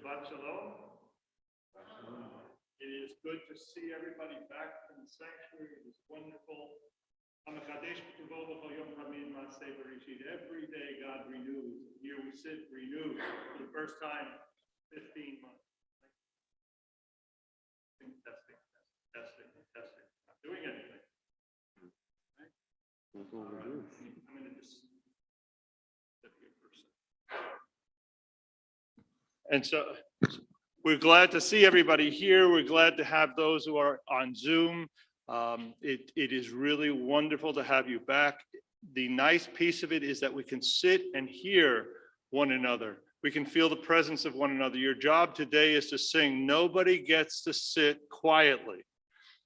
Shabbat Shalom. It is good to see everybody back in the sanctuary. It is wonderful. Every day God renews. Here we sit renewed for the first time in 15 months. Testing. Not doing anything. Right? I'm going to just sit here for a second. And so we're glad to see everybody here. We're glad to have those who are on Zoom. It is really wonderful to have you back. The nice piece of it is that we can sit and hear one another. We can feel the presence of one another. Your job today is to sing. Nobody gets to sit quietly.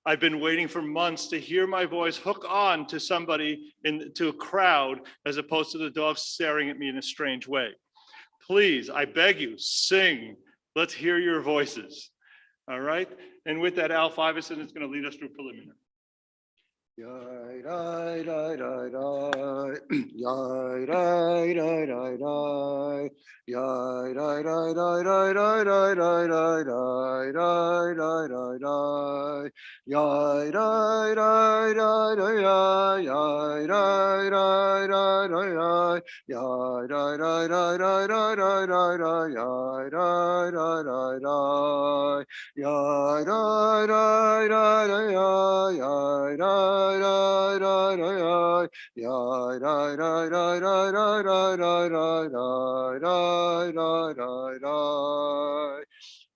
I've been waiting for months to hear my voice hook on to somebody, to a crowd, as opposed to the dogs staring at me in a strange way. Please, I beg you, sing. Let's hear your voices. All right? And with that, Al Fivison is going to lead us through preliminary.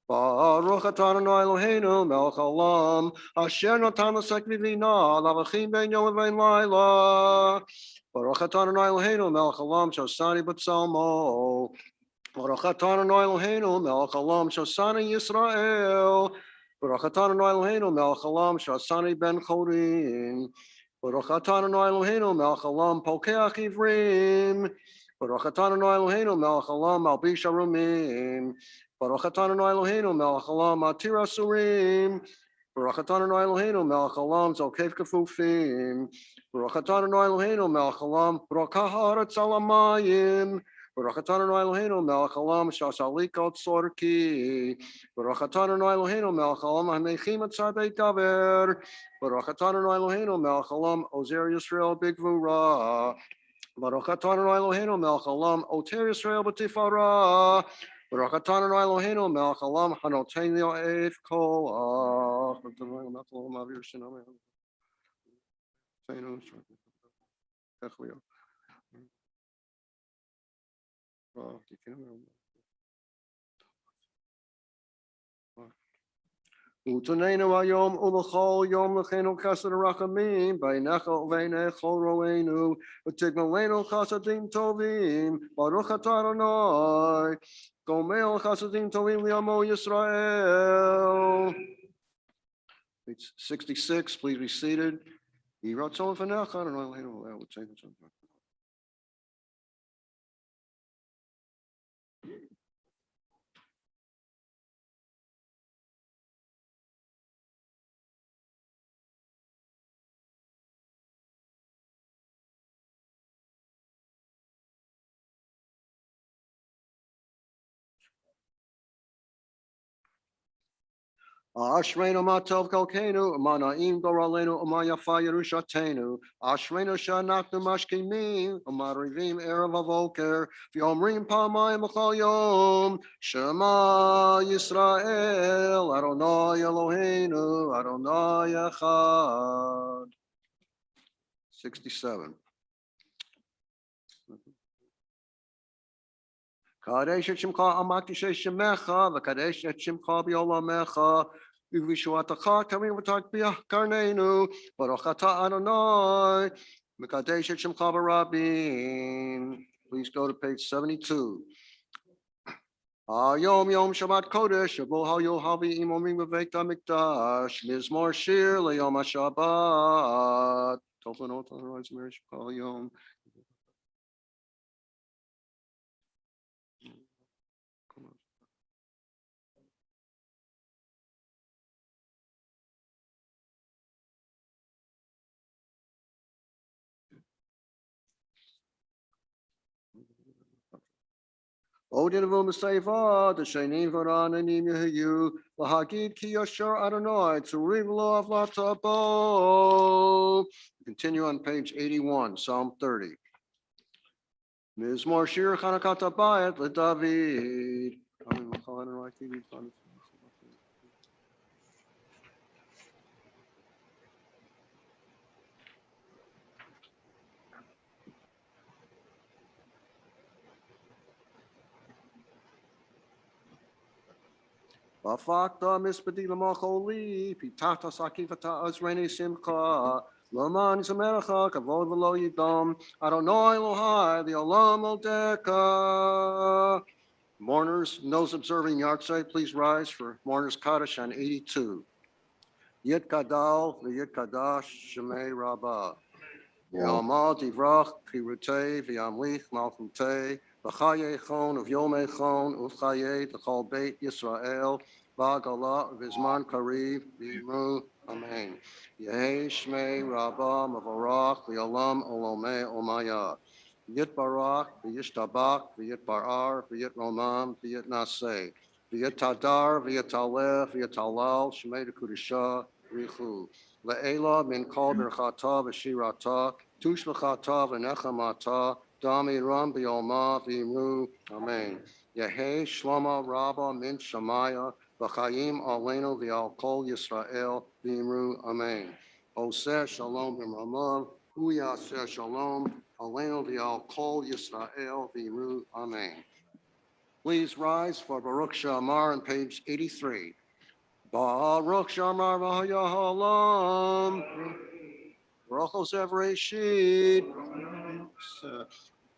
Baruch atah Adonai Eloheinu melech haolam asher natan l'sek v'vina l'avachim ben yom v'ben laila. Baruch atah Adonai Eloheinu melech haolam shosani b'tzalmo. Baruch atah Adonai Eloheinu melech haolam shosani Yisrael. Baruch atah Adonai Eloheinu melech haolam shosani ben chorin. Baruch atah Adonai Eloheinu melech haolam pokeach ivrim. Baruch atah Adonai Eloheinu melech haolam malbish arumim. Baruch atah Adonai Eloheinu melech haolam matir asurim. Baruch atah Adonai Eloheinu melech haolam zokef kefufim. Baruch atah Adonai Eloheinu melech haolam brokah haaretz al hamayim. Baruch atah Adonai Eloheinu melech haolam shasalikot sorki. Baruch atah Adonai Eloheinu melech haolam hamechim et tzadei gaver. Baruch atah Adonai Eloheinu melech haolam ozer Yisrael bigvura. Baruch atah Adonai Eloheinu melech haolam oter Yisrael b'tifara. Baruch atah Adonai Eloheinu melech haolam hanoten yo'ef kol Utanenu hayom ulachol yom lechenu chesed rachamim beinecha uveinech chol roenu v'tigmalenu chasadim tovim Baruch atah Adonai gomel chasadim tovim li'amo Yisrael. Page 66, please be seated. Yiratzon v'necha Adonai Eloheinu le'el v'tzeinu tzon. Ashreinu matov kalkenu, manaim goralenu, umayafa yerushatenu. Ashreinu shanaknu mashkimim, umarivim erev avoker. V'yomrim pamayim b'chol yom. Shema Yisrael, Adonai Eloheinu, Adonai echad. 67. Kadesh et shimcha amakdishe shemecha, v'kadesh et shimcha b'yolamecha, v'vishuatacha kamim v'takbiyah karneinu, baruch atah Adonai, v'kadesh et shimcha b'rabim. Please go to page 72. Yom Yom Shabbat Kodesh, Shabo Hayo Havi Imomim B'Veit HaMikdash, Mizmor Shir LeYom HaShabbat. Tofan Otan Rise Mirish Yom. Odin of Umasaiva, the Shainin Varan and Nimu, the Hagid Kiyashar Adonai, to Rivalo of Latabo. Continue on page 81, Psalm 30. Ms. Marcia Hanakata Bayat, let David. Bafakta mispadila macholi, pitata sakivata azreni simcha, laman samercha, kavod velo yidam, Adonai Elohai, the olam odeka. Mourners, and those observing yahrzeit, please rise for mourners Kaddish on 82. Yit kadal, v'yit kadash, shemei rabbah. V'yamal divrach, pirutei, v'yamlich, malchutei, v'chaye chon, uv'yomei chon, uv'chaye, t'chol beit Yisrael, v'agala, v'zman kariv, v'imru, amen. Yehei shmei rabbah, mavarach, v'yalam olomei omaya. V'yit barak, v'yit tabak, v'yit barar, v'yit romam, v'yit naseh. V'yit tadar, v'yit taleh, v'yit talal, shmei dekudisha, richu. Le'ela min kol berchata v'shirata, tushmachata v'nechamata, dami ram b'yoma v'imru, amen. Yehei shlama rabba min shamaya, v'chayim alenu v'al kol Yisrael v'imru, amen. Oseh shalom b'mamav, hu yaseh shalom, alenu v'al kol Yisrael v'imru, amen. Please rise for Baruch Shamar on page 83. Baruch Shamar v'hayahalam. Baruch Ozer Reshit.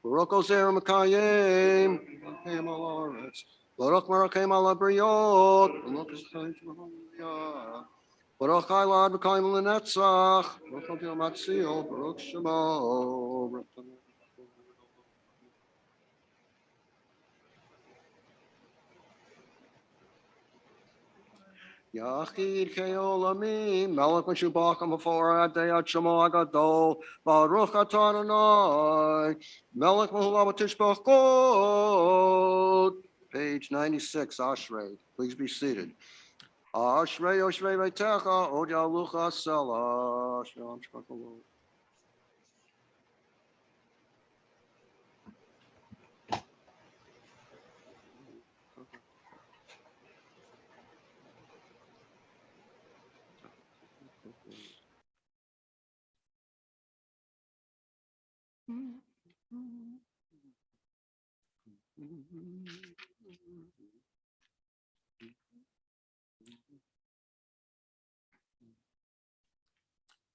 Baruch Ozer Makayim. Baruch Marakim ala Briot. Baruch Hailad Makayim Lenetzach. Baruch Otil Matzil. Baruch Shemo. Yachid Keolamim, Melech Meshubachim before Adayat Shemo Agadol, Baruch Atananai, Melech Mahulabatishbachot. Page 96, Ashrei. Please be seated. Ashrei, Oshrei Veitecha, Odya Lucha Sela. Shalom Shpakalot.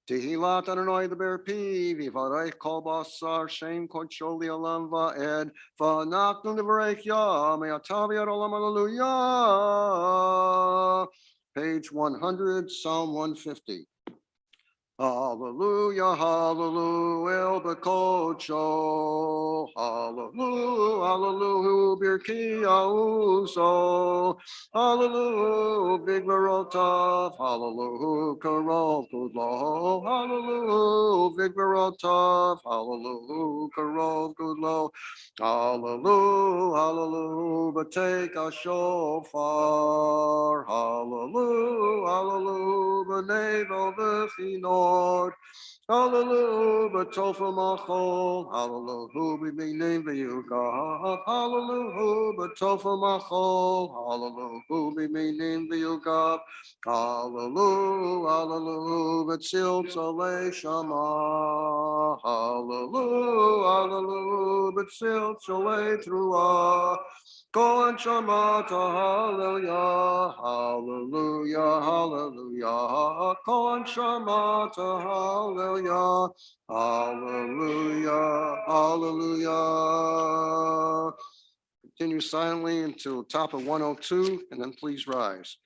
Tehilat Adonai the Ber Pi, Vivarech Kol Basar, Shem Kodsholi Alam Va'ed, Va'nachnu Nevarech Yah, Me'atav Yad Olam Hallelujah. Page 100, Psalm 150. Hallelujah, hallelujah, El Bekocho. Hallelujah, hallelujah, Birki Auso. Hallelujah, Big Barotov. Hallelujah, Karol Kudlo. Hallelujah, Big Barotov. Hallelujah, Karol Kudlo. Hallelujah, hallelujah, but take a shofar. Hallelujah, hallelujah, but navel v'chinot. Hallelujah, but tofa machol. Hallelujah, we be named for you, God. Hallelujah, but tofa machol. Hallelujah, we be named for you, God. Hallelujah, hallelujah, but sil tzolei shama. Hallelujah, hallelujah, but sil tzolei trua. Go and Shama to hallelujah, hallelujah, hallelujah. Go and Shama to hallelujah, hallelujah, hallelujah. Continue silently until top of 102, and then please rise.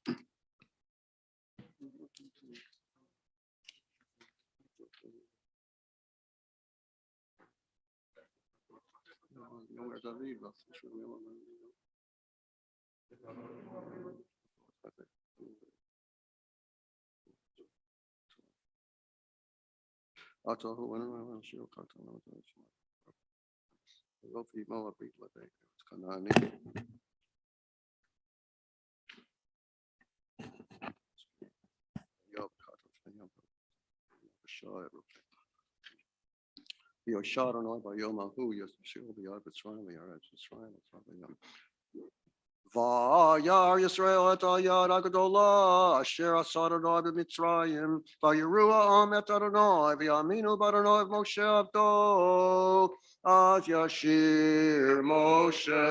Vayar Yisrael et al yad agadola asher asad Adonai b'Mitzrayim vayirua am et Adonai v'yaminu b'Adonai Moshe abdo az yashir Moshe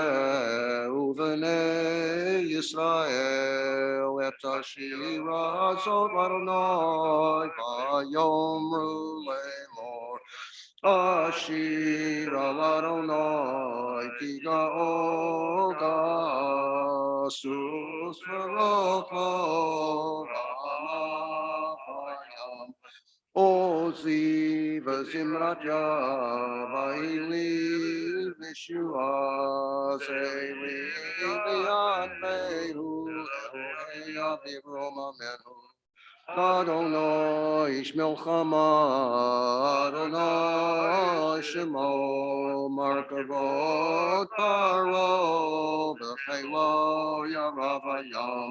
uvenei Yisrael et ashira azot Adonai vayomru le'lor Ashir Adonai ki ga'oga sus v'roko ramachayam Ozi v'zimratya v'ili v'shua ze'li v'yanmehu Elohei avivom amenu Adonai ish milchama, Adonai shemo, markavot paro, v'chelo yaravayam,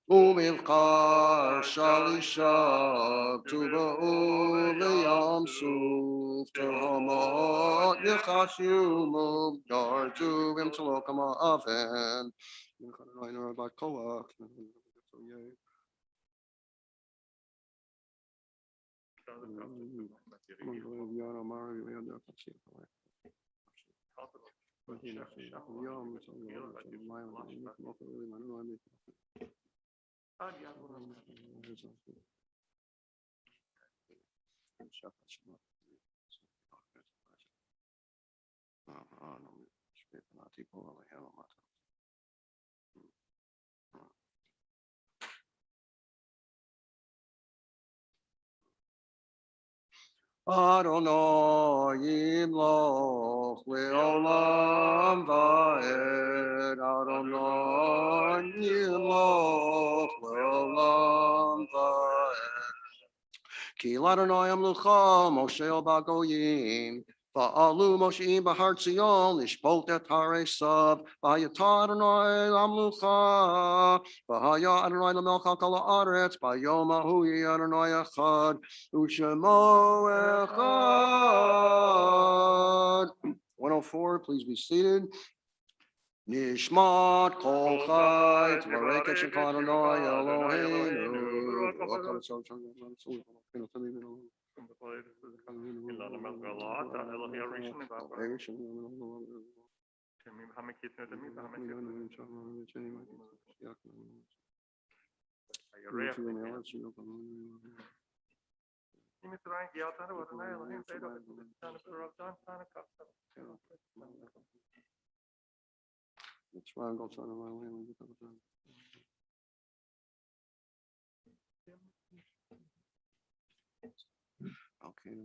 umilchar shalisha, tuba'u v'yam suf, tehomot yichashumu, yardu v'imtzalokama aven. Adonai yimloch leolam va'ed. Adonai yimloch leolam va'ed. Ki l'Adonai amlucha Moshe el bagoyim. Va'alu Mosheim b'har Tzion lishpot et haresav. V'hayata Adonai amlucha. V'haya Adonai l'melch al kol haaretz. B'yom hahu yi Adonai echad. U'shemo echad. 104, please be seated. Nishmat kol chai t'vareket shekad Adonai Eloheinu. Okay.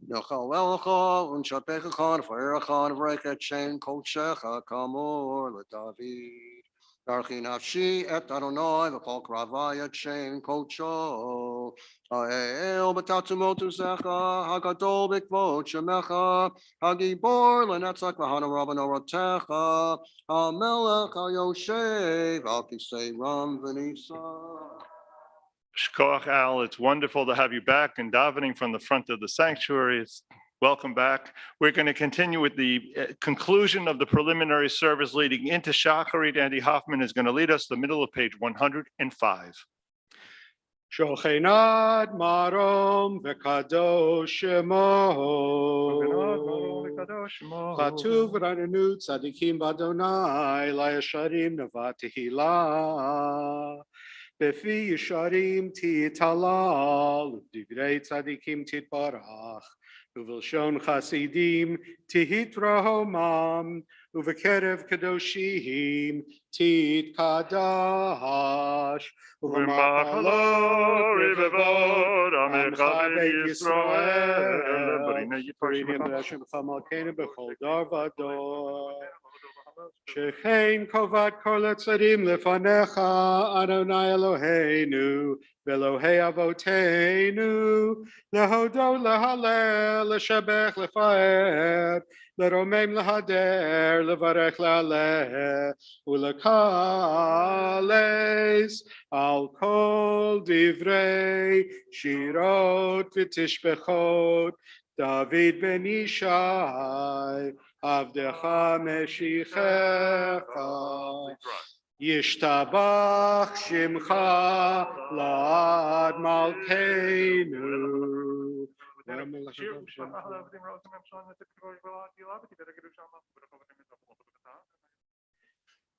Nochal elcha unshapecha v'erecha v'reket shen kol shecha kamor l'David. Darchi nafshi et Adonai v'kol kravai et shen kocho. Ha'el b'tatzumotu zecha hagadol b'kvot shemecha hagibor l'netzach v'hana rabban orotecha ha'melech ha'yoshev al kisei ram v'nisa. Shkoach Al, it's wonderful to have you back and davening from the front of the sanctuary. Welcome back. We're going to continue with the conclusion of the preliminary service leading into Shacharit. Andy Hoffman is going to lead us to the middle of page 105. Shochenad marom v'kadosh shemo. Chatuv v'ranenu tzadikim b'Adonai la'yasharim nava tehila. Befi yisharim tithalal, divrei tzadikim titbarach, ובלשון חסידים תתרומם, ובקרב קדושים תתקדש, ובמחלות רבבות עמך בית ישראל, ברינים לשמך מלכנו בכל דור ודור. שכן קובעת כל הצדדים לפניך, אדוני אלוהינו ואלוהי אבותינו, להודות, להלל, לשבח, לפאר, לרומם, להדר, לברך, להלל, ולקלס על כל דברי שירות ותשבחות דוד בן ישי עבדך משיחך. ישתבח שמך לעד מלכנו.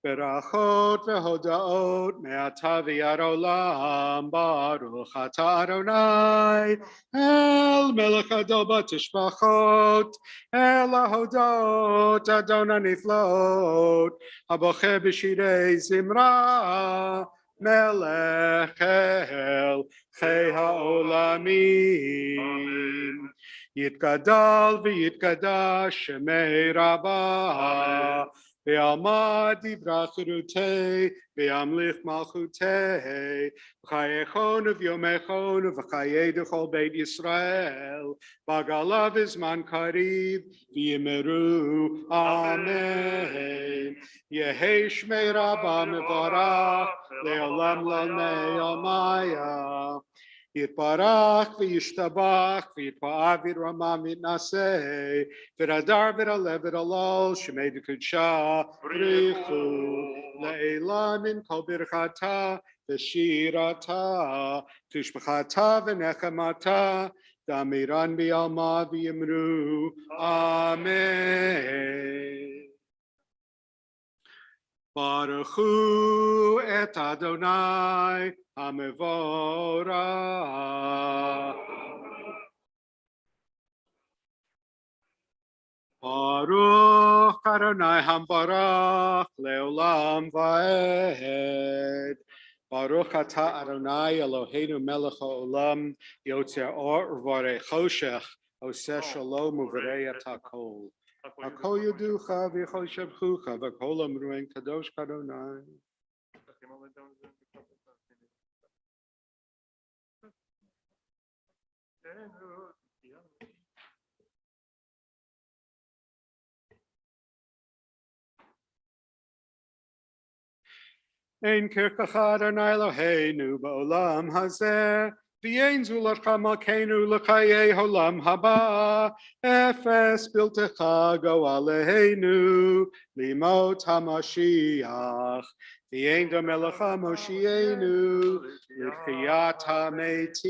ברכות והודאות מעתה ועד עולם, ברוך אתה אדוני אל מלך גדול בתשבחות, אל ההודות אדון הנפלאות, הבוחר בשירי זמרה, מלך אל חי העולמים. יתגדל ויתקדש שמי רבה, ועלמא דברה חירותי, וימליך מלכותי, בחייכון וביומכון ובחיי דכל בית ישראל, בגלה בזמן קריב, ויאמרו אמן. יהי שמי רבה מבורך, לעולם לעולמי עלמיה. יתברך וישתבח ויתפאר ויתרומם ויתנשא ויתהדר ויתעלה ויתהלל שמי דקדושה בריחו לעילם מן כל ברכתה ושירתה תשבחתה ונחמתה דמירן בעלמא ויאמרו אמן. ברכו את אדוני המבורך. ברוך אדוני המבורך לעולם ועד. ברוך אתה אדוני אלוהינו מלך העולם, יוצר אור ובורא חושך, עושה שלום ובורא את הכל. הכל יודוך וכל שבחוך וכל אמרו קדוש כאדוני. אין כרכך אדוני אלוהינו בעולם הזה, ואין זולתך מלכנו לחיי עולם הבא, אפס בלתך גואל עלינו לימות המשיח, ואין דומה לך מושיענו לתחיית המתים.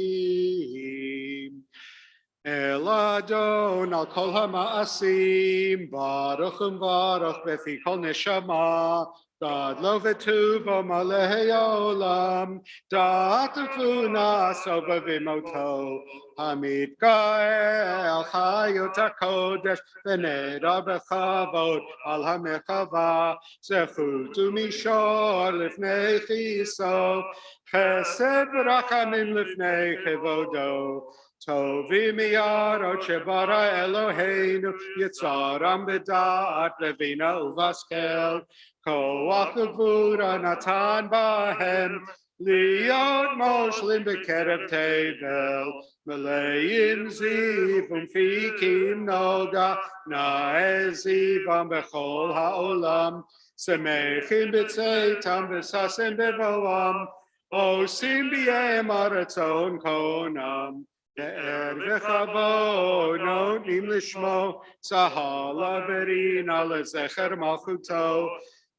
אל אדון על כל המעשים, ברוך ומברך בפי כל נשמה, גדלו וטובו מלא העולם, דעת ותבונה סובה ומותו, המתגאה על חיות הקודש, ונדע בכבוד על המחווה, זכות ומישור לפני כיסו, חסד ורחמים לפני כבודו. טובים מיערות שברא אלוהינו, יצרם בדעת ובינה ובהשכל, כוח וגבורה נתן בהם, להיות מושלים בקרב תבל, מלאים זיו ומפיקים נוגה, נאה זיום בכל העולם, שמחים בצאתם וששים בבואם, עושים בהם הרצון קונם. פאר וכבוד נותנים לשמו, צהלה ורינה לזכר מלכותו,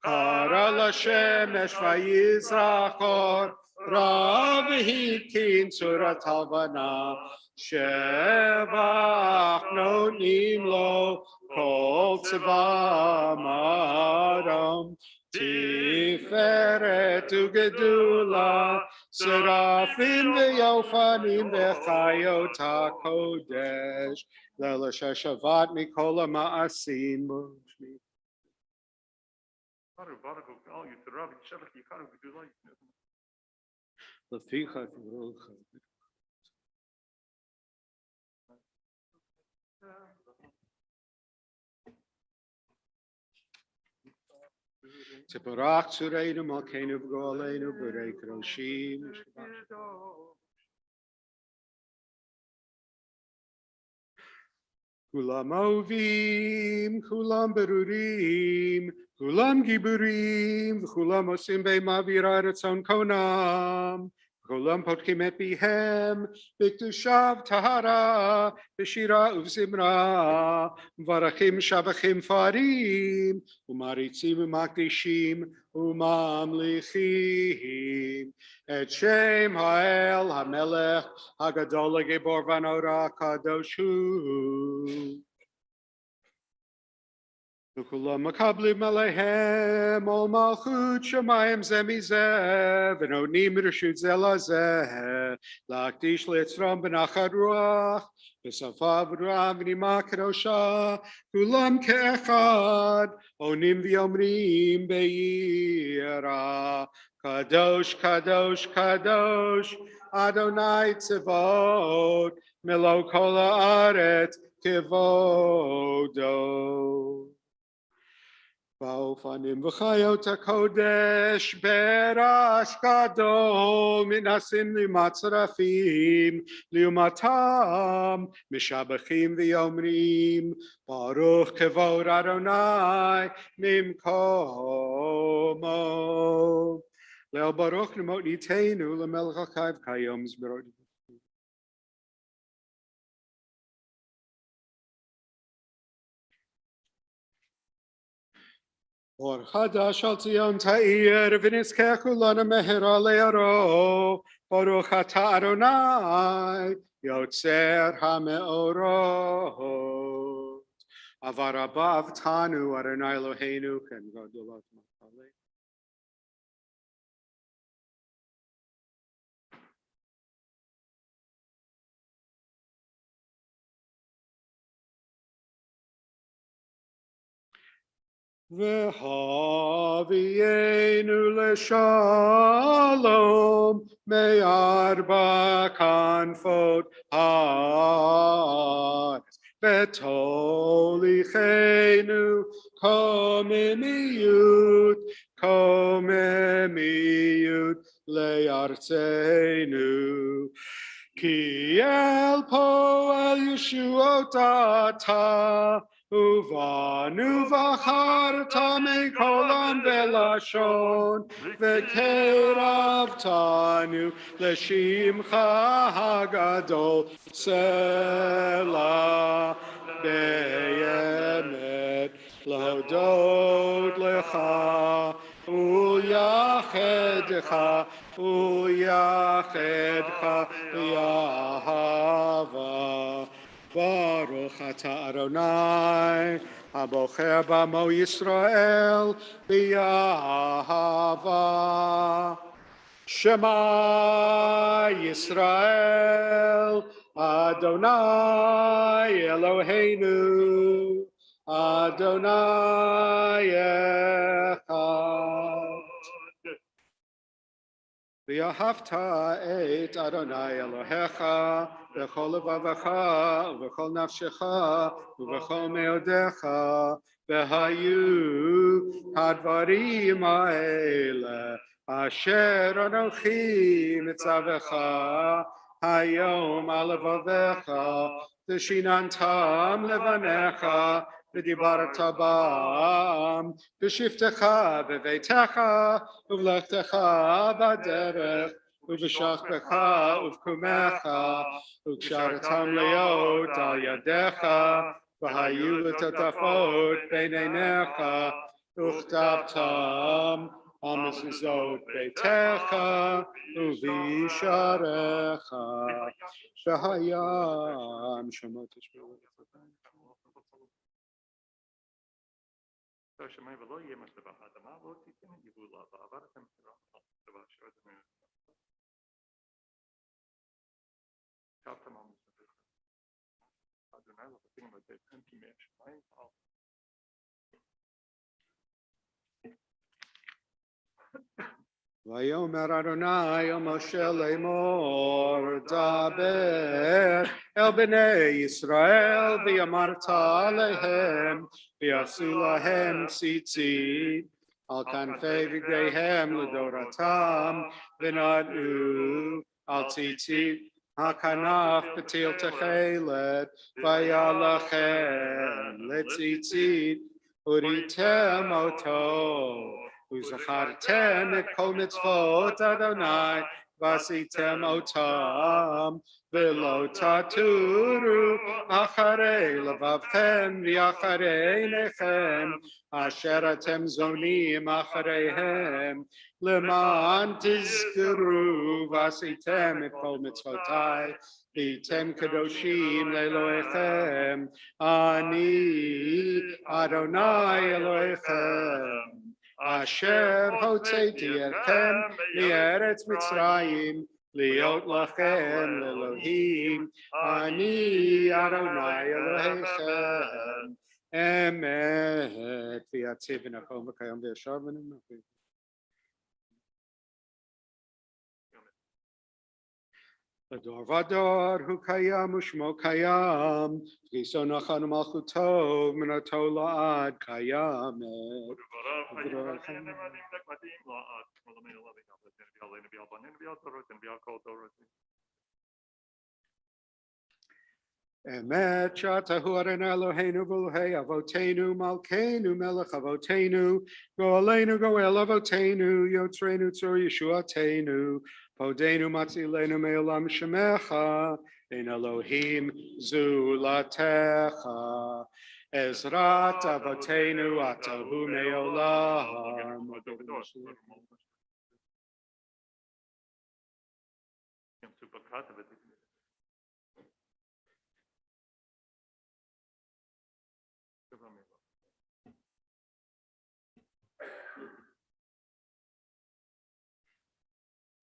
קרא לשמש ויזרח אור, רע והתקין צורת הלבנה, שבח נותנים לו כל צבא מרום, תפארת וגדולה Seraphim ve'yofanim ve'chayot HaKodesh. Leila sheshavat mikol ha'ma'asim. Leficha v'rocha. Tziporach tzureinu malkeinu v'goaleinu b'rei kroshim. Kulam ovim, kulam berurim, kulam giburim, v'kulam osim be'mavira retzon konam. Kulam potkim et bihem, b'kdushav tahara, b'shira uvzimra, v'varachim shabachim farim, u'maritzim u'makdishim, u'mamlichim. Et Shem Ha'el HaMelech HaGadol HaGibor VaNorah Kadosh Hu. V'kulam makablim aleihem ol malchut shamayim ze mizeh v'nonim reshut ze lazeh lakdish litzram b'nachad ruach v'safav ruach v'nima kedosha kulam ke'echad onim v'yomrim be'yira kadosh kadosh kadosh Adonai tzivot melo kol haaretz kivodo. Va'ofanim v'chayot HaKodesh berash gadol minasim limatzrafim liumatam mishabachim v'yomrim baruch kevod Adonai mimkomo le'el baruch nemot niteinu lemelech HaKayv kayom zberot. Or Chadash al Tzion Ta'ir v'nizkechu lana mehira le'aro Baruch Ata Adonai Yotzer HaMeorot Avar Abba Avtanu Adonai Eloheinu Ken Gadolot Matalei. V'havienu l'shalom me'arba kanfot ha'aretz v'tolichenu komemiyut le'artzenu ki el poel Yeshuot ata Uvanu v'acharta mekolam velashon v'keravtanu l'shimcha hagadol sela be'emet l'hodot lecha u'yachedcha b'yahava Baruch Ata Adonai, Abocher B'amo Yisrael, B'yahava. Shema Yisrael, Adonai Eloheinu, Adonai Echad. V'yahavta et Adonai Elohecha, v'chol levavecha, v'chol nafshecha, v'chol meodecha, v'hayu hadvarim ha'ele, asher anochi mitzavecha, hayom al levavecha, v'shinantam levanecha, v'dibarta bam, v'shiftecha v'veitecha, uvlechtecha b'derech, uv'shachtecha uv'kumecha, uv'kshartam leot al yadecha, v'hayu l'tatafot b'neinecha, uv'chtaptam al mezuzot beitecha, uv'isharecha, v'hayam shemot hashemot. Shemai v'lo yemas levahat, ama lo titim yivula, v'avartem Vayomer Adonai el Moshe lemor daber el bnei Yisrael v'yamarta alehem v'yasu lahem tzitzit al kanfei v'gdeihem l'doratam v'nadu al tzitzit hakanaf b'til techelet v'yalachem letzitzit uritem oto Uzachartem et kol mitzvot Adonai, vasitem otam, velo taturu, acharei levavchem, viacharei nechem, asher atem zonim achareihem, leman tizkuru, vasitem et kol mitzvotai, vitem kadoshim leloechem, ani Adonai Elohechem. Asher hotzeti etchem mi'eretz Mitzrayim liot lachem Elohim ani Adonai Elohechem emet v'yatziv v'nakom v'kayom v'yashar v'nimachim. Ador vador hu kayam ushmo kayam v'giso nachan malchuto minato la'ad kayam Emet shatahu Adonai Eloheinu v'Elohei avotenu malkeinu melech avotenu go'aleinu go'el avotenu yotzreinu tzor yeshuatenu podenu matzilenu me'olam shemecha ein Elohim zulatecha Ezrat avotenu atahu me'olam.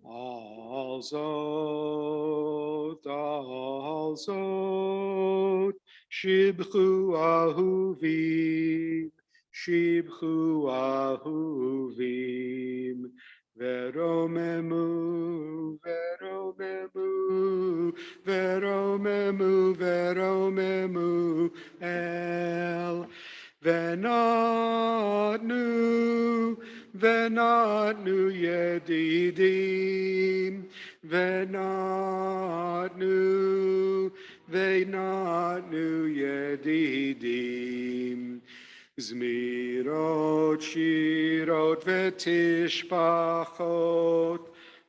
Alzot, shibchu ahuvim, veromemu, el, venatnu yedidim, venatnu yedidim. Zmirot, shirot, vetishpachot,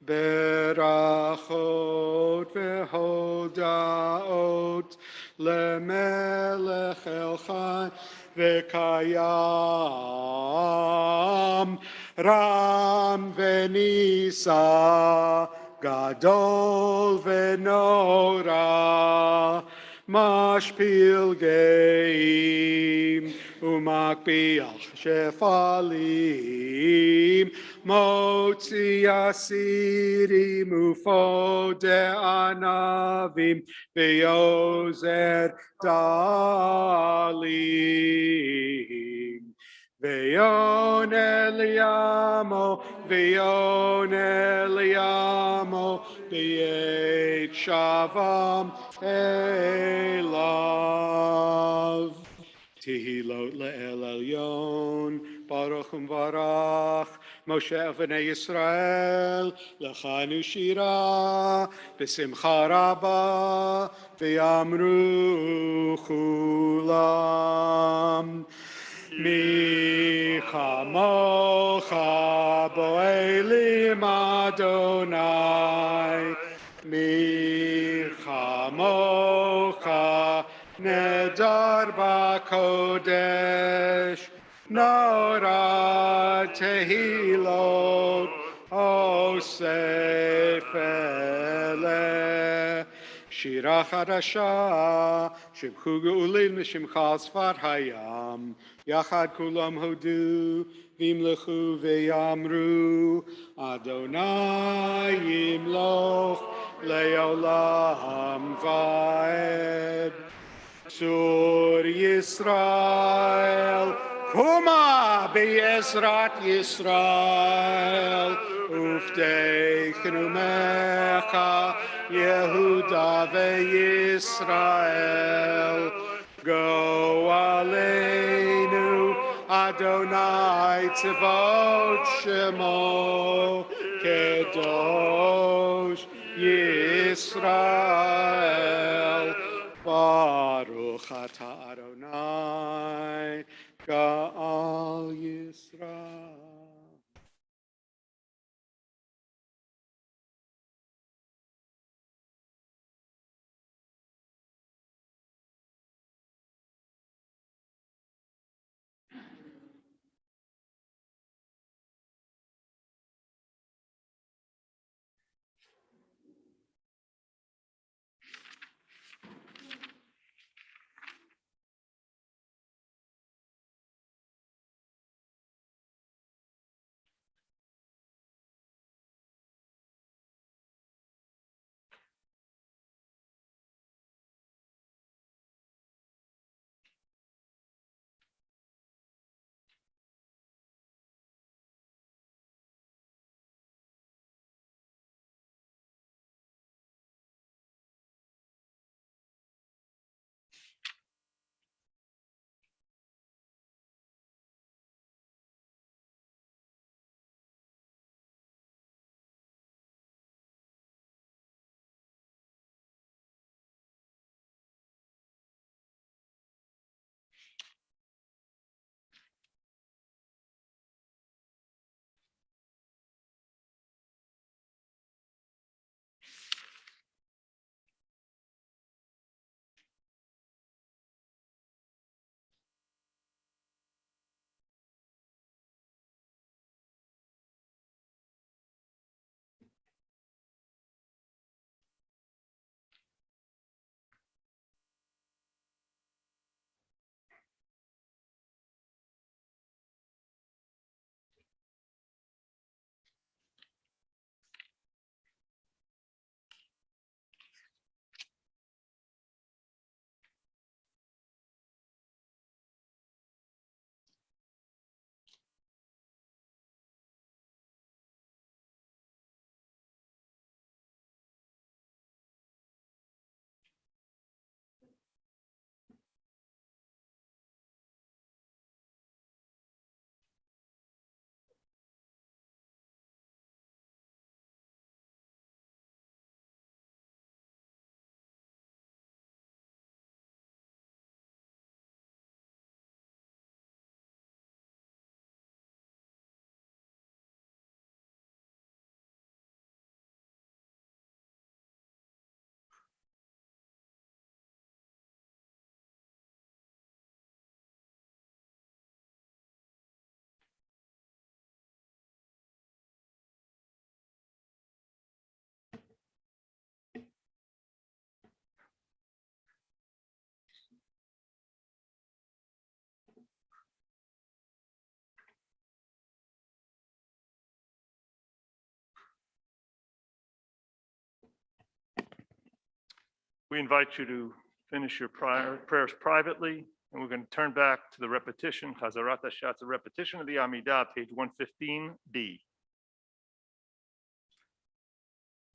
berachot, vehodaot, lemelech elchan, vekayam, ram venisa, gadol venora, mashpil geim, umakbiach shefalim, motzi asirim, ufode anavim, veyozer dalim. Veyon Eliamo, B'yet Shavam Elav. Tehilot le'el elyon, Baruch u'mvarach, Moshe v'nei Yisrael, Lechanu shira, B'simcha rabba, V'yamru chulam. Mi chamocha bo'elim Adonai, mi chamocha nedar b'kodesh, nora tehilot osef eleh. Shira chadasha, shibchu ge'ulin mishimcha sfat hayam, yachad kulam hodu, vimlechu ve'yamru, Adonai yimloch Leolam Vaed. Sur Yisrael, Kuma Be'ezrat Yisrael, Ufdeichnu Mecha, Yehuda ve'Yisrael. Go Aleinu, Adonai Tzivot Shemo, Kedosh Yisrael. Baruch atah Adonai, Ga'al Yisrael. We invite you to finish your prayers privately, and we're going to turn back to the repetition, Chazarat Hashatz, a repetition of the Amidah, page 115b.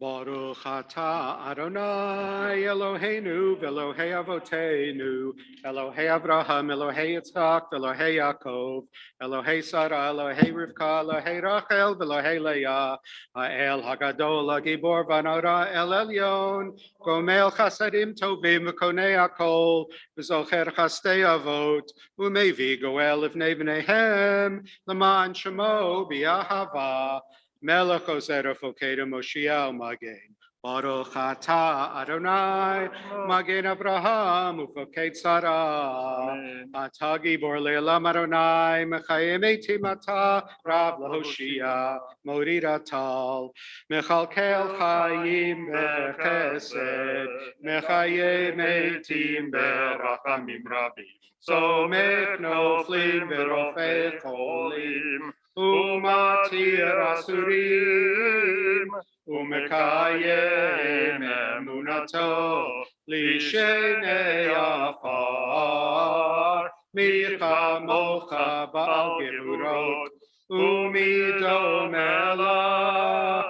Baruch atah Adonai Eloheinu v'Elohei Avoteinu Elohei Avraham Elohei Yitzchak v'Elohei Yaakov Elohei Sarah Elohei Rivka Elohei Rachel v'Elohei Leah Ha'el Hagadol Hagibor V'Nora El Elyon Gomel Chasadim Tovim V'Konei Hakol V'Zocher Chastei Avot U'Mevi Goel Livnei B'neihem L'man Shemo B'Yahava Melech Ozer Fokeda Moshiach Magen. Baruch atah Adonai Magen Abraham Ufoked Sarah. Atah Gibor Le'elam Adonai Mechayim Eitim Atah Rav Lahoshia Morid Atal Mechalkel Chayim Bechesed Mechayim Eitim Berachamim Rabim Somech Noflim Berofei Cholim Umatir Asurim ומקיים אמונתו לשני עפר, מי כמוך בעל גבורות ומידו מלך,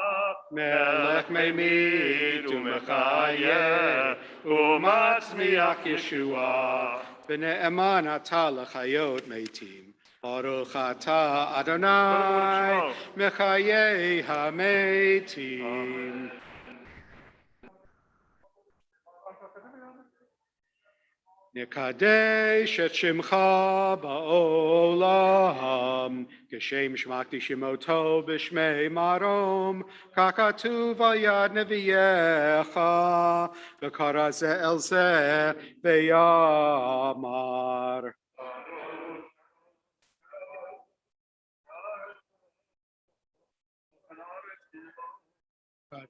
מלך ממית ומחיה ומצמיח ישועה, ונאמן אתה לחיות מתים. ברוך אתה אדוני מחיי המתים. נקדש את שמך בעולם, כשם שמעתי שמותו בשמי מרום, כך כתוב על יד נביאך, וקרא זה אל זה ויאמר.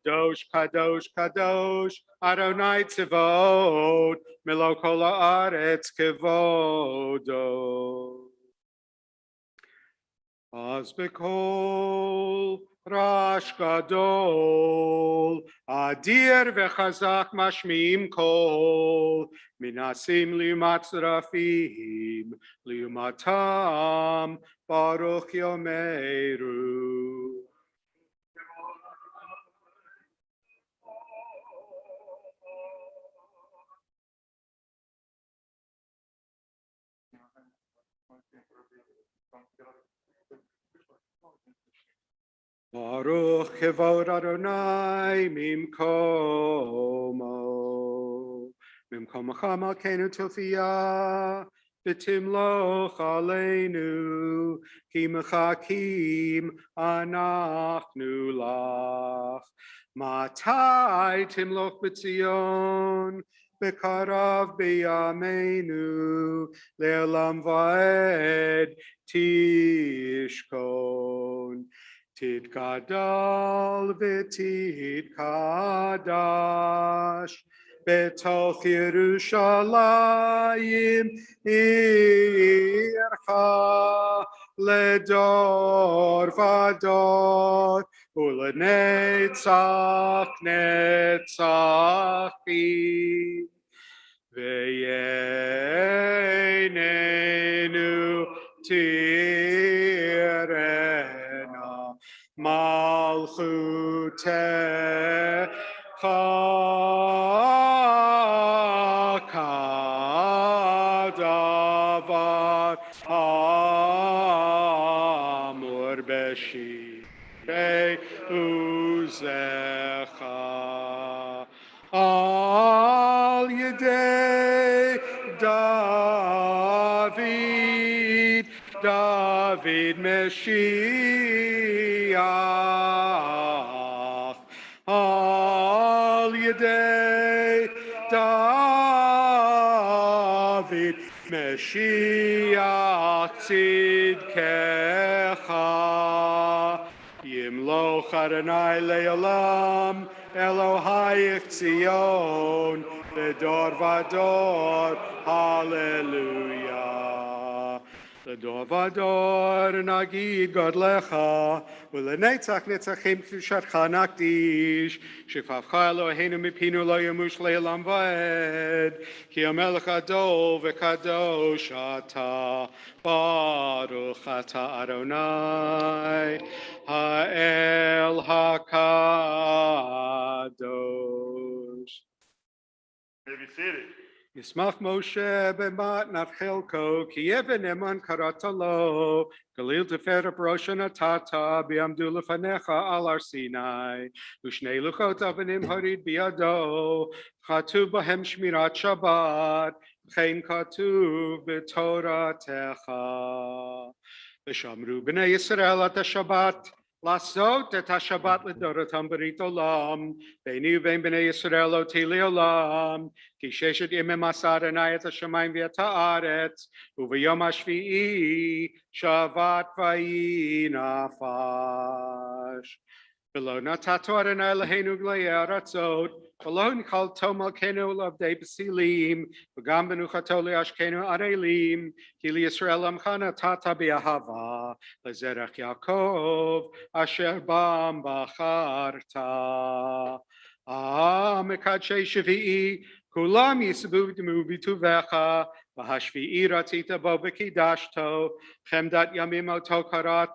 קדוש, קדוש, קדוש, אדוני צבאות, מלוא כל הארץ כבודו. אז בקול רעש גדול, אדיר וחזק משמיעים קול, מנסים לעומת צרפים, לעומתם ברוך יאמרו. ברוך כבוד אדוני ממקומו, ממקומך מלכנו תופיע ותמלוך עלינו, כי מחכים אנחנו לך. מתי תמלוך בציון, בקרב בימינו, לעולם ועד תשכון. תתגדל ותתקדש בתוך ירושלים עירך לדור ודור ולנצח נצחים. וייננו תירנה מלכותך כדבר אמור בשירי עוזך, על ידי דוד משיח, על ידי דוד משיח צדקך, ימלוך אדוני לעולם, אלוהיך ציון, לדור ודור, הללויה. לדור ודור נגיד גודלך, ולנצח נצחים קדושתך נקדיש, שפעמך אלוהינו מפינו לא ימוש לעולם ועד, כי המלך גדול וקדוש אתה, ברוך אתה אדוני האל הקדוש. May be seated. ישמח משה במתנת חלקו, כי אבן נאמן קראת לו, גליל תפארת בראש נתת, ביעמדו לפניך על הר סיני, ושני לוחות אבנים הוריד בידו, כתוב בהם שמירת שבת, וכן כתוב בתורתך. ושמרו בני ישראל את השבת, לעשות את השבת לדורותם ברית עולם, ביני ובין בני ישראל לא תהיה לעולם, כי 6 ימים עשה אדוני את השמיים ואת הארץ, וביום השביעי שבת ויהי נפש. ולא נתתו אדוני אלוהינו גלויי ארצות, ולא נחלתו מלכנו לעבדי פסילים, וגם מנוחתו להשכנו ערלים, כי לישראל עמך נתת באהבה, לזרח יעקב אשר בם בחרת. מקדשי שביעי כולם יסבו בטובך, והשביעי רצית בו וקידשתו, חמדת ימים אותו קראת,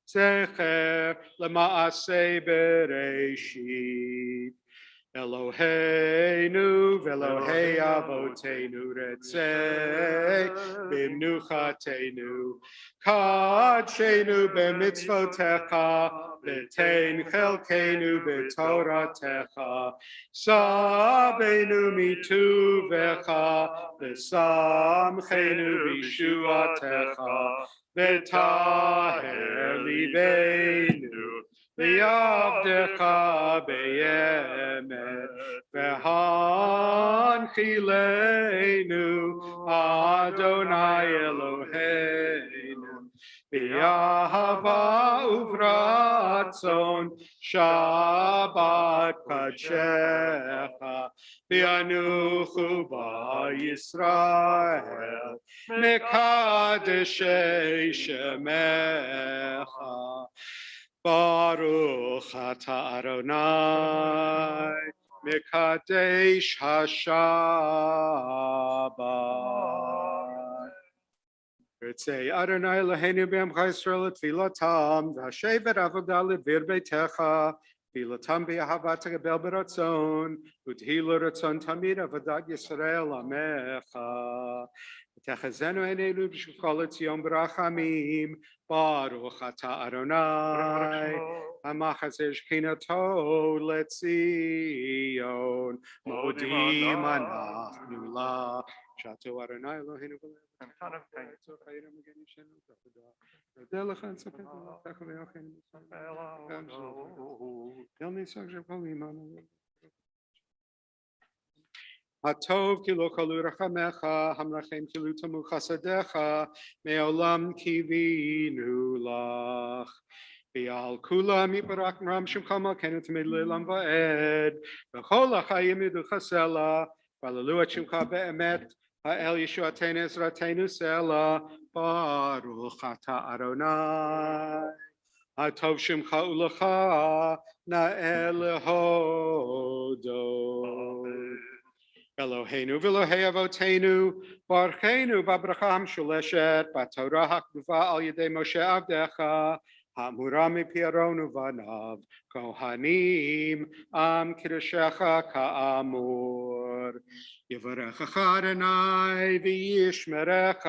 זכר למעשה בראשית. אלוהינו ואלוהי אבותינו רצה במנוחתנו, קדשנו במצוותיך ותן חלקנו בתורתך, שבנו מטובך ושמחנו בישועתך, וטהר ליבנו לעבדך באמת, והנחילנו אדוני אלוהינו באהבה וברצון שבת קדשך, וינוחו בישראל מקדשי שמך. ברוך אתה אדוני מקדש השבת. רצה אדוני אלוהינו בעמך ישראל לתפילתם, והשבת עבודה לדביר ביתך, תפילתם באהבה תקבל ברצון, ותהי לרצון תמיד עבודת ישראל עמך. ותחזינו עינינו בשובך לציון ברחמים, ברוך אתה אדוני המחזיר שכינתו לציון, מודים אנחנו לך. שעתו אדוני אלוהינו נודה לך נספר לך ויוכן אל ניסוג של כל אימנו. הטוב כי לא כלו רחמך, המרחם כי לא תמו חסדיך, מעולם קיווינו לך. ועל כולם יתברך רם שמך מלכנו תמיד לעולם ועד, וכל החיים ידעוך סלע, והללו את שמך באמת, האל ישועתנו עזרתנו סלע, ברוך אתה אדוני. הטוב שמך ולך נאה להודות. אלוהינו ואלוהי אבותינו, ברכנו בברכה המשולשת בתורה הכתובה על ידי משה עבדך, האמורה מפי אהרון ובניו, כהנים, עם קדשך כאמור. יברכך אדוני וישמרך,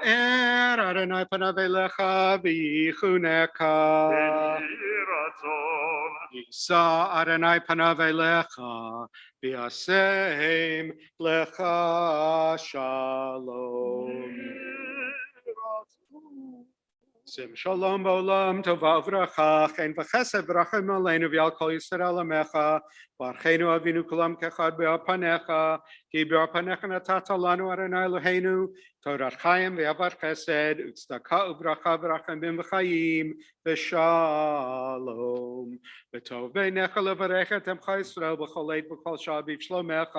יאר אדוני פניו אליך ויחונך, יישא אדוני פניו אליך וישם לך שלום. שים שלום בעולם טובה וברכה, חן וחסד ורחם עלינו ועל כל ישראל עמך, ברכנו אבינו כולם כאחד באור פניך, כי באור פניך נתת לנו אדוני אלוהינו תורת חיים ואהבת חסד וצדקה וברכה ורחמים וחיים ושלום. וטוב בעיניך לברך את עמך ישראל בכל עת ובכל שעה בשלומך,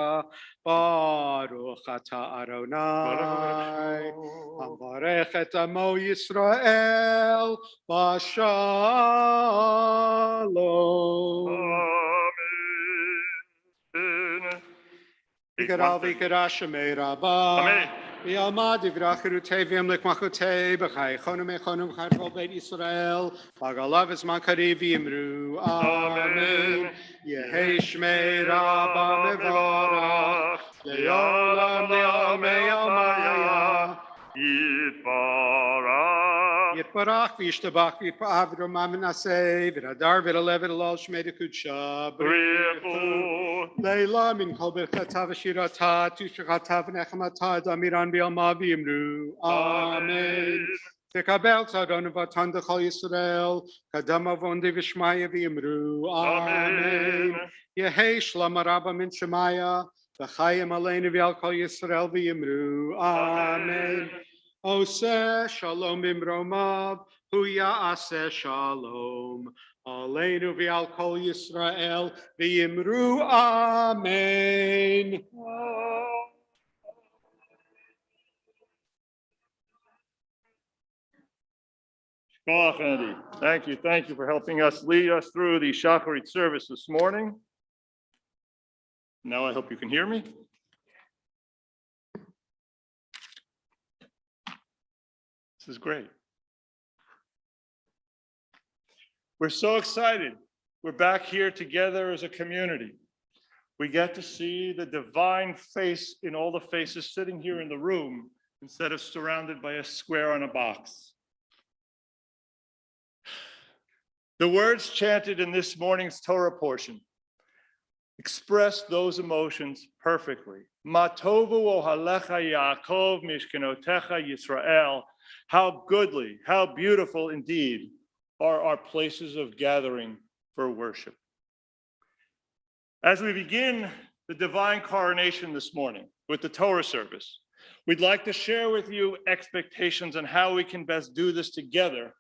ברוך אתה אדוני המברך את עמו ישראל בשלום. יקרא ויקרא שמי רבה, ויעמד דברי חירותי וימלך מלכותי בחיי חונם וחונם בחיי כל בית ישראל, בגלה וזמן קריב ויאמרו אמן. יהי שמי רבה מבורך לעולם לעולמי עלמיה. יתברך וישתבח ויפאר ורומם ונעשה ורדר ורלב ורלל שמי דקודשה בריחו לילה מן כל ברכתה ושירתה תשכתה ונחמתה דמירן בעלמה ויאמרו אמן. תקבל צדון ובתן דכל ישראל קדם עוונדי ושמיה ויאמרו אמן. יהי שלום רבה מן שמיה וחיים עלינו ועל כל ישראל ויאמרו אמן. עושה שלום במרומיו, הוא יעשה שלום עלינו ועל כל ישראל, ויאמרו אמן. Koach, Andy. Thank you. Thank you for helping us lead us through the Shacharit service this morning. Now I hope you can hear me. This is great. We're so excited. We're back here together as a community. We get to see the divine face in all the faces sitting here in the room instead of surrounded by a square on a box. The words chanted in this morning's Torah portion express those emotions perfectly. Ma tovu ohalecha Yaakov mishkenotecha Yisrael. How goodly, how beautiful indeed are our places of gathering for worship. As we begin the divine coronation this morning with the Torah service, we'd like to share with you expectations on how we can best do this together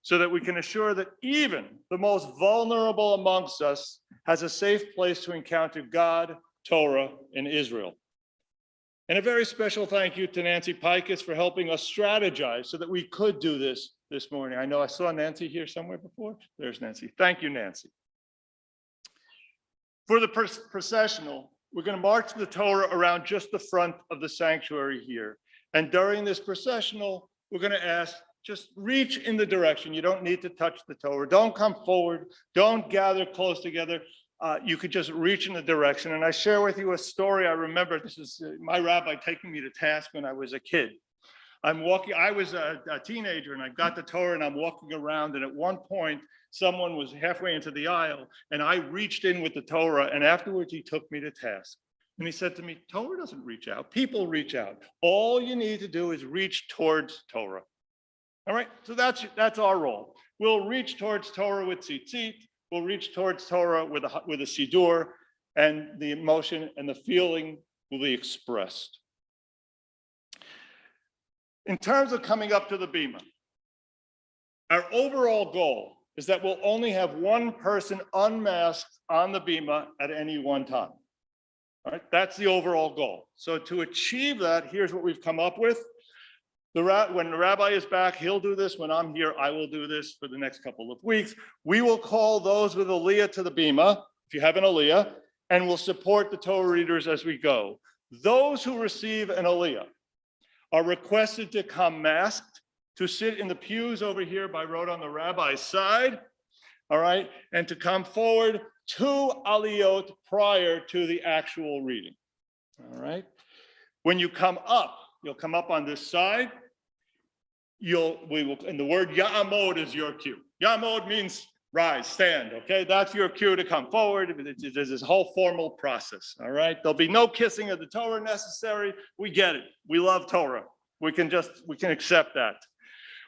so that we can assure that even the most vulnerable amongst us has a safe place to encounter God, Torah, and Israel. And a very special thank you to Nancy Pikus for helping us strategize so that we could do this morning. I know I saw Nancy here somewhere before. There's Nancy. Thank you, Nancy. For the processional, we're going to march the Torah around just the front of the sanctuary here. And during this processional, we're going to ask, just reach in the direction. You don't need to touch the Torah. Don't come forward. Don't gather close together. You could just reach in the direction. And I share with you a story I remember. This is my rabbi taking me to task when I was a kid. I'm walking, I was a teenager and I got the Torah and I'm walking around, and at one point, someone was halfway into the aisle and I reached in with the Torah, and afterwards he took me to task. And he said to me, Torah doesn't reach out, people reach out. All you need to do is reach towards Torah. All right, so that's our role. We'll reach towards Torah with tzitzit, we'll reach towards Torah with a siddur, and the emotion and the feeling will be expressed. In terms of coming up to the bima, our overall goal is that we'll only have one person unmasked on the bima at any one time. All right, that's the overall goal. So to achieve that, here's what we've come up with. When the rabbi is back, he'll do this. When I'm here, I will do this for the next couple of weeks. We will call those with aliyah to the bima, if you have an aliyah, and we'll support the Torah readers as we go. Those who receive an aliyah are requested to come masked, to sit in the pews over here by road on the rabbi's side, all right, and to come forward 2 aliyot prior to the actual reading, all right? When you come up, you'll come up on this side, and the word ya'amod is your cue. Ya'amod means rise, stand, okay? That's your cue to come forward. There's this whole formal process, all right? There'll be no kissing of the Torah necessary. We get it. We love Torah. We can accept that.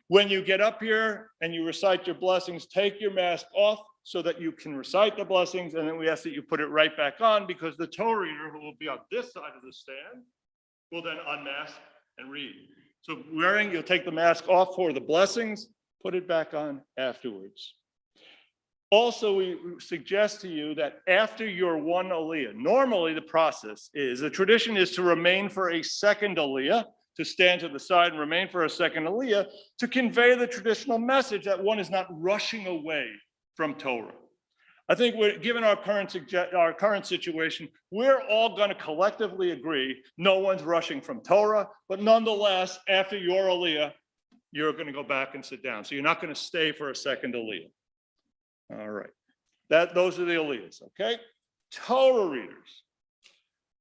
When you get up here and you recite your blessings, take your mask off so that you can recite the blessings, and then we ask that you put it right back on, because the Torah reader, who will be on this side of the stand, will then unmask and read. So you'll take the mask off for the blessings, put it back on afterwards. Also, we suggest to you that after your one aliyah, normally the tradition is to remain for a second aliyah, to stand to the side and remain for a second aliyah, to convey the traditional message that one is not rushing away from Torah. I think given our current situation, we're all going to collectively agree no one's rushing from Torah, but nonetheless, after your aliyah, you're going to go back and sit down. So you're not going to stay for a second aliyah. All right, those are the aliyahs, okay? Torah readers.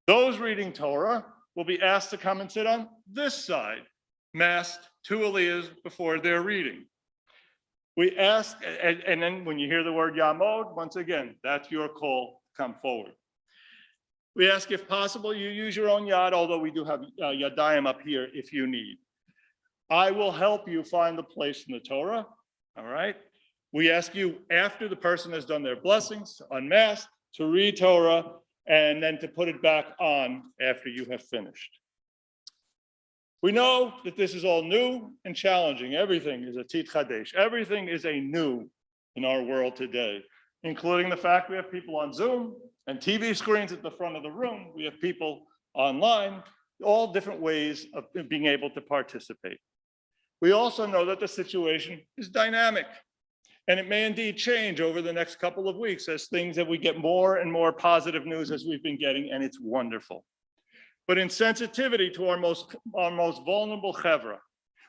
Those reading Torah will be asked to come and sit on this side, masked 2 aliyahs before their reading. We ask, and then when you hear the word Yamod, once again, that's your call, come forward. We ask, if possible, you use your own yad, although we do have yadayim up here if you need. I will help you find the place in the Torah, all right? We ask you, after the person has done their blessings, to unmask, to read Torah, and then to put it back on after you have finished. We know that this is all new and challenging. Everything is a tit chadesh. Everything is a new in our world today, including the fact we have people on Zoom and TV screens at the front of the room. We have people online, all different ways of being able to participate. We also know that the situation is dynamic, and it may indeed change over the next couple of weeks as we get more and more positive news as we've been getting, and it's wonderful. But in sensitivity to our most vulnerable chevra,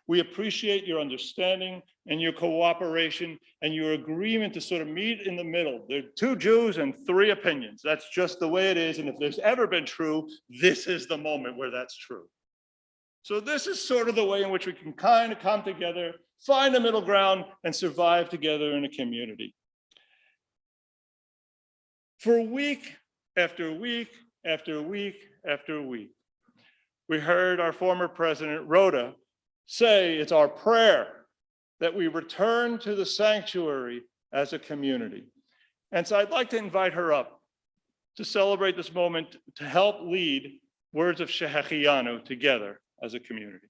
we appreciate your understanding and your cooperation and your agreement to sort of meet in the middle. There are 2 Jews and 3 opinions. That's just the way it is. And if there's ever been true, this is the moment where that's true. So this is sort of the way in which we can kind of come together, find a middle ground, and survive together in a community. For week after week after week after week, we heard our former president, Rhoda, say it's our prayer that we return to the sanctuary as a community. And so I'd like to invite her up to celebrate this moment, to help lead words of Shehechianu together as a community.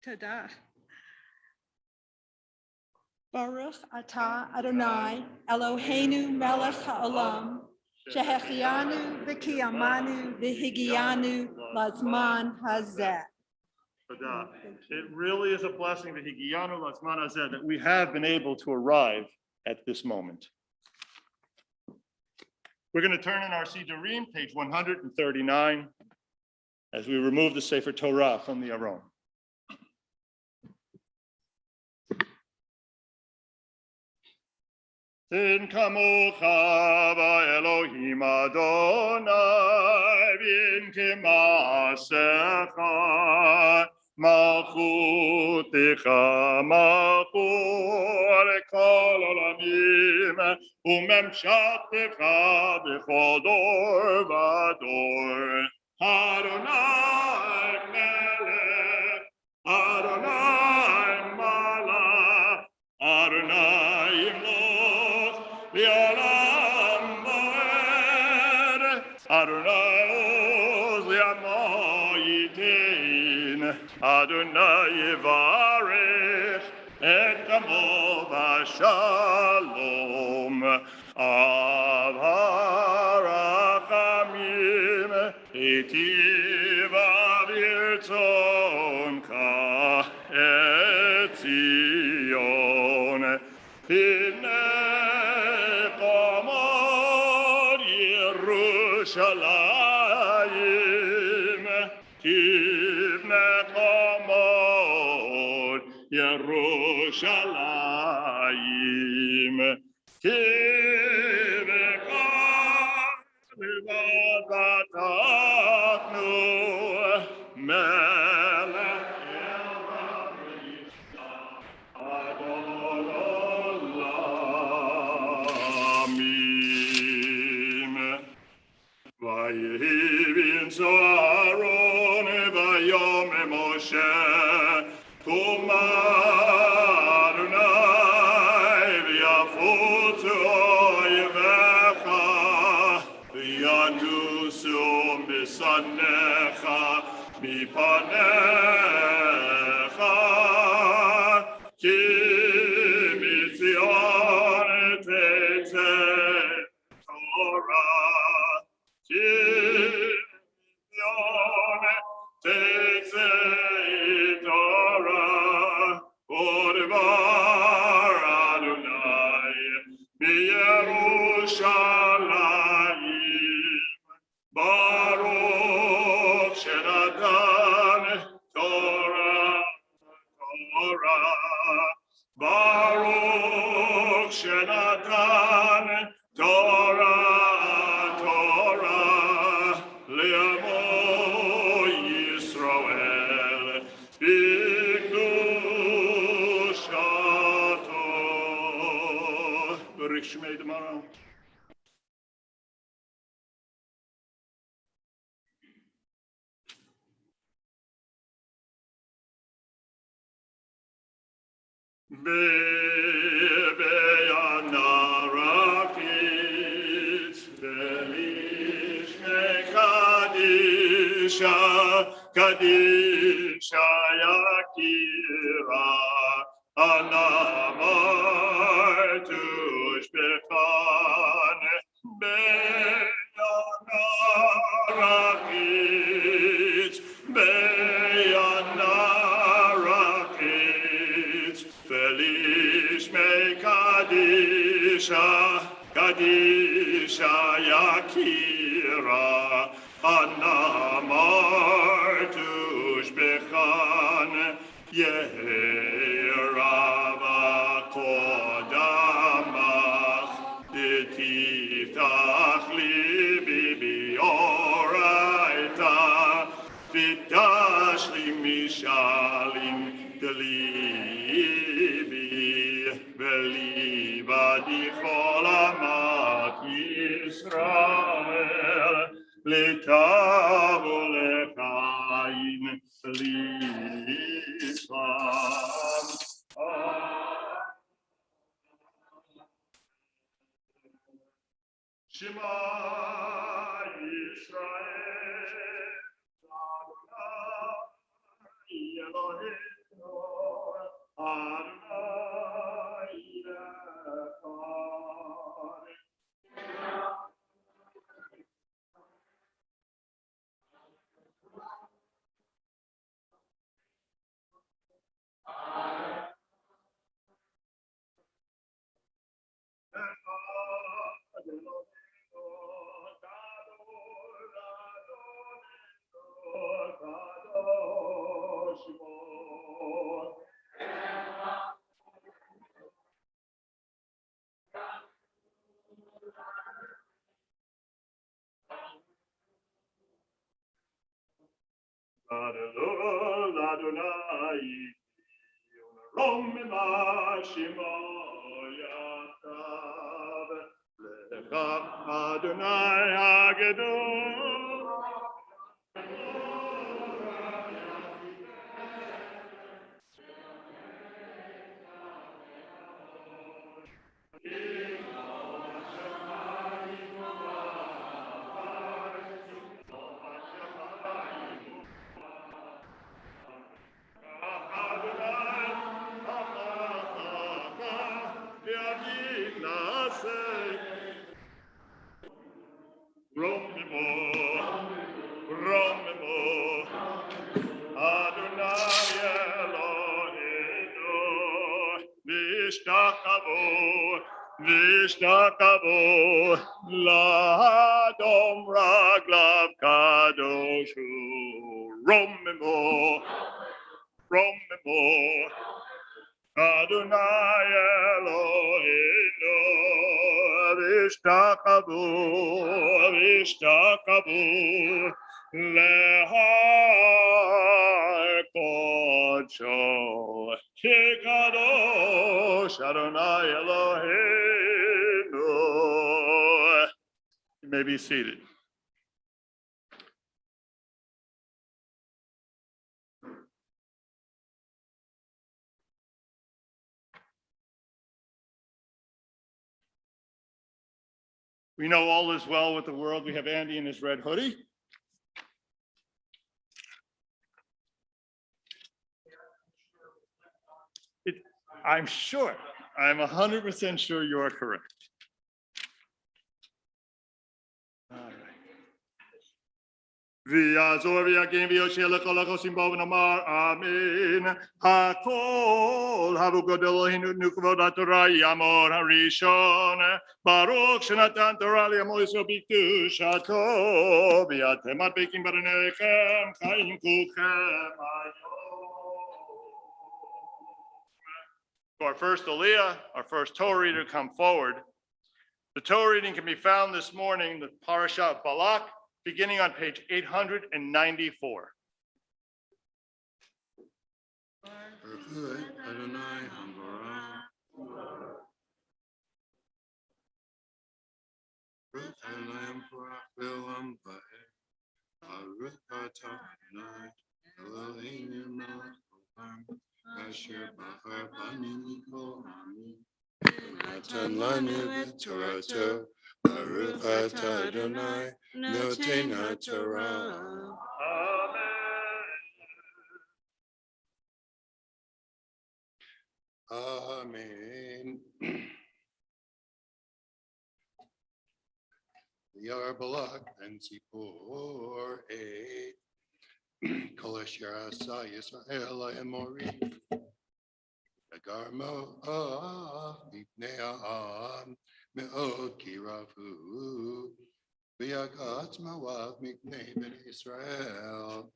Todah. Baruch atah Adonai Eloheinu melech haolam shehechianu v'kiyamanu v'higianu lazman hazeh. It really is a blessing that we have been able to arrive at this moment. We're going to turn in our Sidurim, page 139, as we remove the Sefer Torah from the Aron. Tin kamocha Elohim Adonai vin kemasecha malchutecha malchut kol olamim umemshatecha b'chol dor v'dor Adonai melech Adonai malach Adonai imloch li'olam va'ed Adonai oz li'amo yitin Adonai yivarech et amo v'shalom av harachamim etiv avirtzonka et Zion Pivnei komod Yerushalayim Pivnei komod Yerushalayim Pivnei komod Vatatnu Melech Vayivin Zoharon vayom Moshe Kuma Adonai v'yafutu oyevecha v'yanusu misanecha mipanecha ki mitzion tetzeh Torah Zion tetzeh Torah Odvar Adonai miYerushalayim Baruch Shenatan Torah Baruch Shenatan Torah Le'amo Yisrael B'kedushato Baruch Shmei Demara. Be'anarakit Be'lishmei Kadisha Yakira Anamar Tushbefan Be'anarakit rakitz, be'anarakitz, feliz me kadisha, kadisha yakira, anamartush bechan, yeherava kodamach, tiftach libi bioraita, vitashli mishalim delibi, velibadi cholamat Yisrael, letavu lechaim lislam. Shema Yisrael, Adonai Eloheinu, Adonai Echad. Adonai, Rom Shimo Yatav, Lecha Adonai Hagedol. Adonai Eloheinu, Vishtakavu, L'Adam Raglav Kadoshu, Romimo, Adonai Eloheinu, Vishtakavu, Lehar Kodsho, Kikadosh, Adonai Eloheinu. You may be seated. We know all is well with the world. We have Andy in his red hoodie. I'm 100% sure you are correct. All right. V'yazor v'yakim v'yoshia l'chol ha'chosim bo v'nomar amen. Hakol havu godel Eloheinu nukvod ha'Torah yamor harishon. Baruch shenatan Torah li'amo Yisrael b'kedushato. V'yatem madbekim baranechem chayim kulchem hayom. Our first Aliyah, our first Torah reader, come forward. The Torah reading can be found this morning, the Parasha of Balak, beginning on page 894. Asher Bachar Bani Mikol Ami, Natan Lanu B'Torato, Baruch Atah Adonai, Notena Torah. Amen. Yar Balak Ben Sipor Kol Asher Asa Yisrael Emori Agarmo Mipnei Ha'am Me'od Kiravu V'yagat Moav Mipnei Ben Israel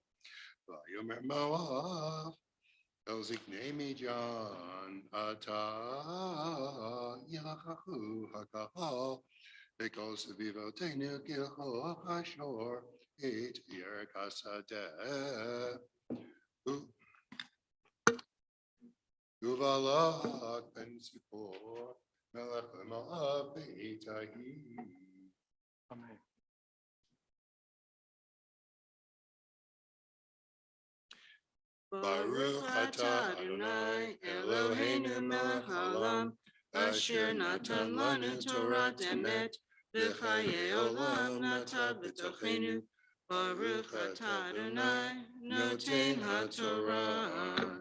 V'yomer Moav Ziknei Midian Ata Yachachu Hakahal because Vivotenu Gilho Hashor Eight Yerkasadeh Uvalak Ben Sipor Melech Moab Beitahi. Amen. Baruch atah Adonai Eloheinu melech haolam asher natan lanu Torah emet v'chayei olam natan b'tochenu. Baruch atah Adonai noten haTorah.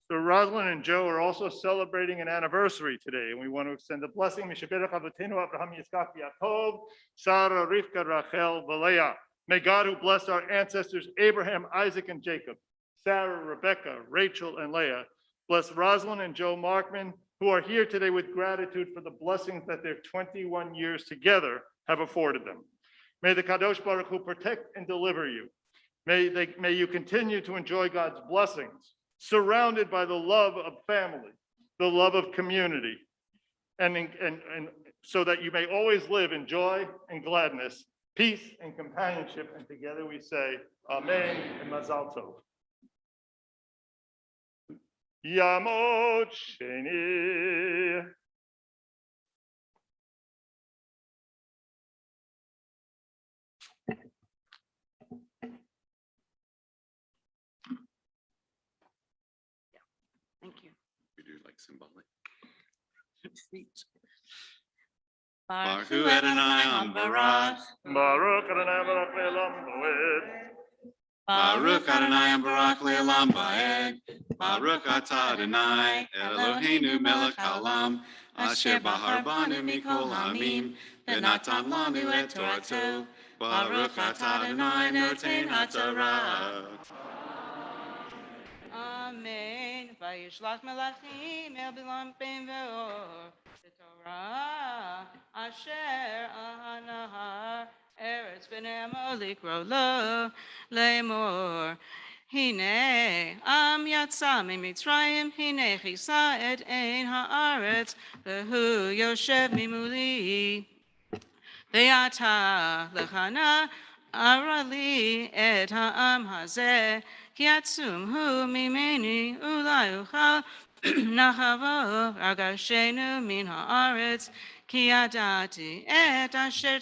So Rosalind and Joe are also celebrating an anniversary today, and we want to extend a blessing. Mishaberach Avotenu Abraham Yitzchak Yaakov, Sarah, Rivka, Rachel, Valea. May God, who blessed our ancestors Abraham, Isaac, and Jacob, Sarah, Rebecca, Rachel, and Leah, bless Rosalind and Joe Markman, who are here today with gratitude for the blessings that their 21 years together have afforded them. May the Kadosh Baruch Hu protect and deliver you. May you continue to enjoy God's blessings, surrounded by the love of family, the love of community, and so that you may always live in joy and gladness, peace and companionship. And together we say, Amen and Mazal Tov. Yamot Sheni. Thank you. We do like symbolic. Baruch Hu Adonai Ambarach. Baruch Adonai Baruch Le'olam Va'ed. Baruch Adonai Ambarach Le'olam Va'ed. Baruch Atah Adonai Eloheinu melech haolam asher bahar banu mikol hamim v'natan lanu et Torato. Baruch Atah Adonai noten haTorah. Amen. Vayishlach melachim el bilampim ve'or Torah asher ahanahar eretz b'nei amolik rolo lemor. Hine am yatsa mimitzrayim hine chisa et ein haaretz v'hu yoshev mimuli. Ve'ata lechana arali et ha'am hazeh ki atzum hu mimeni ulai uchal nachavo ragashenu min haaretz ki adati et asher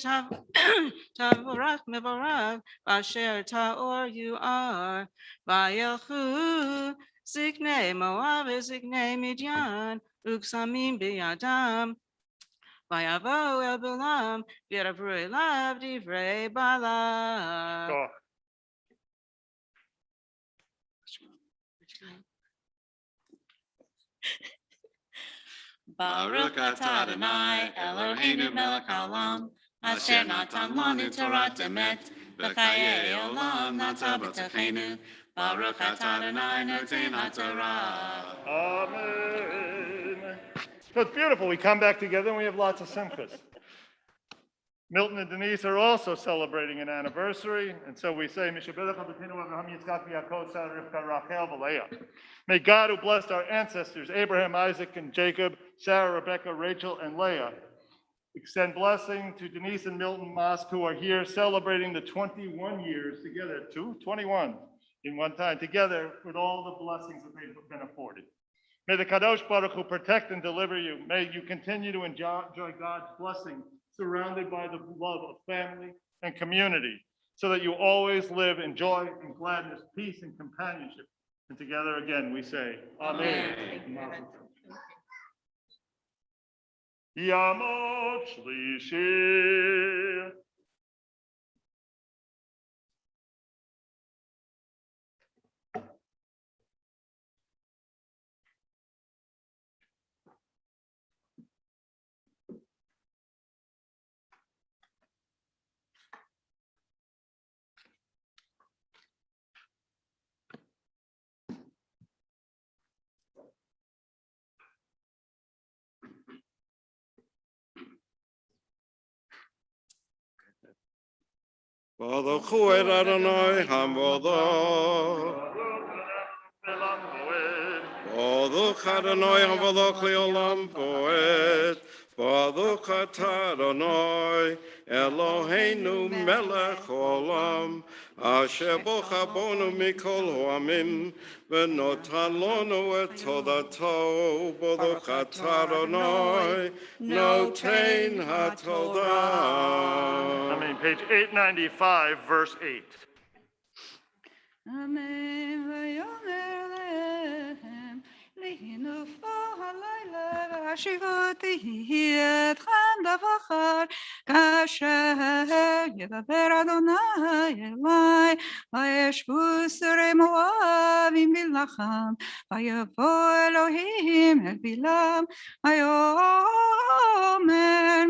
tavorach mevorach asher taor you are vayelchu ziknei Moab ziknei Midian uksamim biyadam Vayavo el Bilam, v'yadavru elav divrei Balak. Oh, Baruch atah Adonai Eloheinu melech haolam, asher natan lanu Torah emet, v'chayei olam natan b'tochenu. Baruch atah Adonai noten haTorah. Amen. So it's beautiful. We come back together and we have lots of simchas. Milton and Denise are also celebrating an anniversary, and so we say, Mishaberach Avotenu Abraham Yitzchak Yaakov Sarah Rivka Rachel Valea. May God, who blessed our ancestors Abraham, Isaac, and Jacob, Sarah, Rebecca, Rachel, and Leah, extend blessing to Denise and Milton Mosk, who are here celebrating the 21 years together, 21 in one time, together with all the blessings that they've been afforded. May the Kadosh Baruch Hu protect and deliver you. May you continue to enjoy God's blessing, surrounded by the love of family and community, so that you always live in joy and gladness, peace and companionship. And together again, we say, Amen. Yamot Shlishi. Baruch hu et Adonai Havodah. Baruch Adonai Havodah Leolam Poed. Baruch atah Adonai Eloheinu melech olam. Asher bochabonu mikol hoamim. V'notan lonu et todato. Baruch atah Adonai notein hatodah. I mean, page 895, verse 8. Amen. Vayomer lehem lehinufa halayla v'ashivoti etchem davachar kasher yedaber Adonai elai vayeshvu surei moavim bilacham vayavo Elohim el bilam vayomer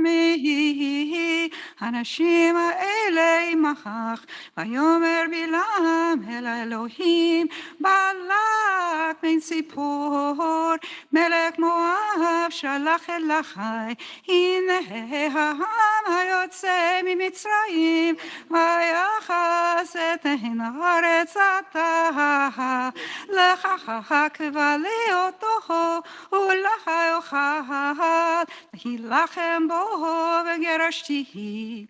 mehi hanashim ha'elei machach vayomer bilam el Elohim balak ben Sipor melech Moab shalach elachai hine ha'am hayotze mimitzrayim vayachas et haaretz atah lechachach v'aleotoho u'lachayochal hilachem bo v'gerashtihi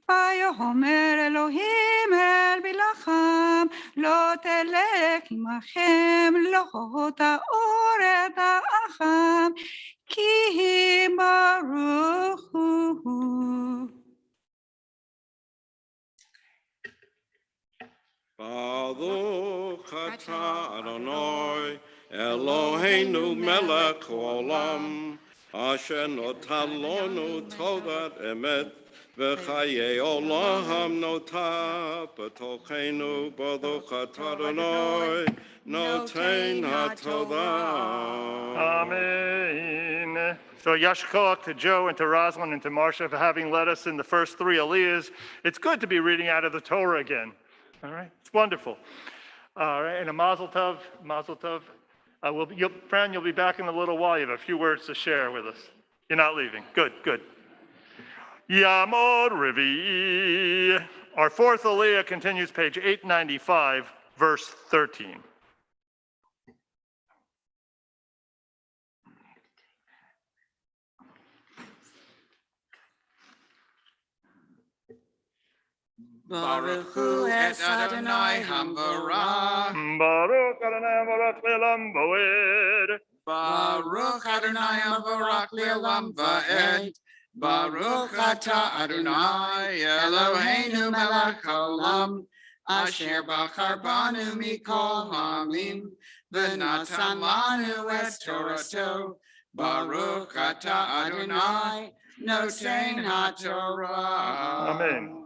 Vayomer Elohim el bilacham lo telek imachem lo ta'or et ha'acham ki baruch hu. Baruch atah Adonai Eloheinu melech olam asher notan lonu todat emet v'chayei olam notah b'tochenu baruch atah Adonai notein hatodah. Amen. So Yashkoach to Joe and to Rosalind and to Marcia for having led us in the first three aliyahs. It's good to be reading out of the Torah again. All right, it's wonderful. All right, and a mazel tov, mazel tov. Fran, you'll be back in a little while. You have a few words to share with us. You're not leaving. Good, good. Yamod Revi. Our fourth aliyah continues page 895, verse 13. Baruch hu es Adonai Hamvarach. Baruch Adonai Baruch Le'olam Va'ed. Baruch Adonai Hamvarach Le'olam Va'ed. Baruch atah Adonai Eloheinu melech haolam. Asher bachar banu mikol ha'amim. V'natan lanu es Torato. Baruch atah Adonai notein haTorah. Amen.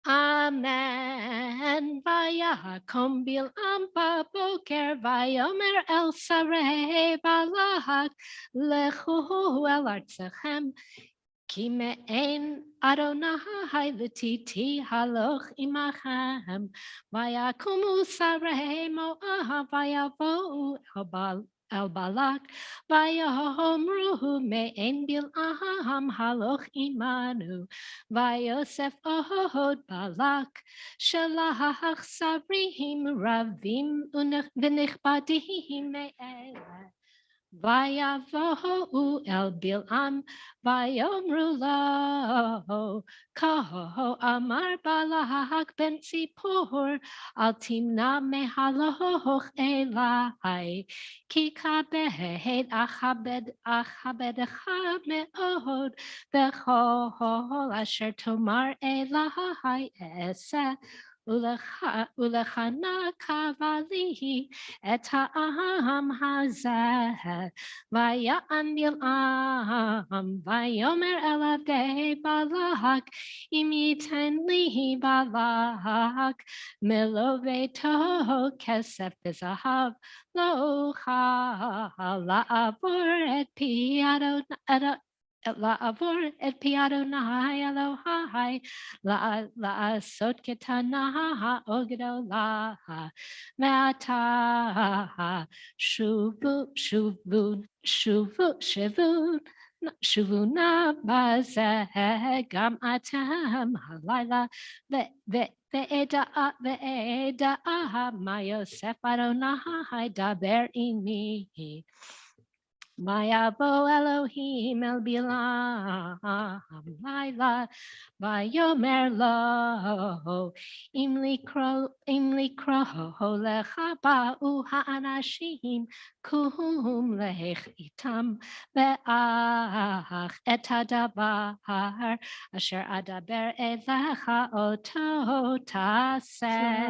Amen. Vayakom bil'am baboker vayomer el sarei balak lechu el artzachem ki me'en Adonai v'titi haloch imachem vayakumu sarei Moab vayavo'u el balak vayomru me'en bil'am haloch imanu vayosef ohod balak shalach sarihim ravim v'nichbadim me'eleh vayavohu el bil'am vayomru lo koho amar balak ben Sipor al timna mehaloch elai ki kabed achabedecha me'od v'chol asher tomar elai eseh ulechana kavali et ha'am hazeh vaya'an bil'am vayomer elavdei balak im yiten li balak meloveto kesef v'zahav lo la'avor et pi la'avor et pi Adonai Elohai la'asot ketana ha'ogdola ve'ata shuvu שובו בזה גם אתם הלילה ועדה מה יוסף אדוני דבר עמי מה יבוא אלוהים אל בלעם לילה ויאמר לו אם לקרוא לך באו האנשים קום לך איתם ואך את הדבר אשר אדבר אליך אותו תעשה.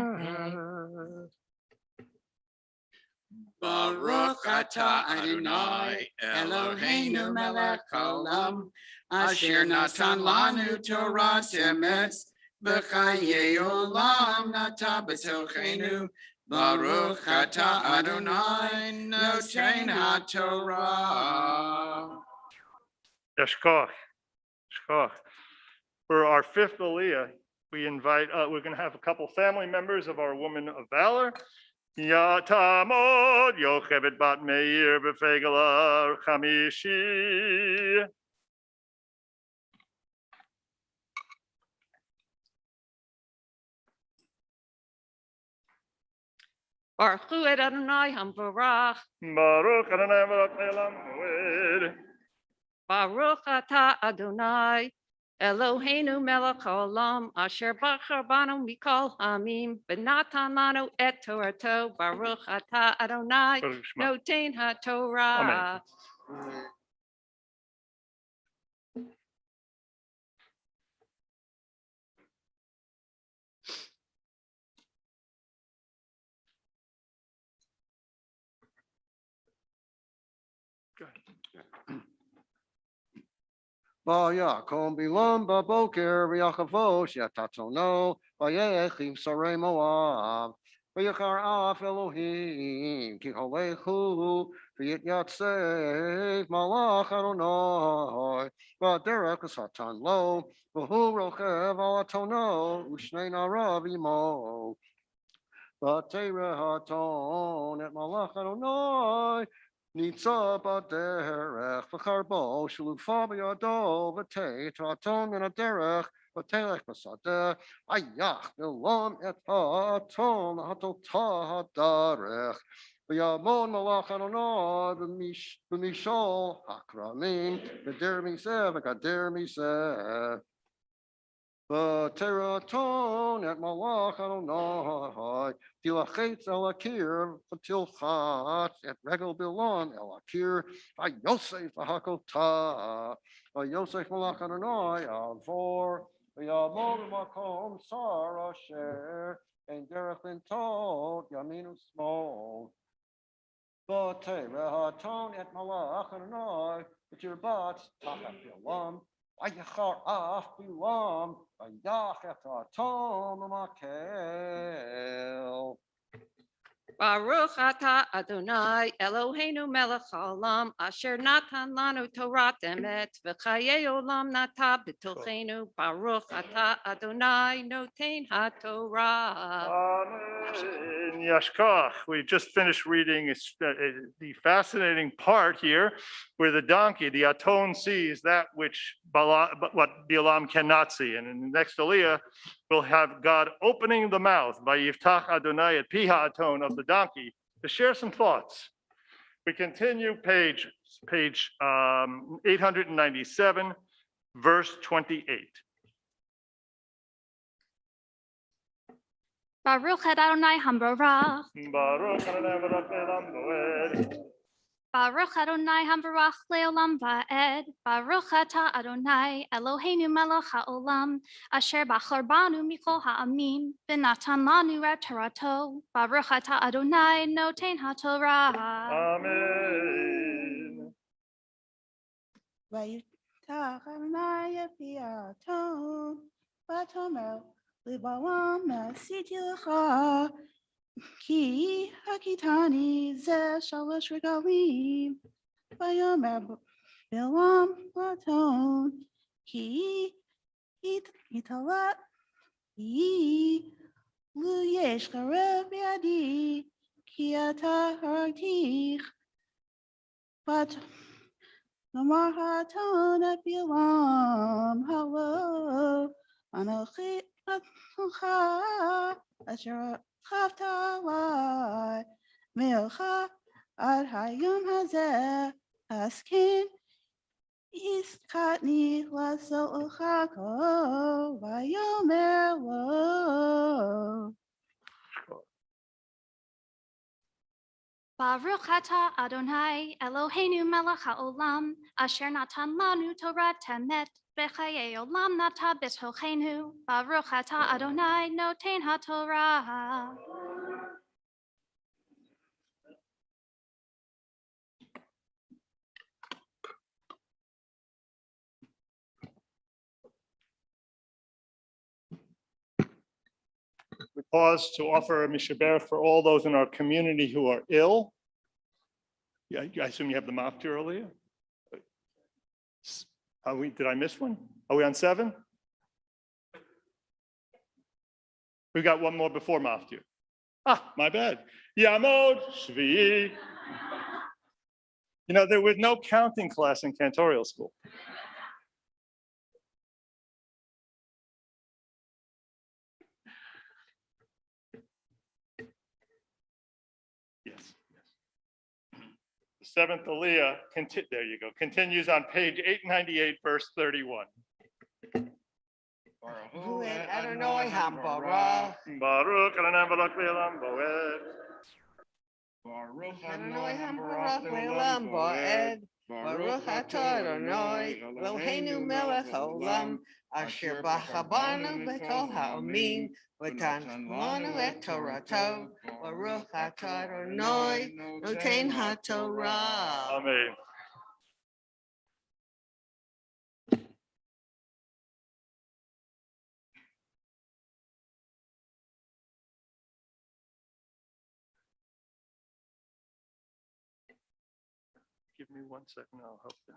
Baruch atah Adonai Eloheinu melech haolam asher natan lanu Torah emet v'chayei olam nata b'tochenu. Baruch atah Adonai noten haTorah. Yeshkoch. For our fifth Aliyah, we invite, we're going to have a couple family members of our woman of Valor. Yatamod Yocheved Bat Meir Befegala Chamishi. Baruch et Adonai Hamvarach. Baruch Adonai Baruch Le'olam Moed. Baruch atah Adonai Eloheinu melech haolam asher bachar banu mikol hamim v'natan lanu et Torato. Baruch atah Adonai Baruch Shema. noten haTorah. Amen. Vayakom bilam baboker v'yachavosh yatatono v'yechim sarei Moab v'yachar af Elohim ki holechu v'yityatzeh malach Adonai v'derech v'satan lo v'hu rochev al atono u'shnei narav imo v'tereh haton et malach Adonai Nitza baderech v'charbo shlufa b'yado v'tei ta'aton min haderech v'telech b'sadeh ayach v'lam et ha'aton ha'totah hadarech v'yamon malach Adonai v'mishol ha'kramim v'der miseh v'gader miseh v'teraton et malach Adonai tilachetz el akir v'tilchat et regel bilan el akir v'yosef v'hakotah v'yosef malach Adonai avor v'yamod makom sar asher en derech b'ntot yamin u'smol v'teraton et malach Adonai v'tirbat tachat bilam Ayachar af bilam, ayach et atom makel. Baruch atah Adonai Eloheinu melech haolam asher natan lanu Torah emet v'chayei olam nata b'tochenu. Baruch atah Adonai noten haTorah. Amen. Yashkach. We just finished reading the fascinating part here where the donkey, the Aton, sees that which what Balaam cannot see. And in the next Aliyah, we'll have God opening the mouth by Yiftach Adonai et Piha Aton of the donkey to share some thoughts. We continue page 897, verse 28. Baruch Adonai Hamvarach. Baruch Adonai Baruch Le'olam Moed. Baruch Adonai Hamvarach Le'olam Va'ed. Baruch atah Adonai Eloheinu melech haolam asher bachar banu mikol ha'amim v'natan lanu et Torato. Baruch atah Adonai noten haTorah. Amen. Vayitach Adonai et piaton v'tomer Libalam asiti lecha ki hakitani ze shalosh regalim vayomer Bilam laton ki italat yi lu yesh karev yadi ki ata haragtich Namahaton et bilam halo. Anochi atcha asher chavta milcha ad hayom hazeh askin iskatni laso uchako vayomer lo. Baruch atah Adonai Eloheinu melech haolam asher natan lanu Torah temet b'chayei olam nata b'tochenu. Baruch atah Adonai noten haTorah. We pause to offer a mishaber for all those in our community who are ill. Yeah, I assume you have the maftir earlier. Did I miss one? Are we on 7? We got one more before maftir. My bad. Yamod Shvi'i. You know, there was no counting class in cantorial school. Yes. The 7th Aliyah, there you go, continues on page 898, verse 31. Huet Adonai Hambarah. Baruch Adonai Baruch Le'olam Bo'ed. Baruch Adonai Hambarach Le'olam Bo'ed. Baruch atah Adonai Eloheinu melech haolam asher b'chabanu b'kol ha'amim v'natan lanu et Torato. Baruch atah Adonai noten haTorah. Amen. Give me 1 second, I'll help you.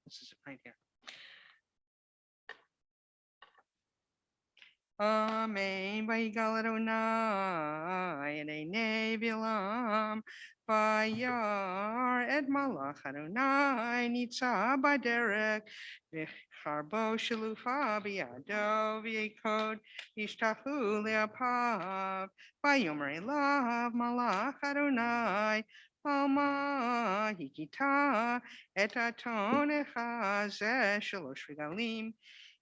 This is right here. Amen. Vayigal Adonai Enei Bilam Vayar et Malach Adonai Nitza Baderek V'charbo Shalufa B'yado V'yekod Yishtachu Le'apav Vayomer Elav Malach Adonai Alma Hikita Et Aton Echazeh Shalosh Regalim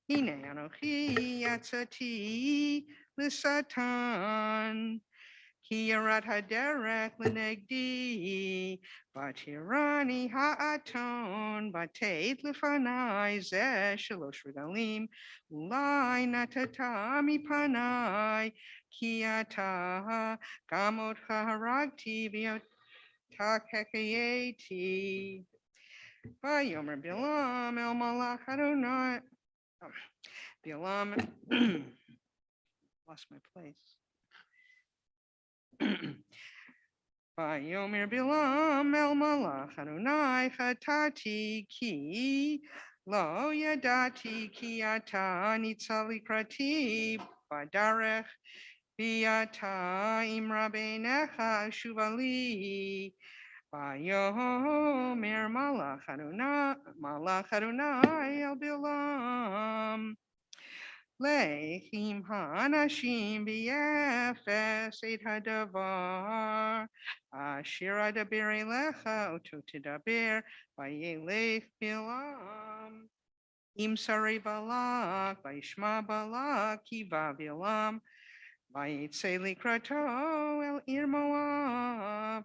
Hine Anochi Yatzati L'Satan Ki Yarat Haderek L'Negdi Vatirani Ha'aton Vateit L'Fanai Zeh Shalosh Regalim Ulai Natata Mipanai Ki Ata Gamot Haragti V'yotak Hekayeti Vayomer Bilam El Malach Adonai Bilam, lost my place. Vayomer Bilam El Malach Adonai Chatati Ki Lo Yadati Ki Ata Nitzali Krati Badarech Biata Imra Beinecha Shuvali Vayomer Malach Adonai El Bilam Lechim hanashim b'yefes et hadavar asher adaber elecha oto tedaber vayelech bilam im sarei balak vayishma balak ki vavilam Vayitze likrato el ir Moab.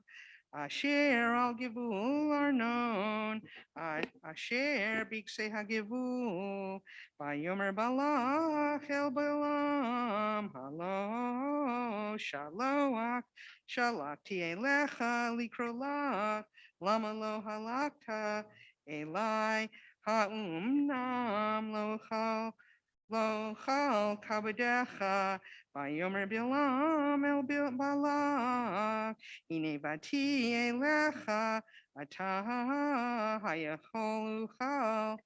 Asher al givul arnon, asher bikse hagivul, vayomer balach el balam, halo shaloach, shalachti elecha likrolach, lama lo halakta, elai ha'umnam lo chal kabadecha, vayomer bilam el balach, Hine bati elecha ata hayachol uchal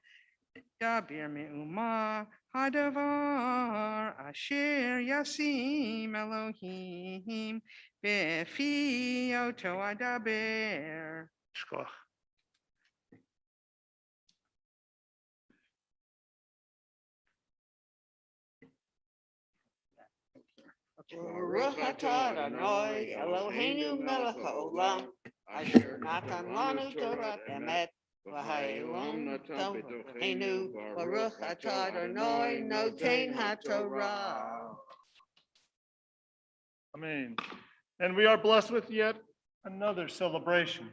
dabir me'uma hadavar asher yasim Elohim befi oto adaber. Shkoch. Baruch atah Adonai Eloheinu melech haolam, asher natan lanu Torah emet, v'ha'elom natan b'tocheinu, Baruch atah Adonai noten haTorah. Amen. And we are blessed with yet another celebration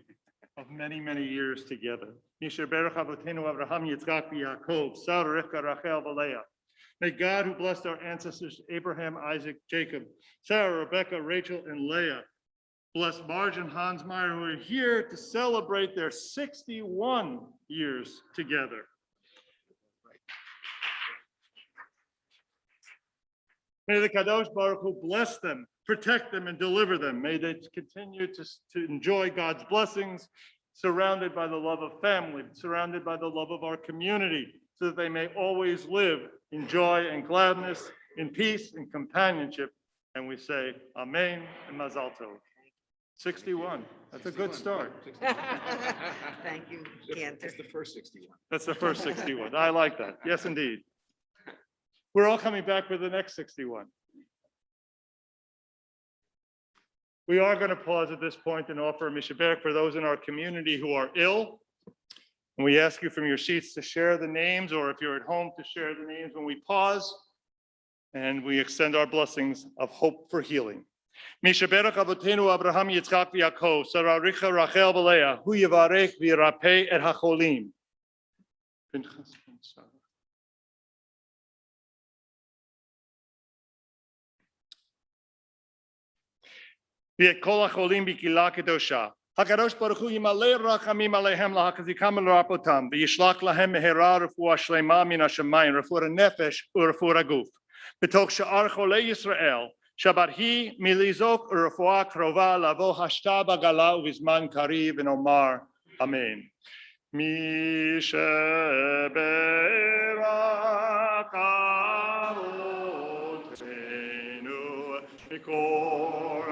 of many, many years together. Misher Berach Avotenu Avraham Yitzchak Yaakov, Sarah, Rivka, Rachel, Leah. May God, who blessed our ancestors Abraham, Isaac, Jacob, Sarah, Rebecca, Rachel, and Leah, bless Marge and Hans Meyer, who are here to celebrate their 61 years together. May the Kadosh Baruch Hu bless them, protect them, and deliver them. May they continue to enjoy God's blessings, surrounded by the love of family, surrounded by the love of our community, so that they may always live in joy and gladness, in peace and companionship. And we say, Amen and Mazal Tov. 61. That's a good start. Thank you, Cantor. That's the first 61. That's the first 61. I like that. Yes, indeed. We're all coming back for the next 61. We are going to pause at this point and offer a mishaberach for those in our community who are ill. And we ask you from your seats to share the names, or if you're at home, to share the names when we pause. And we extend our blessings of hope for healing. Mishaberach Avotenu Abraham Yitzchak Yaakov, Sarah, Rivka, Rachel, Leah, Hu Yivarech v'Yirapeh et HaCholim. ואת כל החולים בקהילה קדושה. הקדוש ברוך הוא ימלא רחמים עליהם להחזיקם ולרפאותם, וישלח להם מהרה רפואה שלמה מן השמיים, רפואת הנפש ורפואת הגוף. בתוך שאר חולי ישראל, שבת היא מלזעוק ורפואה קרובה לבוא השתה בגלה ובזמן קריב, ונאמר אמן. מי שברך אבותינו מקור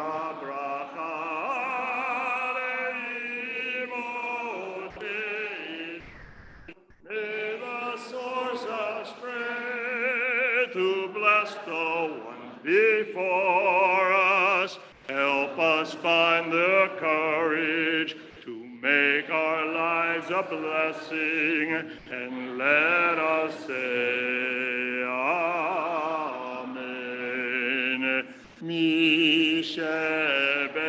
before us, help us find the courage to make our lives a blessing, and let us say Amen. Mi sheberach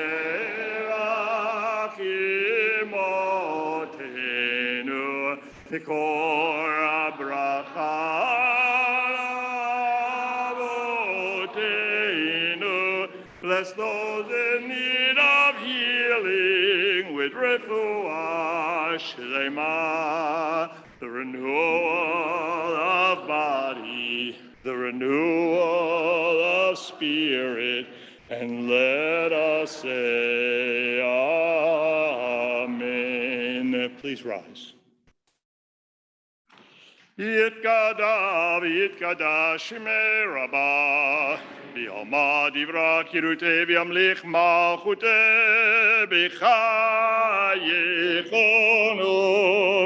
imotenu mikor habracha. Bless those in need of healing with refuah shlema, the renewal of body, the renewal of spirit, and let us say Amen. Please rise. Yitkada v'yitkada shmei rabbah, v'yoma divra kirutei v'yamlich malchutei b'chayechon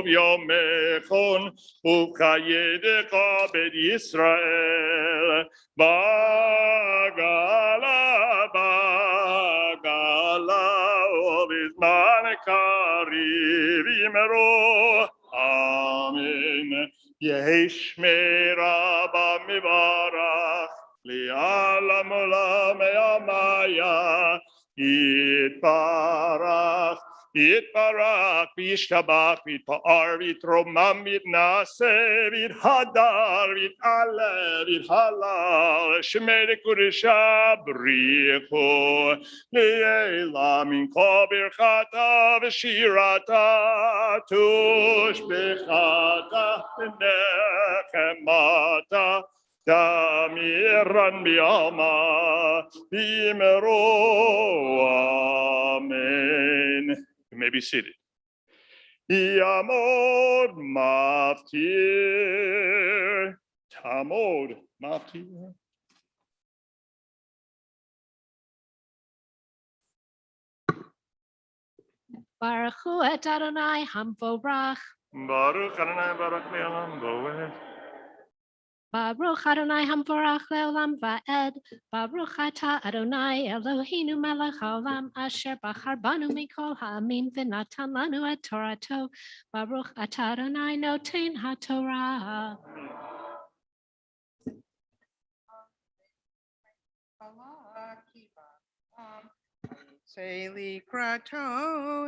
uv'yomechon uv'chayedecha bet Yisrael bagala uv'izman kariv yimero. Amen. Yehi Shmei Rabba Mivarach Li'alam olam me'amaya. Yitbarach, Yitbarach, Yishtabach, Yitpa'ar, Yitromam, Yitnaseh, Yithadar, Yit'aleh, Yithalal, Shemei Kudesha, Brichu, Le'ela, Min Kol Birchata, V'shirata, Tushbechata, Nechemata, Damiran Bialma, Bimero, Amen. You may be seated. Yamod Maftir, Tamod Maftir. Baruch hu et Adonai hamvorach. Baruch Adonai Baruch Le'olam Bo'ed. Baruch Adonai hamvorach le'olam va'ed. Baruch ata Adonai Eloheinu melech haolam asher bachar banu mikol ha'amim v'natan lanu et Torato. Baruch ata Adonai noten haTorah. Seili krato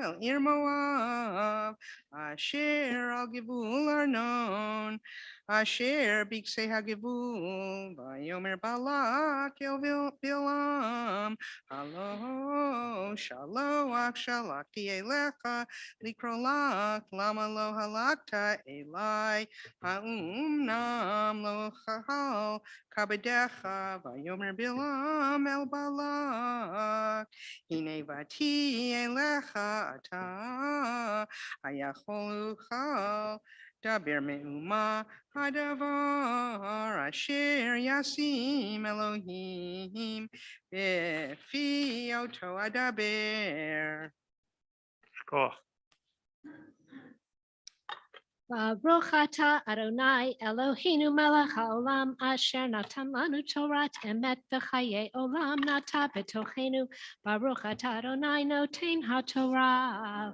el ir Moab, asher al givul arnon, asher biksei hagivul, vayomer balak el bilam, halo shaloach shalakti elecha, likrolach lama lo halakta elai, haumnam lo chahal, kabedecha, vayomer bilam el balak. Hine vati elecha ata hayacholucha daber me'uma hadavar asher yasim Elohim befi oto adaber. Shkoch. Baruch ata Adonai Eloheinu melech haolam asher natan lanu Torat emet v'chayei olam nata betochenu. Baruch ata Adonai noten haTorah.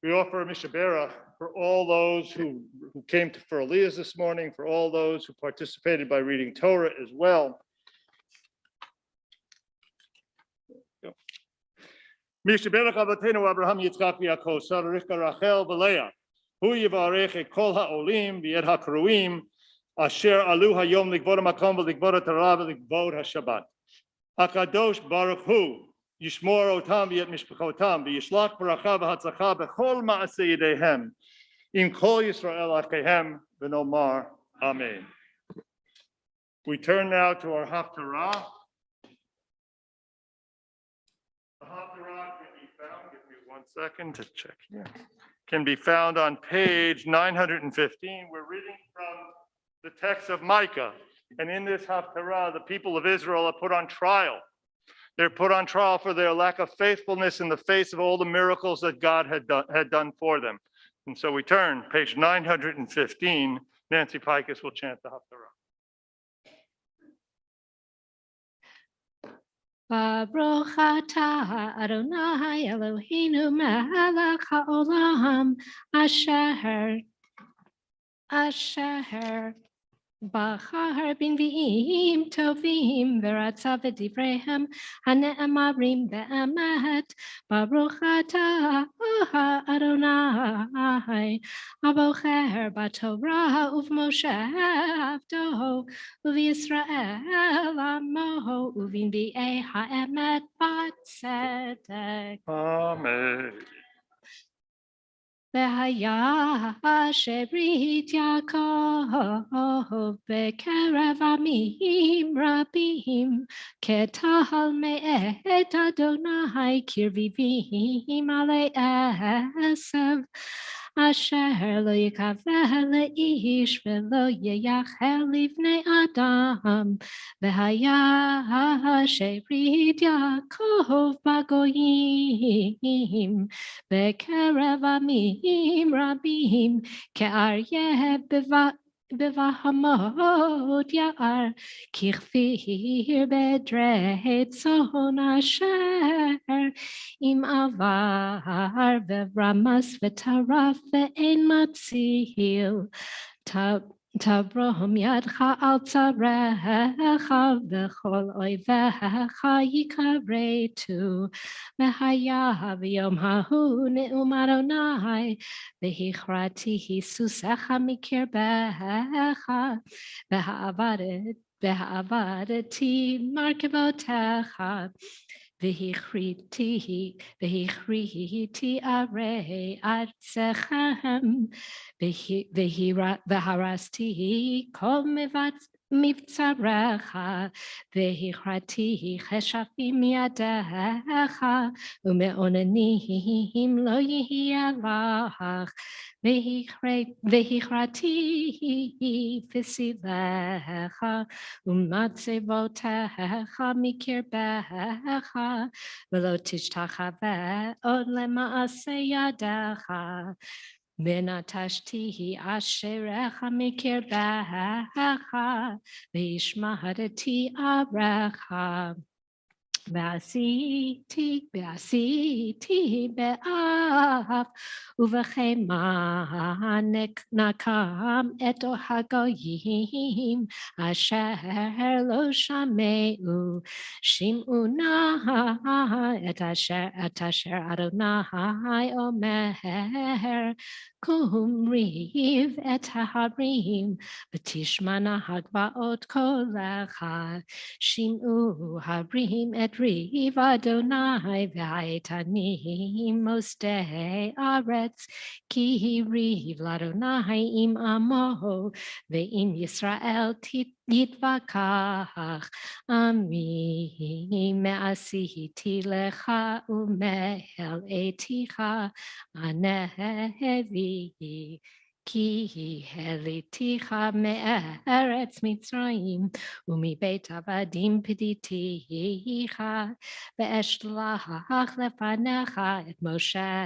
We offer a Mishabera for all those who came for Aliyahs this morning, for all those who participated by reading Torah as well. Mishabera Avatenu Abraham Yitzchak Yaakov Sarah Rivka Rachel V'Leah Hu Yivarech et Kol Ha'olim V'Yed HaKruim Asher Alu Hayom Likvod HaMakom V'Likvod HaTorah V'Likvod HaShabbat HaKadosh Baruch Hu Yishmor Otam V'Yet Mishpachotam V'Yishlach Baracha V'Hatzacha B'Chol Ma'aseh Yedehem Im Kol Yisrael Achehem V'Nomar Amen. We turn now to our Haftarah. The Haftarah can be found, give me 1 second to check here. Can be found on page 915. We're reading from the text of Micah. And in this Haftarah, the people of Israel are put on trial. They're put on trial for their lack of faithfulness in the face of all the miracles that God had done for them. And so we turn, page 915. Nancy Pikus will chant the Haftarah. Baruch ata Adonai Eloheinu melech haolam asher Bachar bin v'im tovim v'ratza v'divrehem hane'amarim be'emet Baruch ata Adonai abocher b'Torah uv'Moshe avdo uv'Yisrael amo uv'nbi'ei ha'emet b'tzedek. Amen. V'haya she'brit Yaakov b'kerev amim rabim ketahal me'et Adonai kirvivim alei esav asher lo yikaveh leish v'lo yeyachel livnei adam v'haya she'brit Yaakov b'goyim בקרב עמים רבים כאריה בבהמות יער ככפיר בדרי צאן אשר עם עבר ורמס וטרף ואין מציל תברום ידך על צריך וכל אויביך יכרתו. והיה ביום ההוא נאום אדוני והכרעתי סוסיך מקרבך ועבדתי מרכבותיך והכריתי ערי ארצכם והרסתי כל מבצריך והכרתי כשפים מידיך ומאוננים לא יהיה לך והכרתי פסילך ומצבותיך מקרבך ולא תשתחווה עוד למעשה ידיך ונטשתי אשריך מקרבך והשמדתי עריך ועשיתי באף ובחמה נקם את הגויים אשר לא שמעו שמעו נא את אשר אדוני אומר קום ריב את ההרים ותשמענה הגבעות קולך שמעו הרים את ריב אדוני והאיתנים מוסדי ארץ כי ריב לאדוני עם עמו ועם ישראל יתווכח עמי מעשיתי לך ומהלאתיך הנביא כי העליתיך מארץ מצרים ומבית עבדים פדיתיך ואשלח לפניך את משה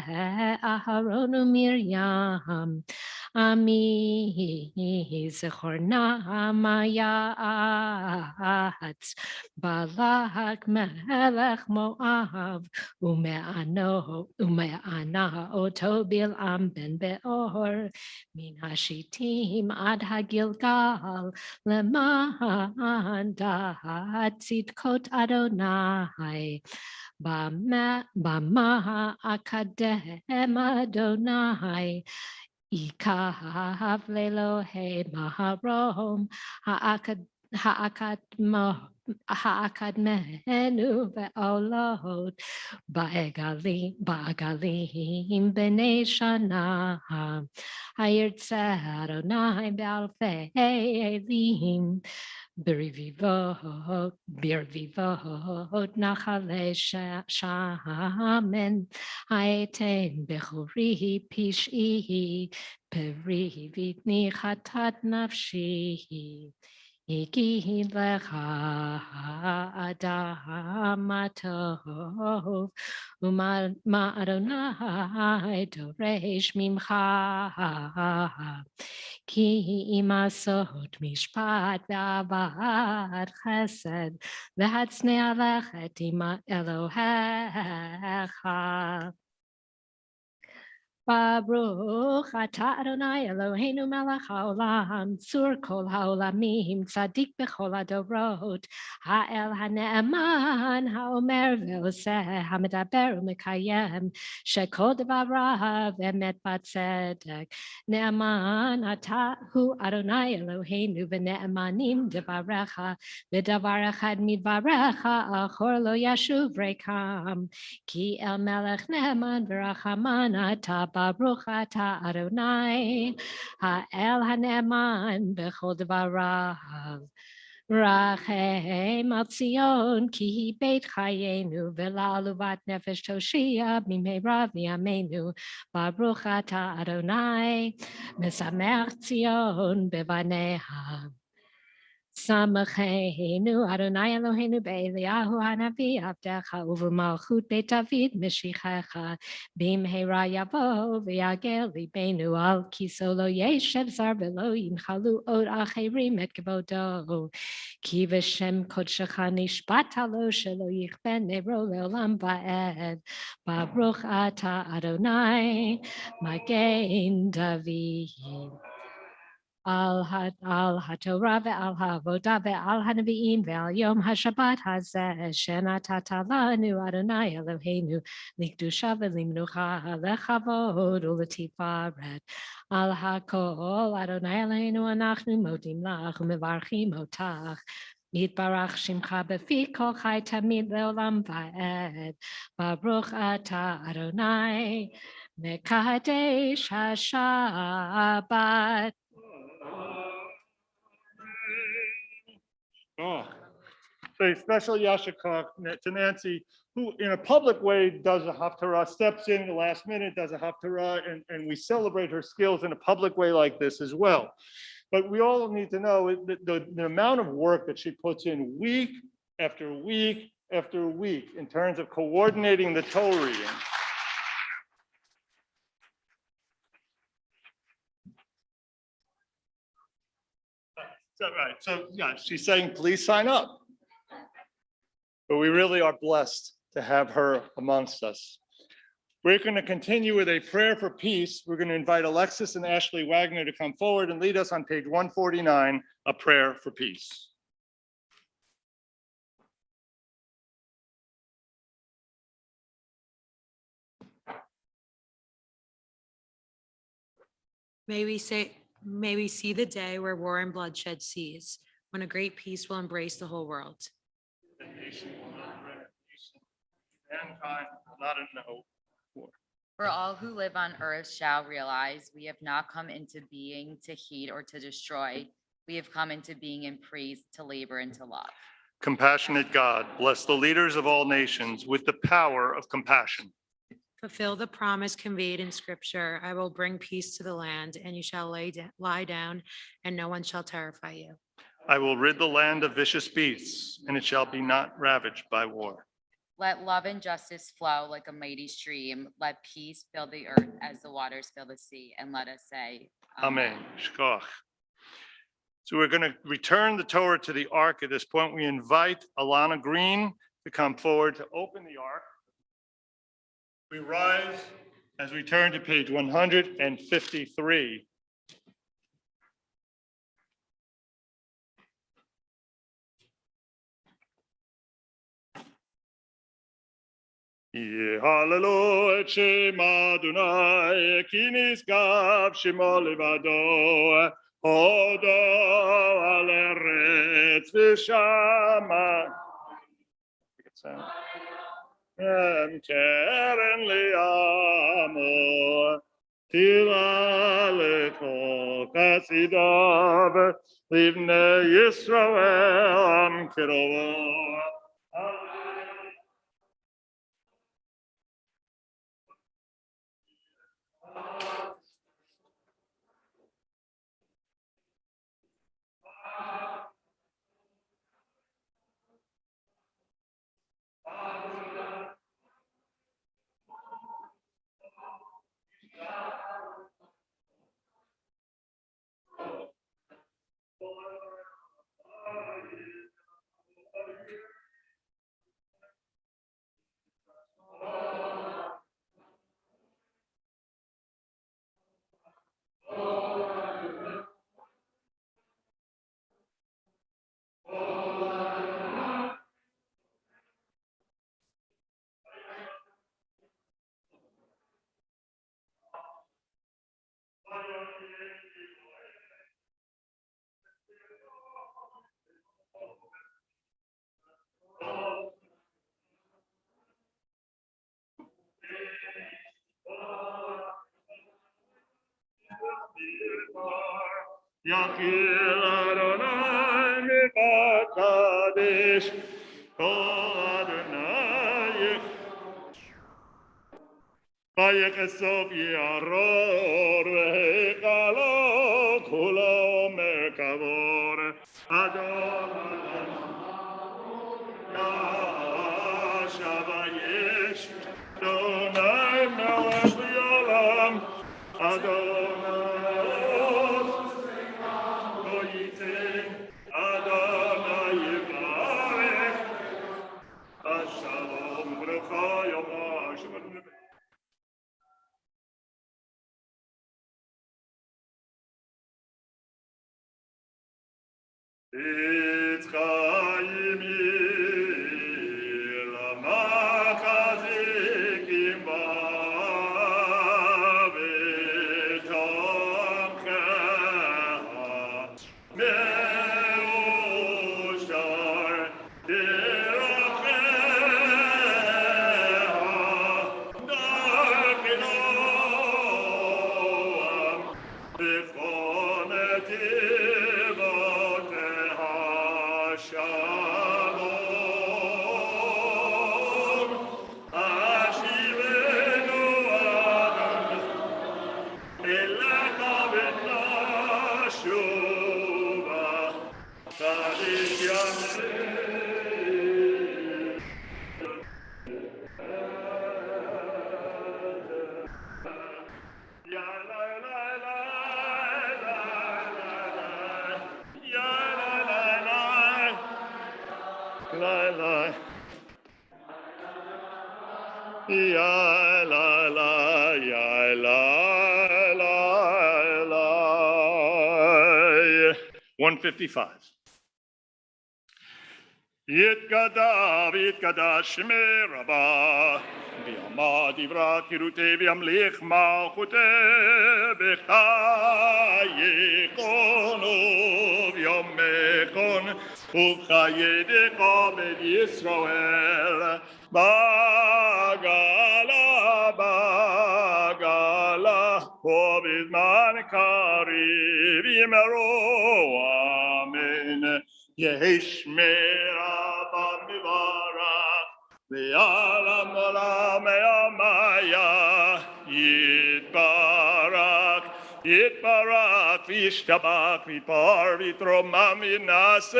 אהרון ומרים עמי זכור נא מה יעץ בלק מלך מואב ומענה אותו בלעם בן באור מן השיטים עד הגלגל למען דעת צדקות אדוני במה אקדם אדוני יקב לאלוהי מרום האקדמנו בעולות בעגלים בני שנה הירצה אדוני באלפי אלים ברביבות נחלי שמן היתן בחורי פשעי פרי בטני חטאת נפשי הגיד לך אדם הטוב ומה אדוני דורש ממך כי אם עשות משפט ואהבת חסד והצנע לכת עם אלוהיך ברוך אתה אדוני אלוהינו מלך העולם צור כל העולמים צדיק בכל הדורות האל הנאמן האומר ועושה המדבר ומקיים שכל דבריו אמת בצדק נאמן אתה הוא אדוני אלוהינו ונאמנים דבריך ודבר אחד מדבריך אחור לא ישוב ריקם כי אל מלך נאמן ורחמן אתה ברוך אתה אדוני האל הנאמן בכל דבריו רחם על ציון כי היא בית חיינו ולעלובת נפש תושיע במהרה בימינו ברוך אתה אדוני משמח ציון בבניה שמחנו אדוני אלוהינו באליהו הנביא עבדך ובמלכות בית דוד משיחך במהרה יבוא ויגל ליבנו על כיסאו לא ישב זר ולא ינחלו עוד אחרים את כבודו כי בשם קודשך נשבעת לו שלא יכבה נרו לעולם ועד ברוך אתה אדוני מגן דוד al haTorah ve'al ha'avodah ve'al ha'nevi'im ve'al yom ha'shabbat hazeh shenatata lanu Adonai Eloheinu likdusha ve'limnucha lechavod u'letifaret al hakol Adonai Eloheinu anachnu modim lach u'mevarchim otach Yitbarach Shimcha b'fi kol chai tamid leolam va'ed Baruch ata Adonai Mekadesh HaShabbat. Oh, so a special yashikach to Nancy, who in a public way does a haftarah, steps in the last minute, does a haftarah, and we celebrate her skills in a public way like this as well. But we all need to know that the amount of work that she puts in week after week after week in terms of coordinating the Torah reading. Right. So yeah, she's saying, please sign up. But we really are blessed to have her amongst us. We're going to continue with a prayer for peace. We're going to invite Alexis and Ashley Wagner to come forward and lead us on page 149, a prayer for peace. May we see the day where war and bloodshed cease, when a great peace will embrace the whole world. The nation will not reign. Mankind will not know war. For all who live on earth shall realize we have not come into being to heat or to destroy. We have come into being in praise, to labor and to love. Compassionate God, bless the leaders of all nations with the power of compassion. Fulfill the promise conveyed in scripture. I will bring peace to the land, and you shall lie down, and no one shall terrify you. I will rid the land of vicious beasts, and it shall be not ravaged by war. Let love and justice flow like a mighty stream. Let peace fill the earth as the waters fill the sea. And let us say, Amen. Shkoch. So we're going to return the Torah to the ark. At this point, we invite Alana Green to come forward to open the ark. We rise as we turn to page 153. Hallelujah, et Shem Adonai, ki nisgav shemo levado, hodo al eretz v'shama. Em keren li'amo, tila lekol chasidav, livnei Yisrael am kirovo. Yakir Adonai Mikadesh, Kol Adonai Vayekesov Yaror Vehekalo Kulo Mekavor Adonai Yashavayesh Adonai Melech Yolam Adonai Adonai Yivarech Shalom Bracha Yom את חיימי למחזיקים בה ותומכיה מאושר דרכיה דרכנועם בכל נתיבותיה שלום השיבנו אליך ונשובה צדיק Ya la la ya la la 155. יתגדע שמי רבה, בימה דברה קירותי וימליך מלכותי בחייכון וביומכון ובחיי דכבד ישראל בגלה בגלה ובזמן קריב ימרו אמן יהי שמרה מברך ועולם עולם ימיה יתברך יתברך וישתבח ויתפאר ויתרומם וינשא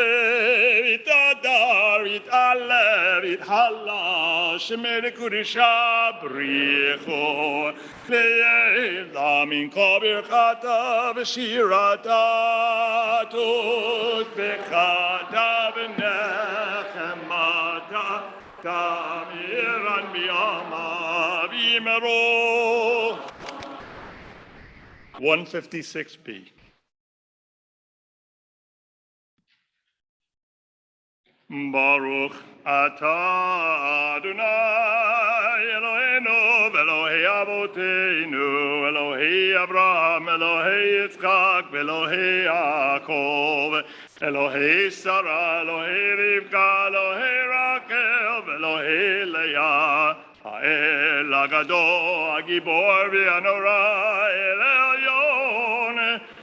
ויתהדר ויתעלה ויתהלל שמי קודשה בריחו לעילא מנחה ברכתה ושירתה תותבחתה ונחמתה תמירן בימה וימרו 156b. Baruch atah Adonai Eloheinu Elohei Avoteinu Elohei Abraham Elohei Yitzchak Elohei Yaakov Elohei Sarah Elohei Rivka Elohei Rachel Elohei Leah האל הגדול, הגיבור והנורא, אל העליון,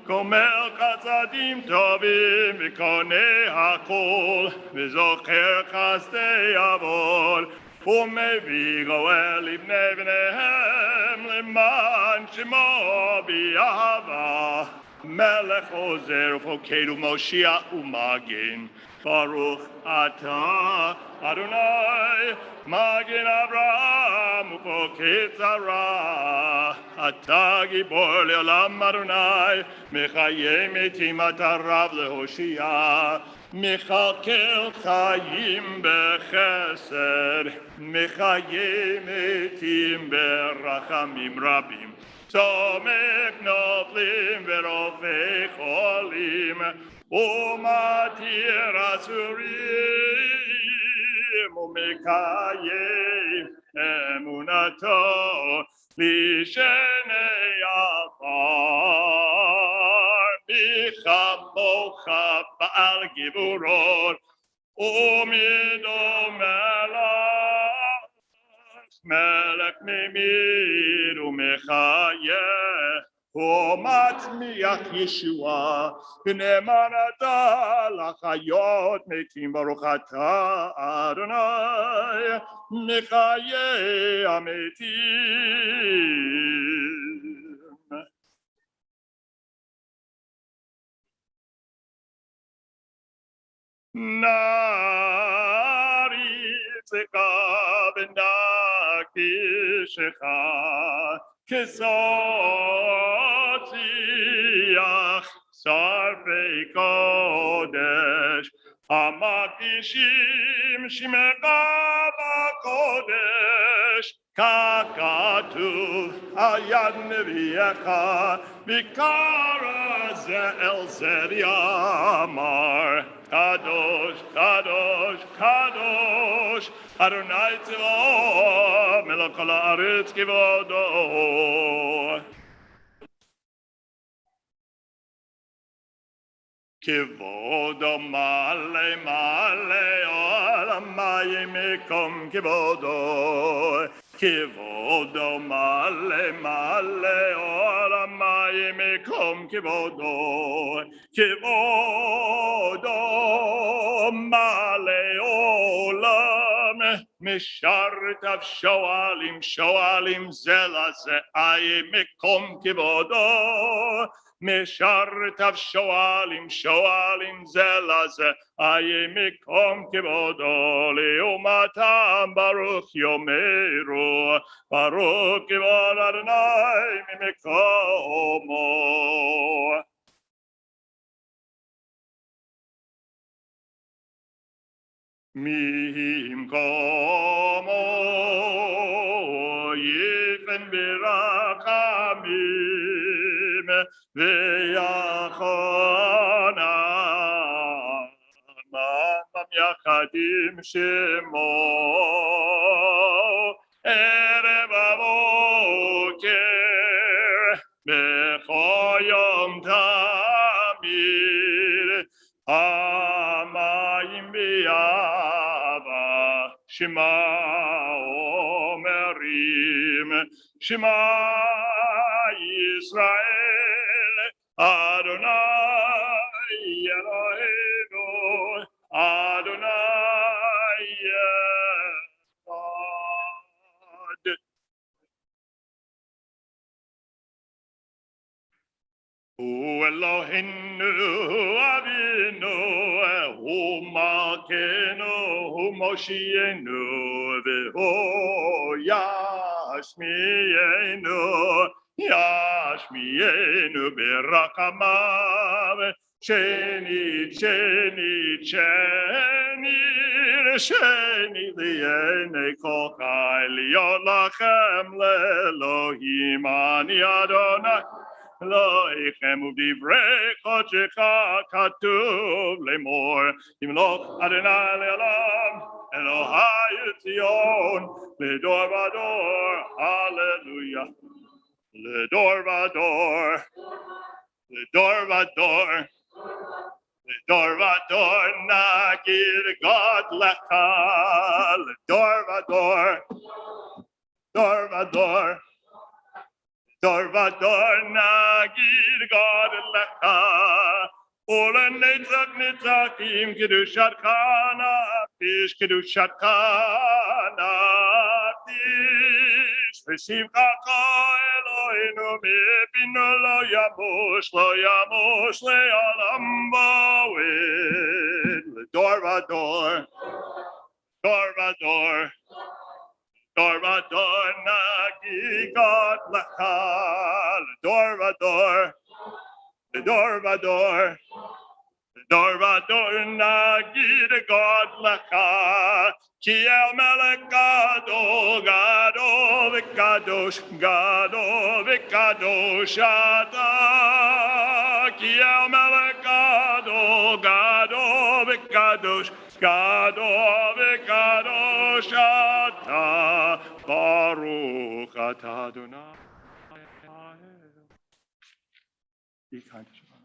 גומל חסדים טובים וקונה הכל, וזוכר חסדי אבות, ומביא גואל לבני בניהם, למען שמו באהבה. מלך עוזר ופוקד ומושיע ומגן. ברוך אתה אדוני מגן אברהם ופוקד שרה. אתה גיבור לעולם אדוני, מחיי מתים אתה רב להושיע. מכלכל חיים בחסד, מחיי מתים ברחמים רבים. צומק נופלים ורופא חולים, ומתיר אסורים, ומקיים אמונתו לשני עפר. מי כמוך בעל גבורות, ומידו מלך, מלך ממיר ומחיה, ומצמיח ישועה, ונאמן אתה לחיות מתים. ברוך אתה אדוני מחיי המתים. נריצך ונקישך כסוציח שרפי קודש, המקדישים שמך בקודש, ככתוב על יד נביאך, וקרא זה אל זה ואמר, Kadosh, Kadosh, Kadosh, Adonai Tzivot, Melech kol haaretz kivodo. Kivodo male male olamayim mikom kivodo. Kivodo male male olamayim mikom kivodo. Kivodo male olam mishartav shoalim shoalim zelaze ayim mikom kivodo. Mishartav shoalim shoalim zelaze ayim mikom kivodo liumatam baruch yomeru baruch kivod Adonai mimikomo. Mimkomo yifen birachamim v'yachona mamam yachadim shemo erev avoker b'chol yom tamid hamayim b'yava shema omerim shema Yisrael Adonai Eloheinu Adonai Echad. Hu Eloheinu Avinu Hu Malkeinu Hu Moshienu V'hu Yashmienu Yashmienu B'rakamav Sheni Sheni Sheni Sheni Li'enei Kol Chai Liot Lachem Le'Elohim Ani Adonai Elohechem u'divrei chodecha katuv lemor Yimloch Adonai le'olam Elohai Tzion Ledor vador Hallelujah Ledor vador Ledor vador Ledor vador Nagid God lecha Ledor vador Ledor vador Dorvador nagid God lecha, Ola netzach netzakim kedushat kana fish kedushat kana fish. V'shivchacha Eloheinu mepinu lo yamush le'olam bo'ed. Dorvador, Dorvador. Dorvador nagi God lecha, Dorvador, Dorvador, Dorvador nagi God lecha, Ki el melech gadol, gadol v'kadosh, gadol v'kadosh ata, Ki el melech gadol, gadol v'kadosh, gadol v'kadosh ata. Baruch atah Adonai. Be kind to Shabbat.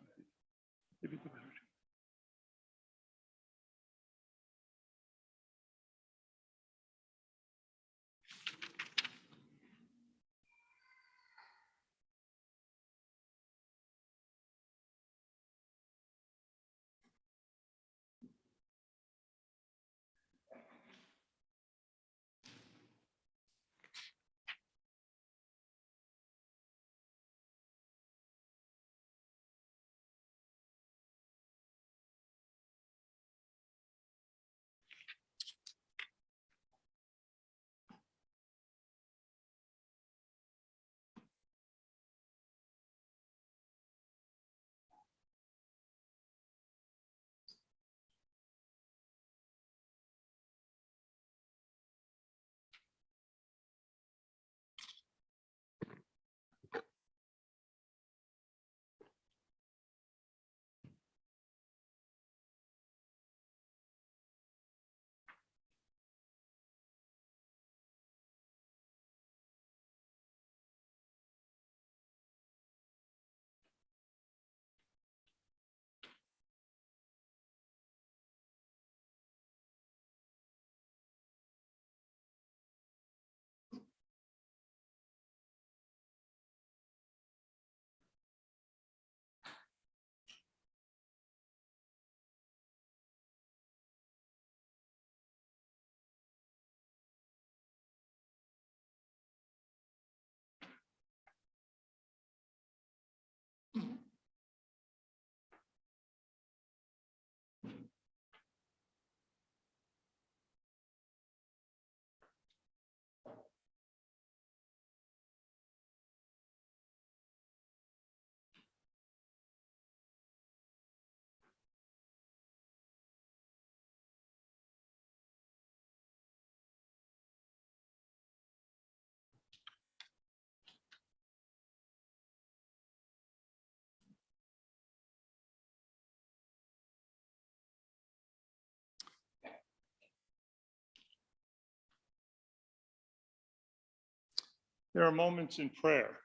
There are moments in prayer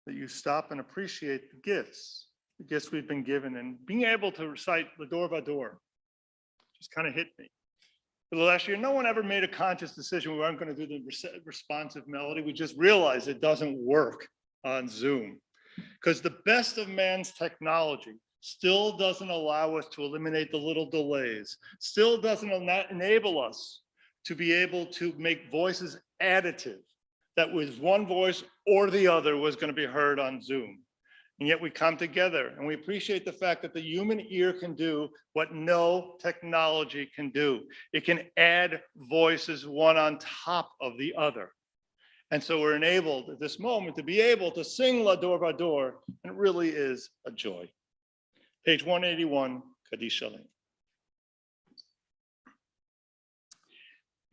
that you stop and appreciate the gifts we've been given, and being able to recite L'Dor Vador just kind of hit me. For the last year, no one ever made a conscious decision we weren't going to do the responsive melody. We just realized it doesn't work on Zoom because the best of man's technology still doesn't allow us to eliminate the little delays, still doesn't enable us to be able to make voices additive, that was one voice or the other was going to be heard on Zoom. And yet we come together and we appreciate the fact that the human ear can do what no technology can do. It can add voices one on top of the other. And so we're enabled at this moment to be able to sing L'Dor Vador, and it really is a joy. Page 181, Kaddish Shalem.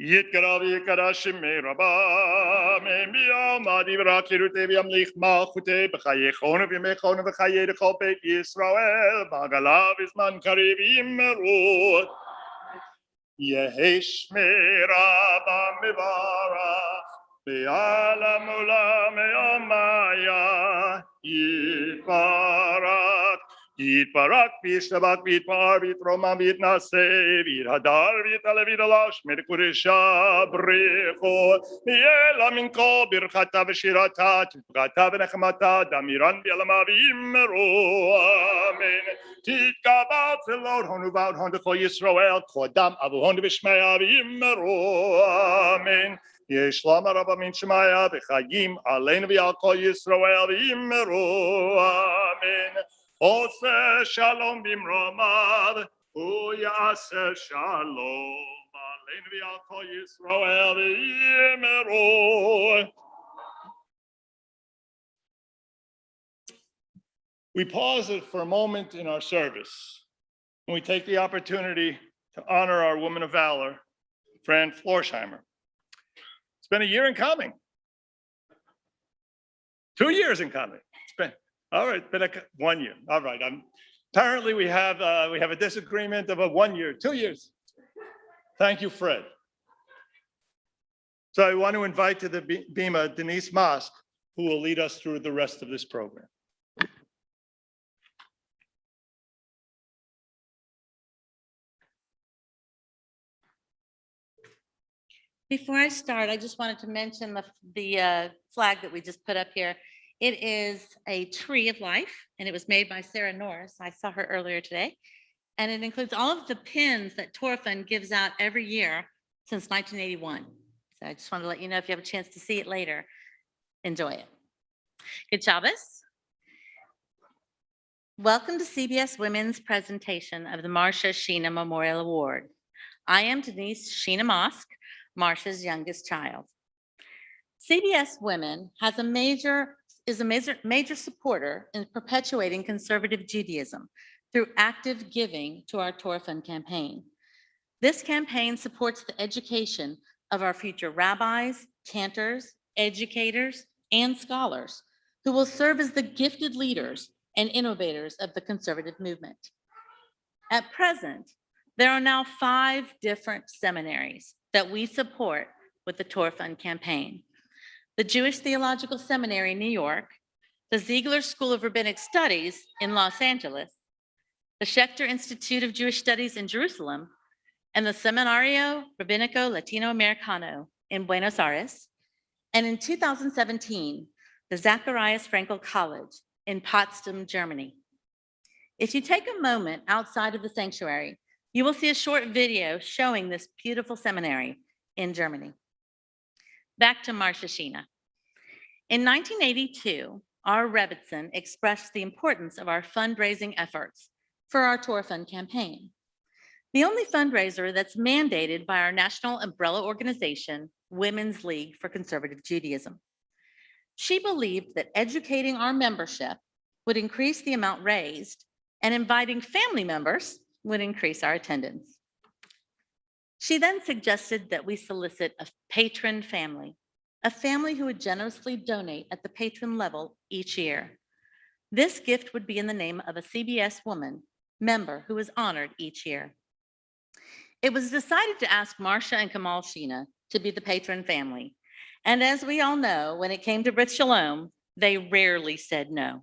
יתקרב יקדש שמי רבה, מיום הדברה קירותי וימליך מלכותי בחייכון ובימיכון וחיי לכל בית ישראל, בעגלה בזמן קריב ימרו. יהי שמי רבה מברך, בעלם עולם יומיה, יתברך. יתברך וישתבח ויתפאר ויתרומם ויתנשא ויתהדר ויתעלה ויתעלש מקודשה בריחו ויעלה מן כל ברכתה ושירתה תפארתה ונחמתה דמירן בעלמה ויאמרו אמן. תתכבד צלון הון ובעד הון לכל ישראל קודם אבו הון ושמיה ויאמרו אמן. יש למה רבה מן שמיה וחיים עלינו ועל כל ישראל ויאמרו אמן. עושה שלום במרומיו, הוא יעשה שלום עלינו ועל כל ישראל ויאמרו. We pause it for a moment in our service, and we take the opportunity to honor our woman of valor, Fran Floersheimer. It's been a year in coming. 2 years in coming. It's been all right, been 1 year. All right. Apparently we have a disagreement of a 1 year, 2 years. Thank you, Fred. So I want to invite to the Bima Denise Mosk, who will lead us through the rest of this program. Before I start, I just wanted to mention the flag that we just put up here. It is a tree of life, and it was made by Sarah Norris. I saw her earlier today. And it includes all of the pins that Torah Fund gives out every year since 1981. So I just wanted to let you know if you have a chance to see it later, enjoy it. Good Shabbos. Welcome to CBS Women's presentation of the Marcia Sheena Memorial Award. I am Denise Sheena Mosk, Marcia's youngest child. CBS Women is a major supporter in perpetuating conservative Judaism through active giving to our Torah Fund campaign. This campaign supports the education of our future rabbis, cantors, educators, and scholars who will serve as the gifted leaders and innovators of the conservative movement. At present, there are now 5 different seminaries that we support with the Torah Fund campaign. The Jewish Theological Seminary in New York, the Ziegler School of Rabbinic Studies in Los Angeles, the Schechter Institute of Jewish Studies in Jerusalem, and the Seminario Rabbinico Latino-Americano in Buenos Aires, and in 2017, the Zacharias Frankel College in Potsdam, Germany. If you take a moment outside of the sanctuary, you will see a short video showing this beautiful seminary in Germany. Back to Marcia Sheena. In 1982, our Rebbitzin expressed the importance of our fundraising efforts for our Torah Fund campaign, the only fundraiser that's mandated by our national umbrella organization, Women's League for Conservative Judaism. She believed that educating our membership would increase the amount raised, and inviting family members would increase our attendance. She then suggested that we solicit a patron family, a family who would generously donate at the patron level each year. This gift would be in the name of a CBS woman member who is honored each year. It was decided to ask Marcia and Kamal Sheena to be the patron family, And as we all know, when it came to Brit Shalom, they rarely said no.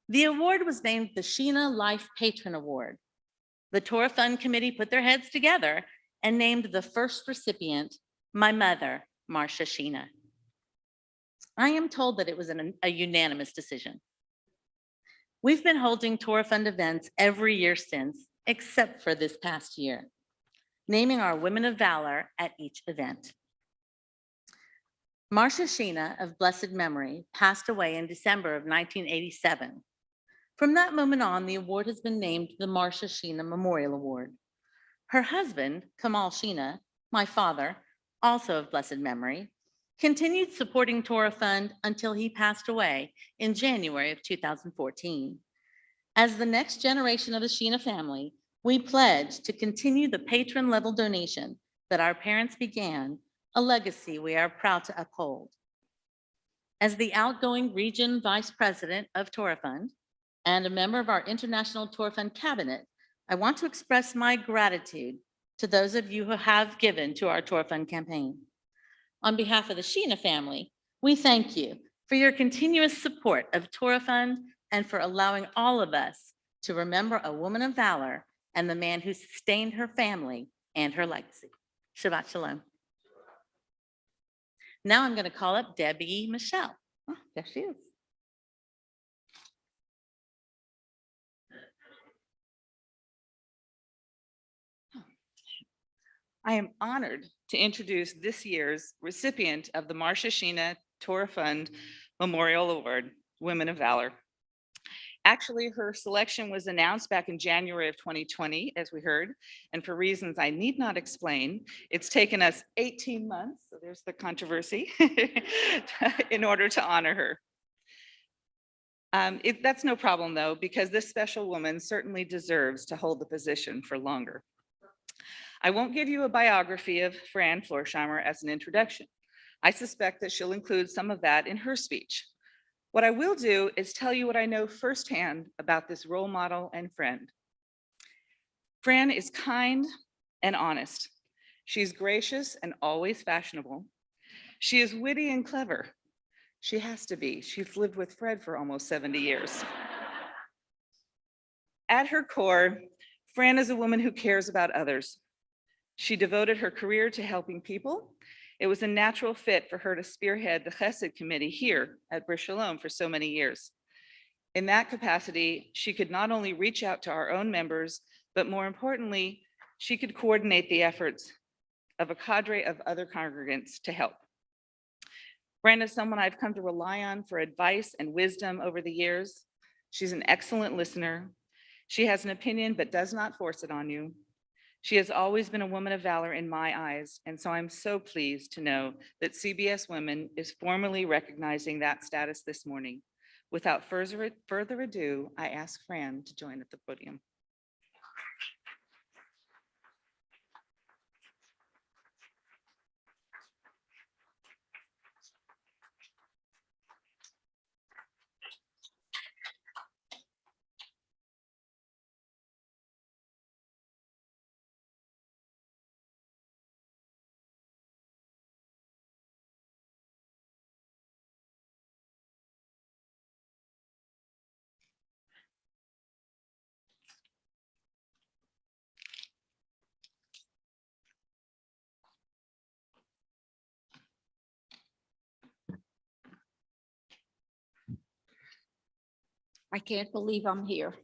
The award was named the Sheena Life Patron Award. The Torah Fund Committee put their heads together and named the first recipient my mother, Marcia Sheena. I am told that it was a unanimous decision. We've been holding Torah Fund events every year since, except for this past year, naming our Women of Valor at each event. Marcia Sheena of blessed memory passed away in December of 1987. From that moment on, the award has been named the Marcia Sheena Memorial Award. Her husband, Kamal Sheena, my father, also of blessed memory, continued supporting Torah Fund until he passed away in January of 2014. As the next generation of the Sheena family, we pledge to continue the patron level donation that our parents began, a legacy we are proud to uphold. As the outgoing region vice president of Torah Fund and a member of our International Torah Fund cabinet, I want to express my gratitude to those of you who have given to our Torah Fund campaign. On behalf of the Sheena family, we thank you for your continuous support of Torah Fund and for allowing all of us to remember a woman of valor and the man who sustained her family and her legacy. Shabbat Shalom. Now I'm going to call up Debbie Michelle. Oh, there she is. I am honored to introduce this year's recipient of the Marcia Sheena Torah Fund Memorial Award, Women of Valor. Actually, her selection was announced back in January of 2020, as we heard, and for reasons I need not explain, it's taken us 18 months, so there's the controversy, in order to honor her. That's no problem though, because this special woman certainly deserves to hold the position for longer. I won't give you a biography of Fran Floersheimer as an introduction. I suspect that she'll include some of that in her speech. What I will do is tell you what I know firsthand about this role model and friend. Fran is kind and honest. She's gracious and always fashionable. She is witty and clever. She has to be. She's lived with Fred for almost 70 years. At her core, Fran is a woman who cares about others. She devoted her career to helping people. It was a natural fit for her to spearhead the Chesed Committee here at Brit Shalom for so many years. In that capacity, she could not only reach out to our own members, but more importantly, she could coordinate the efforts of a cadre of other congregants to help. Fran is someone I've come to rely on for advice and wisdom over the years. She's an excellent listener. She has an opinion, but does not force it on you. She has always been a woman of valor in my eyes, and so I'm so pleased to know that CBS Women is formally recognizing that status this morning. Without further ado, I ask Fran to join at the podium. I can't believe I'm here.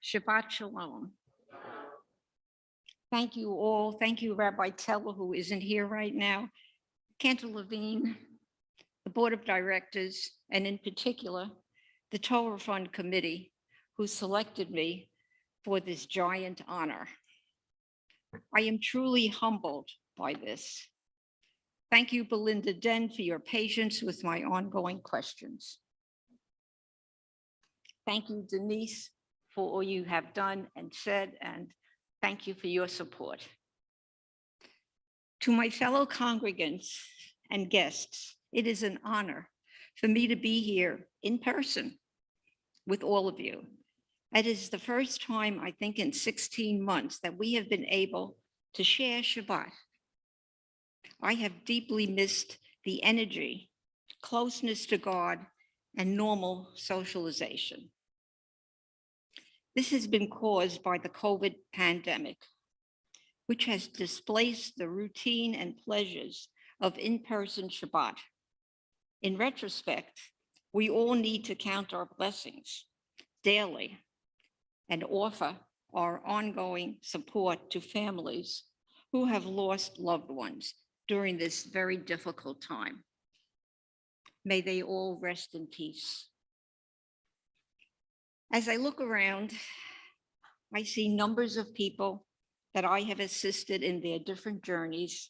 Shabbat Shalom. Thank you all. Thank you, Rabbi Teller, who isn't here right now, Cantor Levine, the Board of Directors, and in particular, the Torah Fund Committee, who selected me for this giant honor. I am truly humbled by this. Thank you, Belinda Den, for your patience with my ongoing questions. Thank you, Denise, for all you have done and said, and thank you for your support. To my fellow congregants and guests, it is an honor for me to be here in person with all of you. It is the first time, I think, in 16 months that we have been able to share Shabbat. I have deeply missed the energy, closeness to God, and normal socialization. This has been caused by the COVID pandemic, which has displaced the routine and pleasures of in-person Shabbat. In retrospect, we all need to count our blessings daily and offer our ongoing support to families who have lost loved ones during this very difficult time. May they all rest in peace. As I look around, I see numbers of people that I have assisted in their different journeys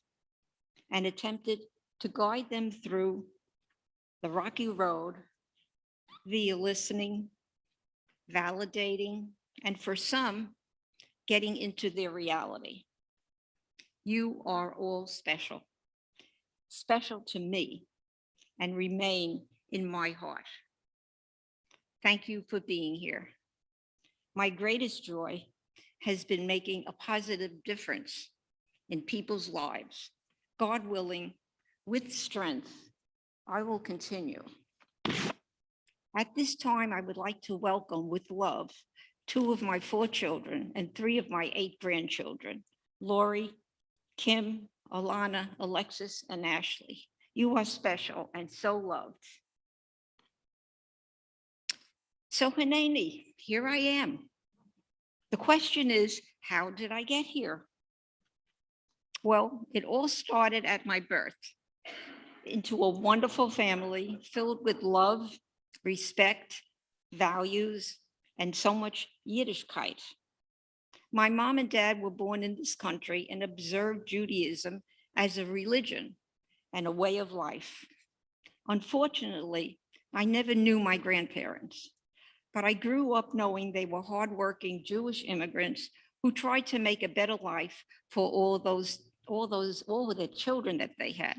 and attempted to guide them through the rocky road via listening, validating, and for some, getting into their reality. You are all special, special to me, and remain in my heart. Thank you for being here. My greatest joy has been making a positive difference in people's lives. God willing, with strength, I will continue. At this time, I would like to welcome with love 2 of my 4 children and 3 of my 8 grandchildren, Lori, Kim, Alana, Alexis, and Ashley. You are special and so loved. So Hanani, here I am. The question is, how did I get here? Well, it all started at my birth into a wonderful family filled with love, respect, values, and so much Yiddishkeit. My mom and dad were born in this country and observed Judaism as a religion and a way of life. Unfortunately, I never knew my grandparents, but I grew up knowing they were hardworking Jewish immigrants who tried to make a better life for all of the children that they had.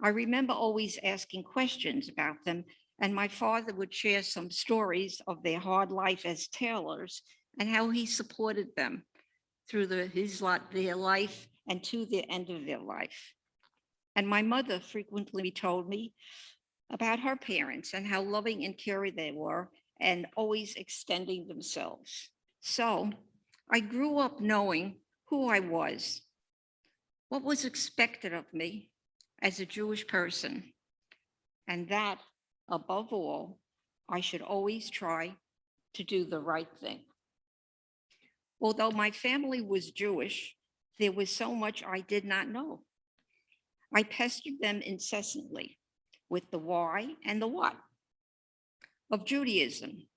I remember always asking questions about them, and my father would share some stories of their hard life as tailors and how he supported them through their life and to the end of their life. And my mother frequently told me about her parents and how loving and caring they were and always extending themselves. So I grew up knowing who I was, what was expected of me as a Jewish person, and that above all, I should always try to do the right thing. Although my family was Jewish, there was so much I did not know. I pestered them incessantly with the why and the what of Judaism.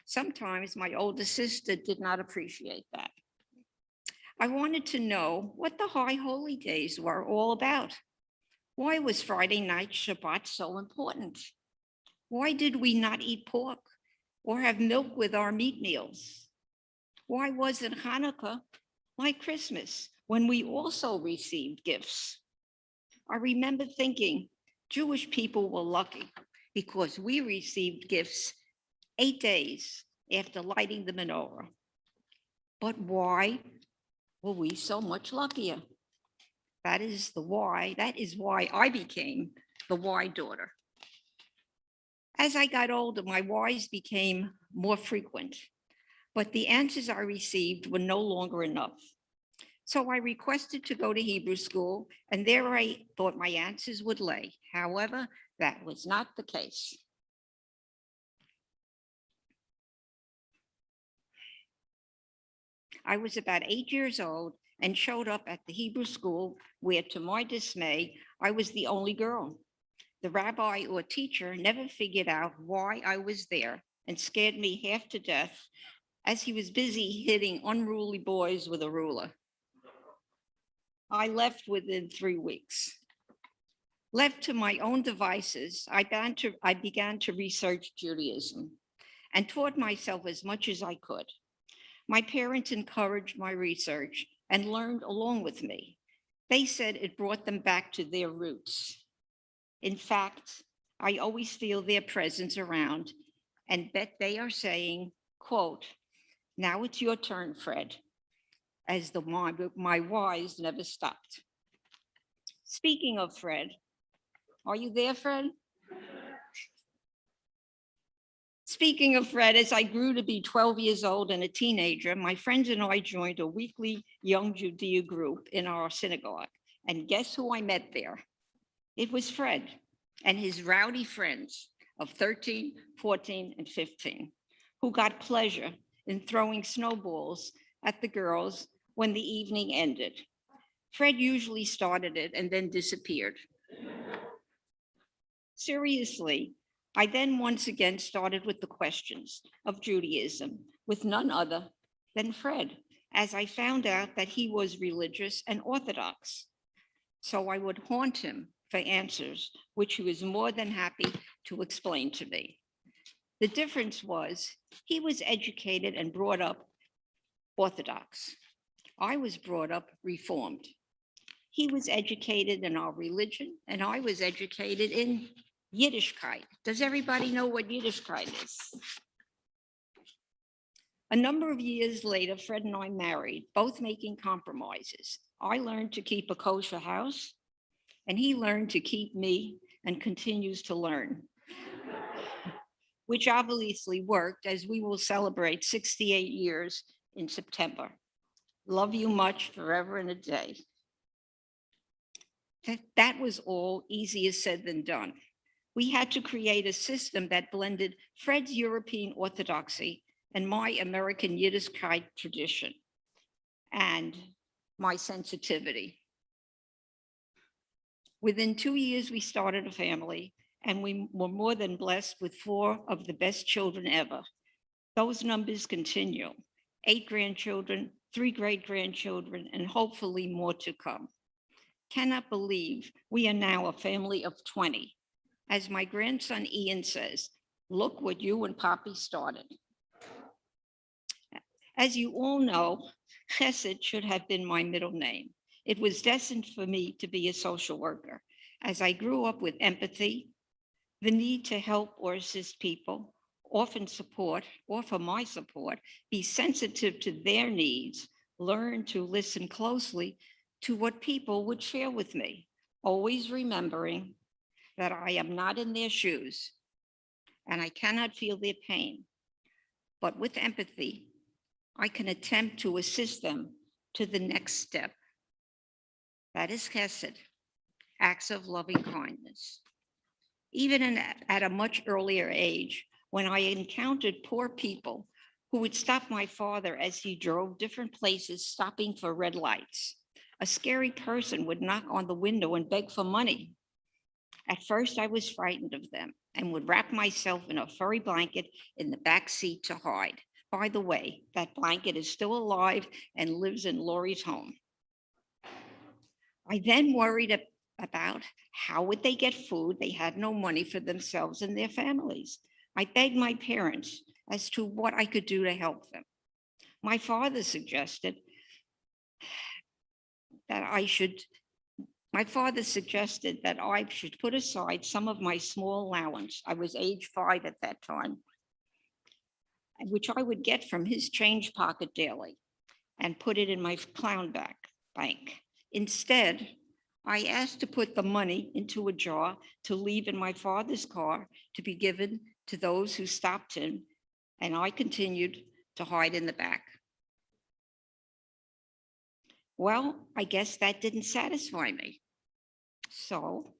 Sometimes my older sister did not appreciate that. I wanted to know what the high holy days were all about. Why was Friday night Shabbat so important? Why did we not eat pork or have milk with our meat meals? Why wasn't Hanukkah like Christmas when we also received gifts? I remember thinking Jewish people were lucky because we received gifts 8 days after lighting the menorah. But why were we so much luckier? That is why I became the why daughter. As I got older, my whys became more frequent, but the answers I received were no longer enough. So I requested to go to Hebrew school, and there I thought my answers would lay. However, that was not the case. I was about 8 years old and showed up at the Hebrew school where, to my dismay, I was the only girl. The rabbi or teacher never figured out why I was there and scared me half to death as he was busy hitting unruly boys with a ruler. I left within 3 weeks. Left to my own devices, I began to research Judaism and taught myself as much as I could. My parents encouraged my research and learned along with me. They said it brought them back to their roots. In fact, I always feel their presence around and bet they are saying, quote, "Now it's your turn, Fred," as my whys never stopped. Speaking of Fred, are you there, Fred? Speaking of Fred, as I grew to be 12 years old and a teenager, my friends and I joined a weekly Young Judea group in our synagogue. And guess who I met there? It was Fred and his rowdy friends of 13, 14, and 15, who got pleasure in throwing snowballs at the girls when the evening ended. Fred usually started it and then disappeared. Seriously, I then once again started with the questions of Judaism with none other than Fred, as I found out that he was religious and Orthodox. So I would haunt him for answers, which he was more than happy to explain to me. The difference was he was educated and brought up Orthodox. I was brought up Reformed. He was educated in our religion, and I was educated in Yiddishkeit. Does everybody know what Yiddishkeit is? A number of years later, Fred and I married, both making compromises. I learned to keep a kosher house, and he learned to keep me and continues to learn, which obviously worked, as we will celebrate 68 years in September. Love you much, forever and a day. That was all easier said than done. We had to create a system that blended Fred's European Orthodoxy and my American Yiddishkeit tradition and my sensitivity. Within 2 years, we started a family, and we were more than blessed with 4 of the best children ever. Those numbers continue: 8 grandchildren, 3 great-grandchildren, and hopefully more to come. Cannot believe we are now a family of 20. As my grandson Ian says, look what you and Poppy started. As you all know, Chesed should have been my middle name. It was destined for me to be a social worker. As I grew up with empathy, the need to help or assist people, offer my support, be sensitive to their needs, learn to listen closely to what people would share with me, always remembering that I am not in their shoes and I cannot feel their pain. But with empathy, I can attempt to assist them to the next step. That is chesed, acts of loving kindness. Even at a much earlier age, when I encountered poor people who would stop my father as he drove different places, stopping for red lights. A scary person would knock on the window and beg for money. At first, I was frightened of them and would wrap myself in a furry blanket in the back seat to hide. By the way, that blanket is still alive and lives in Lori's home. I then worried about how would they get food. They had no money for themselves and their families. I begged my parents as to what I could do to help them. My father suggested that I should put aside some of my small allowance. I was age 5 at that time, which I would get from his change pocket daily, and put it in my clown bank. Instead, I asked to put the money into a jar to leave in my father's car to be given to those who stopped him, and I continued to hide in the back. Well, I guess that didn't satisfy me. So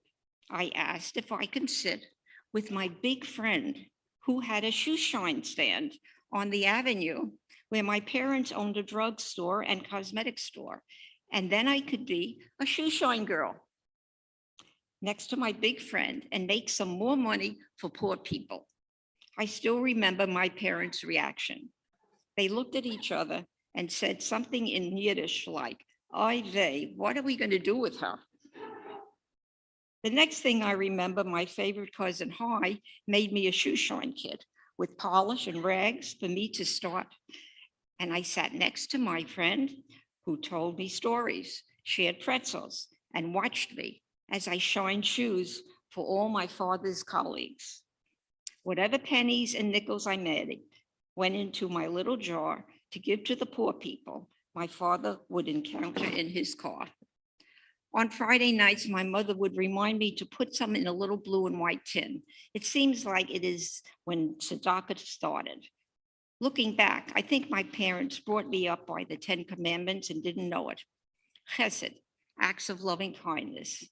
I asked if I could sit with my big friend who had a shoe shine stand on the avenue where my parents owned a drugstore and cosmetic store. And then I could be a shoe shine girl next to my big friend and make some more money for poor people. I still remember my parents' reaction. They looked at each other and said something in Yiddish like, "Oy vey, what are we going to do with her?" The next thing I remember, my favorite cousin, Hi, made me a shoe shine kit with polish and rags for me to start. And I sat next to my friend who told me stories, shared pretzels, and watched me as I shined shoes for all my father's colleagues. Whatever pennies and nickels I made went into my little jar to give to the poor people my father would encounter in his car. On Friday nights, my mother would remind me to put some in a little blue and white tin. It seems like it is when tzedakah started. Looking back, I think my parents brought me up by the 10 Commandments and didn't know it. Chesed, acts of loving kindness,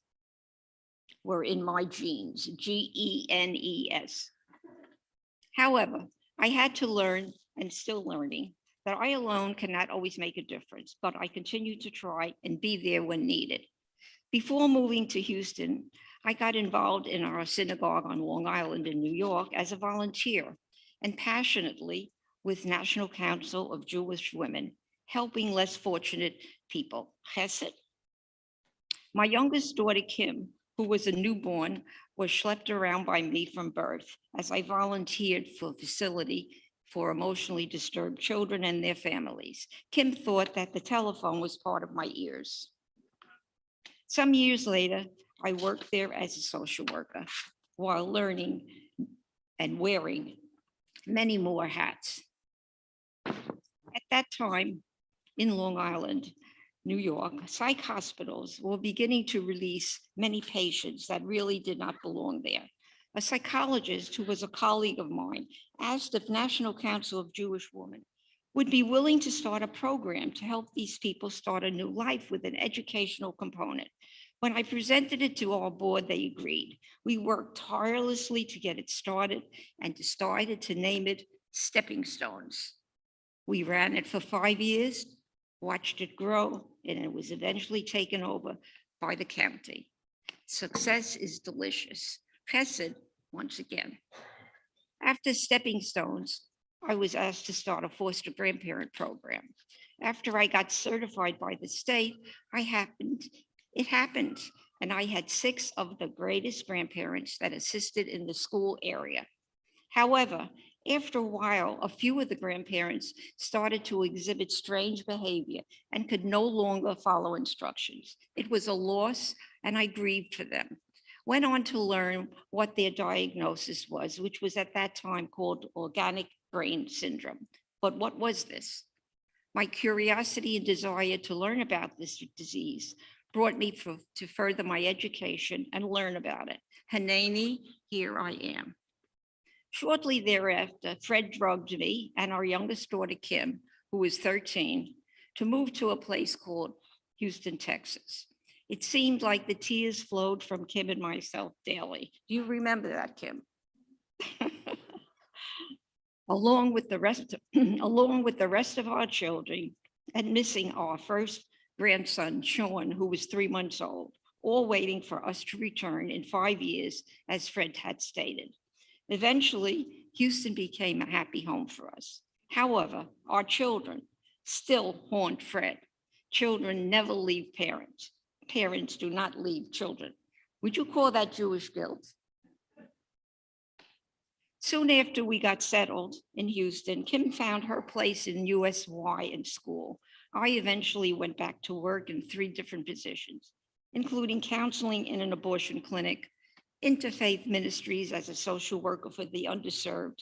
were in my genes, Genes. However, I had to learn, and still learning, that I alone cannot always make a difference, but I continue to try and be there when needed. Before moving to Houston, I got involved in our synagogue on Long Island in New York as a volunteer and passionately with National Council of Jewish Women, helping less fortunate people. Chesed. My youngest daughter, Kim, who was a newborn, was schlepped around by me from birth as I volunteered for a facility for emotionally disturbed children and their families. Kim thought that the telephone was part of my ears. Some years later, I worked there as a social worker while learning and wearing many more hats. At that time, in Long Island, New York, psych hospitals were beginning to release many patients that really did not belong there. A psychologist who was a colleague of mine asked if National Council of Jewish Women would be willing to start a program to help these people start a new life with an educational component. When I presented it to our board, they agreed. We worked tirelessly to get it started and decided to name it Stepping Stones. We ran it for 5 years, watched it grow, and it was eventually taken over by the county. Success is delicious. Chesed, once again. After Stepping Stones, I was asked to start a foster grandparent program. After I got certified by the state, it happened, and I had 6 of the greatest grandparents that assisted in the school area. However, after a while, a few of the grandparents started to exhibit strange behavior and could no longer follow instructions. It was a loss, and I grieved for them. Went on to learn what their diagnosis was, which was at that time called organic brain syndrome. But what was this? My curiosity and desire to learn about this disease brought me to further my education and learn about it. Hanani, here I am. Shortly thereafter, Fred drugged me and our youngest daughter, Kim, who was 13, to move to a place called Houston, Texas. It seemed like the tears flowed from Kim and myself daily. Do you remember that, Kim? Along with the rest of our children, and missing our first grandson, Sean, who was 3 months old, all waiting for us to return in 5 years, as Fred had stated. Eventually, Houston became a happy home for us. However, our children still haunt Fred. Children never leave parents. Parents do not leave children. Would you call that Jewish guilt? Soon after we got settled in Houston, Kim found her place in USY in school. I eventually went back to work in 3 different positions, including counseling in an abortion clinic, interfaith ministries as a social worker for the underserved,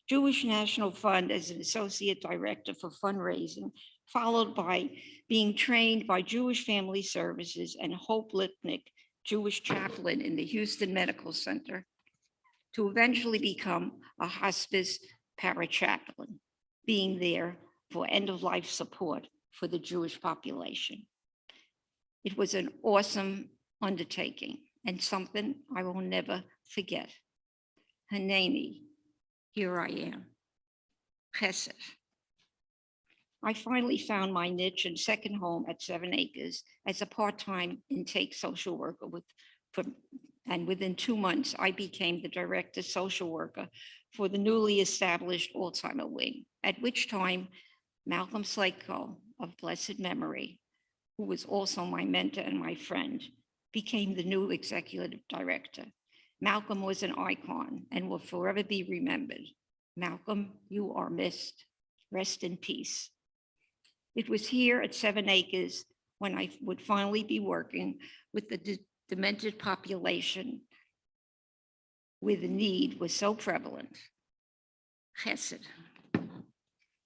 Jewish National Fund as an associate director for fundraising, followed by being trained by Jewish Family Services and Hope Lipnick, Jewish chaplain in the Houston Medical Center, to eventually become a hospice parachaplain, being there for end-of-life support for the Jewish population. It was an awesome undertaking and something I will never forget. Hanani, here I am. Chesed. I finally found my niche and second home at 7 Acres as a part-time intake social worker and within 2 months, I became the director social worker for the newly established Alzheimer wing, at which time Malcolm Slayko of blessed memory, who was also my mentor and my friend, became the new executive director. Malcolm was an icon and will forever be remembered. Malcolm, you are missed. Rest in peace. It was here at 7 Acres when I would finally be working with the demented population where the need was so prevalent. Chesed.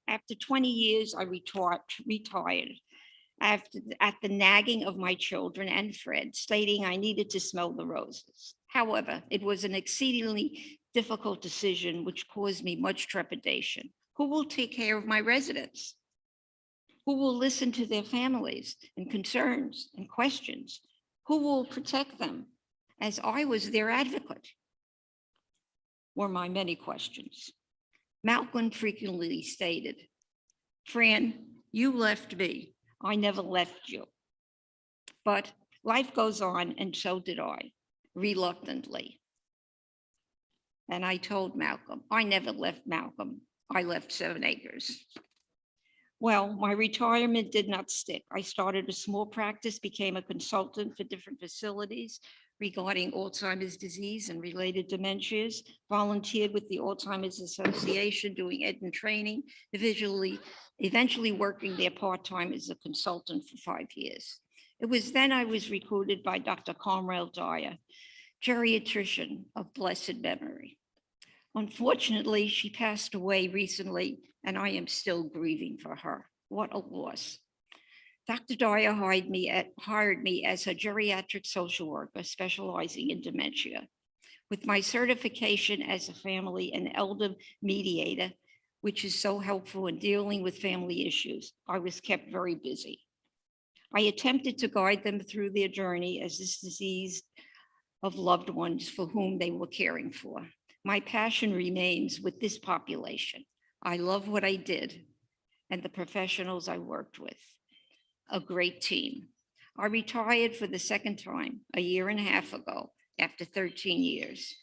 After 20 years, I retired at the nagging of my children and Fred, stating I needed to smell the roses. However, it was an exceedingly difficult decision which caused me much trepidation. Who will take care of my residents? Who will listen to their families and concerns and questions? Who will protect them as I was their advocate? Were my many questions. Malcolm frequently stated, Fran, you left me. I never left you. But life goes on, and so did I, reluctantly. And I told Malcolm, I never left Malcolm. I left 7 acres. Well, my retirement did not stick. I started a small practice, became a consultant for different facilities regarding Alzheimer's disease and related dementias, volunteered with the Alzheimer's Association doing ed and training, eventually working there part-time as a consultant for 5 years. It was then I was recruited by Dr. Carmel Dyer, geriatrician of blessed memory. Unfortunately, she passed away recently, and I am still grieving for her. What a loss. Dr. Dyer hired me as a geriatric social worker specializing in dementia. With my certification as a family and elder mediator, which is so helpful in dealing with family issues, I was kept very busy. I attempted to guide them through their journey as this disease of loved ones for whom they were caring for. My passion remains with this population. I love what I did and the professionals I worked with. A great team. I retired for the second time a year and a half ago after 13 years,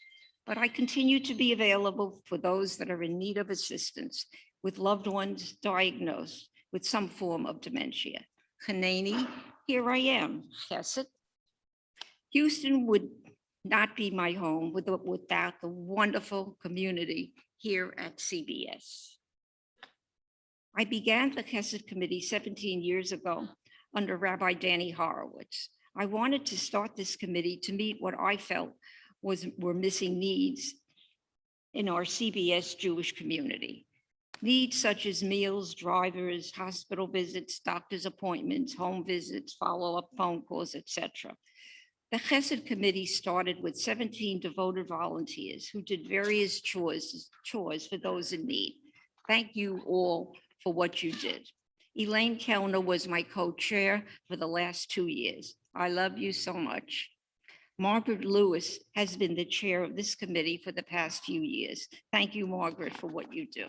but I continue to be available for those that are in need of assistance with loved ones diagnosed with some form of dementia. Hanani, here I am, Chesed. Houston would not be my home without the wonderful community here at CBS. I began the Chesed Committee 17 years ago under Rabbi Danny Horowitz. I wanted to start this committee to meet what I felt were missing needs in our CBS Jewish community. Needs such as meals, drivers, hospital visits, doctor's appointments, home visits, follow-up phone calls, etc. The Chesed Committee started with 17 devoted volunteers who did various chores for those in need. Thank you all for what you did. Elaine Kellner was my co-chair for the last 2 years. I love you so much. Margaret Lewis has been the chair of this committee for the past few years. Thank you, Margaret, for what you do.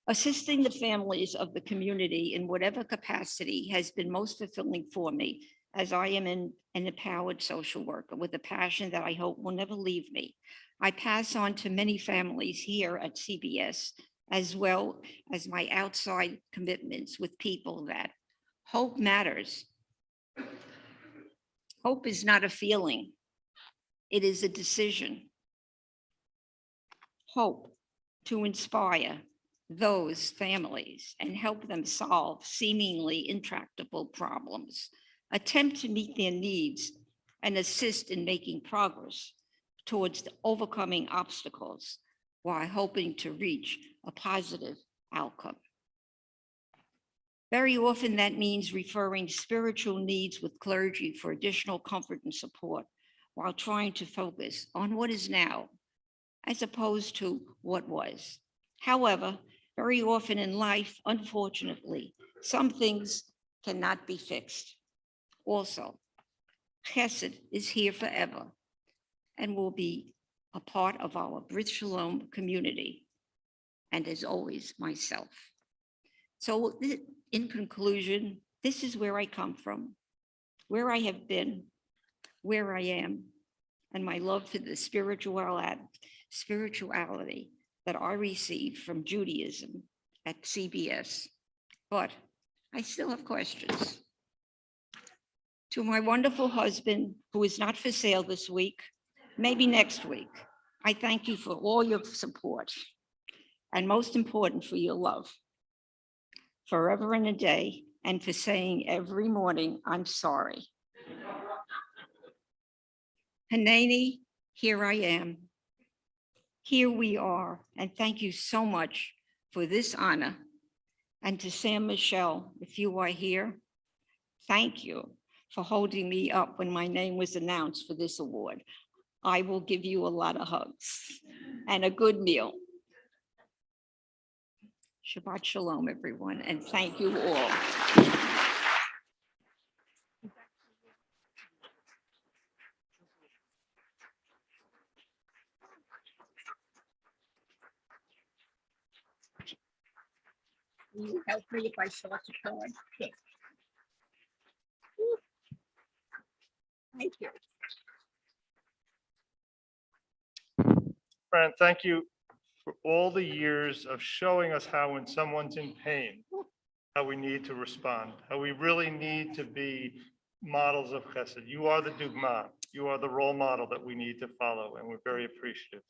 Assisting the families of the community in whatever capacity has been most fulfilling for me, as I am an empowered social worker with a passion that I hope will never leave me. I pass on to many families here at CBS, as well as my outside commitments with people that hope matters. Hope is not a feeling, it is a decision. Hope to inspire those families and help them solve seemingly intractable problems, attempt to meet their needs, and assist in making progress towards overcoming obstacles while hoping to reach a positive outcome. Very often that means referring spiritual needs with clergy for additional comfort and support while trying to focus on what is now as opposed to what was. However, very often in life, unfortunately, some things cannot be fixed. Also, Chesed is here forever and will be a part of our Brit Shalom community, and as always, myself. So in conclusion, this is where I come from, where I have been, where I am, and my love for the spirituality that I received from Judaism at CBS. But I still have questions. To my wonderful husband, who is not for sale this week, maybe next week, I thank you for all your support, and most important, for your love, forever and a day, and for saying every morning, I'm sorry. Hanani, here I am. Here we are, and thank you so much for this honor. And to Sam Michelle, if you are here, thank you for holding me up when my name was announced for this award. I will give you a lot of hugs and a good meal. Shabbat Shalom, everyone, and thank you all. Will you help me if I start to cry? Okay. Thank you. Fran, thank you for all the years of showing us how when someone's in pain, how we need to respond, how we really need to be models of chesed. You are the dugma. You are the role model that we need to follow, and we're very appreciative.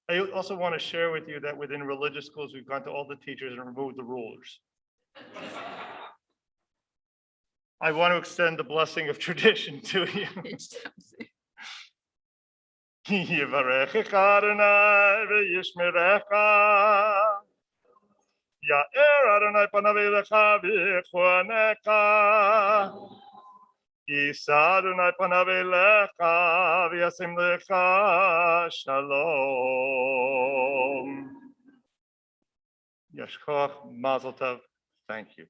I also want to share with you that within religious schools, we've gone to all the teachers and removed the rulers. I want to extend the blessing of tradition to you. Yivarechecha Adonai v'yishmerecha. Ya'er Adonai panav elecha v'yichuanecha. Yisa Adonai panav elecha v'yasim lecha shalom. Yashkoach, Mazel Tov. Thank you.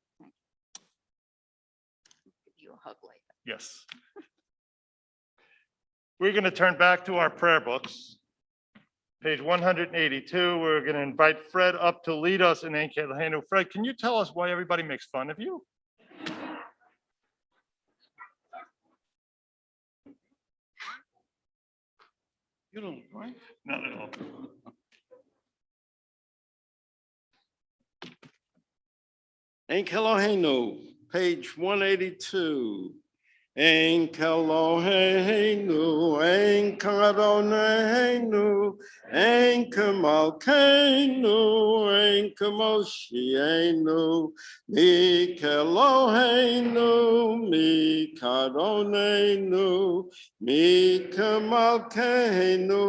Give you a hug later. Yes. We're going to turn back to our prayer books. Page 182, we're going to invite Fred up to lead us in Ein Kelohenu. Fred, can you tell us why everybody makes fun of you? You don't, right? Not at all. Ein Kelohenu, page 182. Ein Kelohenu, Ein Kadoneinu, Ein Kemalkeinu, Ein Kemoshienu, Mi Keloheinu, Mi Kadoneinu, Mi Kemalkeinu,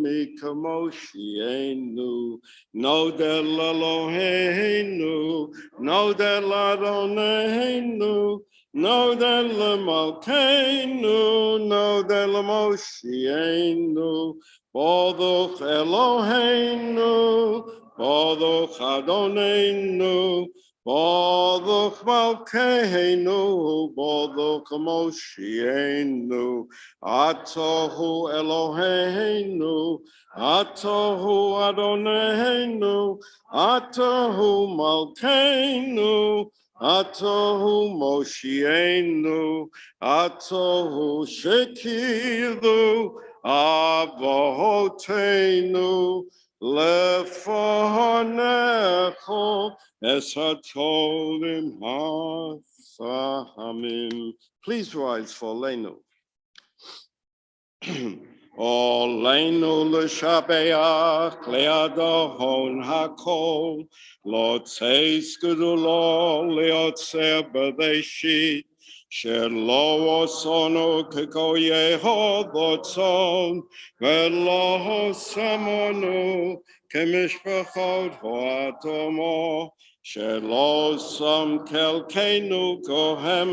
Mi Kemoshienu, Nodel Eloheinu, Nodel Adoneinu, no that la malkeinu, no that la moshienu, boduch Eloheinu, boduch Adoneinu, boduch malkeinu, boduch moshienu, atohu Eloheinu, atohu Adoneinu, atohu malkeinu, Atohu Moshienu, Atohu Shekiru, Avotenu, Lefonecho, Esatolim Hasahamim. Please rise for Lenu. Oleinu l'shabeach le'adahon hakol, lo tzeis gedulo le'otzer b'reishit, shelo osono k'ko yehovotzon, ve'lo samonu k'mishpachot ho'atomo, shelo sam kelkeinu kohem,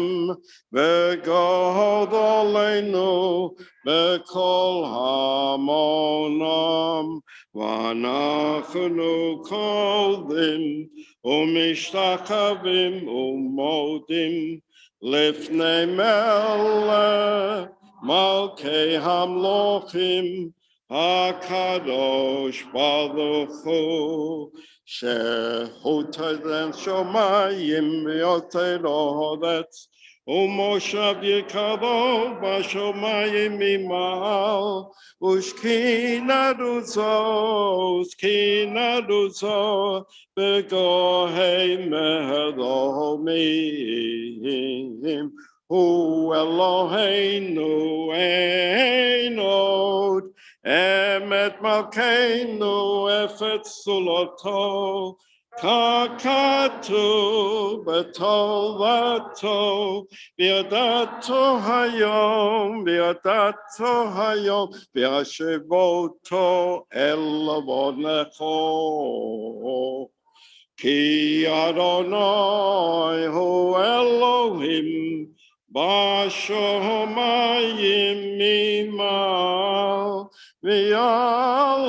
ve'god oleinu, Bekol hamonam vanachnu kolim umishtakavim umodim lifnei melech malkei hamlochim hakadosh baruch hu shehutai shomayim v'yotei lohoretz Umoshav Yekavo Bashomayim Mimal Ushkina Duzo Begohei Meheromim Hu Eloheinu Einod Emet Malkeinu Efet Suloto Kakatu betovato biadato hayom biashevoto elavonecho Ki Adonai hu Elohim Bashomayim mimal V'al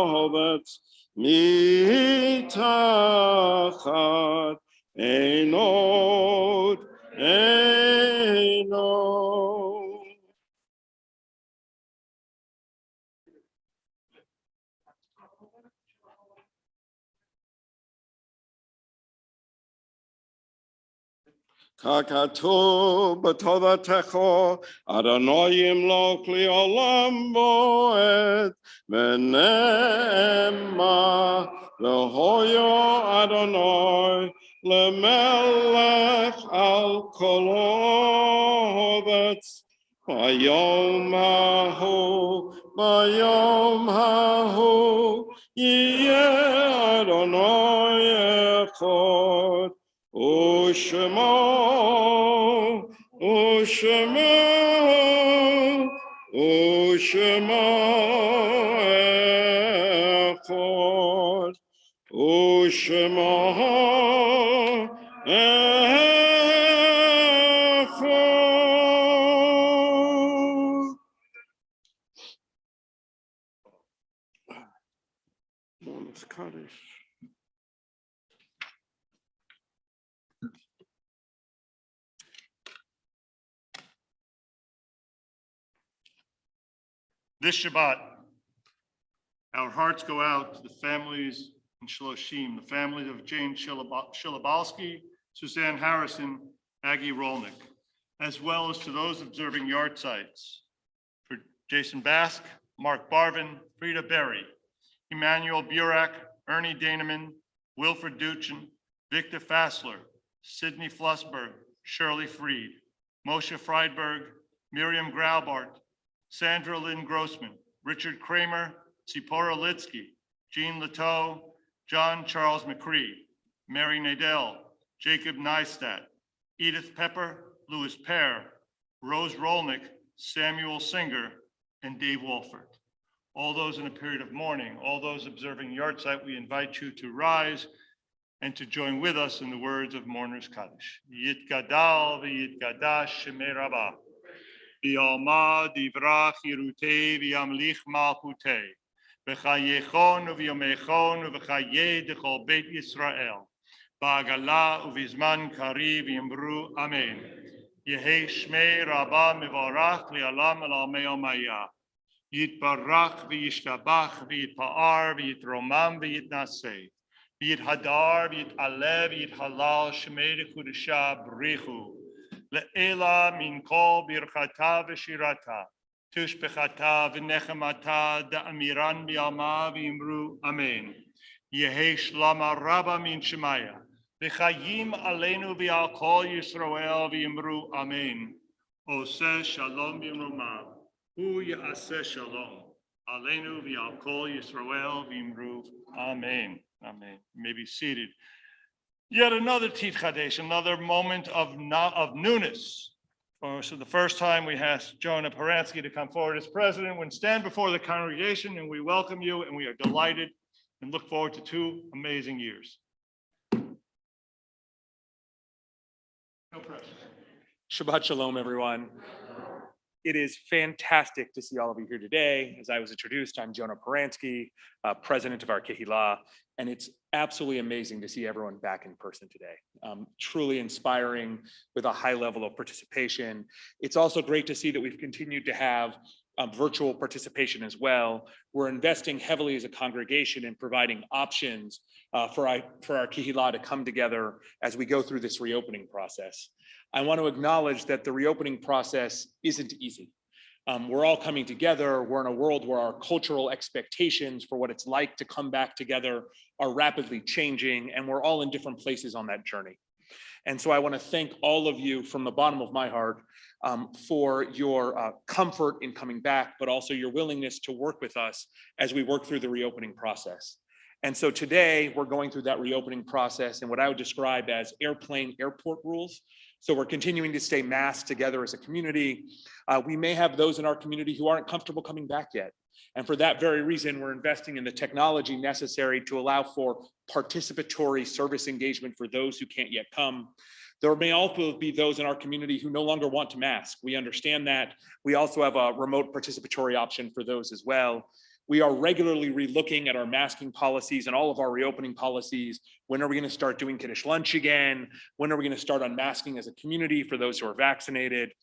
hovetz mitachat Einot. Kakatu b'tovatecho Adonai yimlok li'olam bo'ed v'ne'ema lehoyo Adonai lemelech al kol haaretz bayom hahu yiyeh Adonai echad Ushema echad Ushema echad. Kaddish. This Shabbat, our hearts go out to the families in Shloshim, the families of Jane Shilabalski, Suzanne Harrison, Aggie Rolnick, as well as to those observing yard sites. For Jason Bask, Mark Barvin, Frida Berry, Emmanuel Burak, Ernie Daneman, Wilfred Duchin, Victor Fassler, Sidney Flussberg, Shirley Freed, Moshe Friedberg, Miriam Graubart, Sandra Lynn Grossman, Richard Kramer, Tzipora Litsky, Jean Leteau, John Charles McCree, Mary Nadell, Jacob Neistat, Edith Pepper, Louis Pear, Rose Rolnick, Samuel Singer, and Dave Wolford. All those in a period of mourning, all those observing yahrzeit, we invite you to rise and to join with us in the words of Mourner's Kaddish. Yitgadal v'yitgadash shemei Rabbah. V'yalma divrach yirutei v'yamlich malchutei. V'chayechon uv'yomechon uv'chayeh dechol beit Yisrael. Ba'agala uv'izman kariv yimru amen. Yehei shmei Rabbah mivarach li'alam elamei omayah. Yitbarach v'yishtabach v'yitpa'ar v'yitromam v'yitnaseh. V'yithadar v'yitalev v'yithalal shmei dekudesha brichu. Le'ela min kol birchata v'shirata. Tushbechata v'nechemata da'amiran b'yalma v'yimru amen. Yehei shlama rabba min shemaya. V'chayim aleinu v'al kol Yisrael v'yimru amen. Oseh shalom b'yimrumav. Hu ya'aseh shalom. Aleinu v'al kol Yisrael v'yimru amen. Amen. You may be seated. Yet another Tit Chadesh, another moment of newness. So the first time we asked Jonah Paransky to come forward as president, when stand before the congregation, and we welcome you, and we are delighted and look forward to 2 amazing years. No pressure. Shabbat Shalom, everyone. It is fantastic to see all of you here today. As I was introduced, I'm Jonah Paransky, president of our Kehillah, and it's absolutely amazing to see everyone back in person today. Truly inspiring with a high level of participation. It's also great to see that we've continued to have virtual participation as well. We're investing heavily as a congregation in providing options for our Kehillah to come together as we go through this reopening process. I want to acknowledge that the reopening process isn't easy. We're all coming together. We're in a world where our cultural expectations for what it's like to come back together are rapidly changing, and we're all in different places on that journey. And so I want to thank all of you from the bottom of my heart for your comfort in coming back, but also your willingness to work with us as we work through the reopening process. And so today we're going through that reopening process and what I would describe as airport rules. So we're continuing to stay masked together as a community. We may have those in our community who aren't comfortable coming back yet. And for that very reason, we're investing in the technology necessary to allow for participatory service engagement for those who can't yet come. There may also be those in our community who no longer want to mask. We understand that. We also have a remote participatory option for those as well. We are regularly relooking at our masking policies and all of our reopening policies. When are we going to start doing kiddush lunch again? When are we going to start unmasking as a community for those who are vaccinated?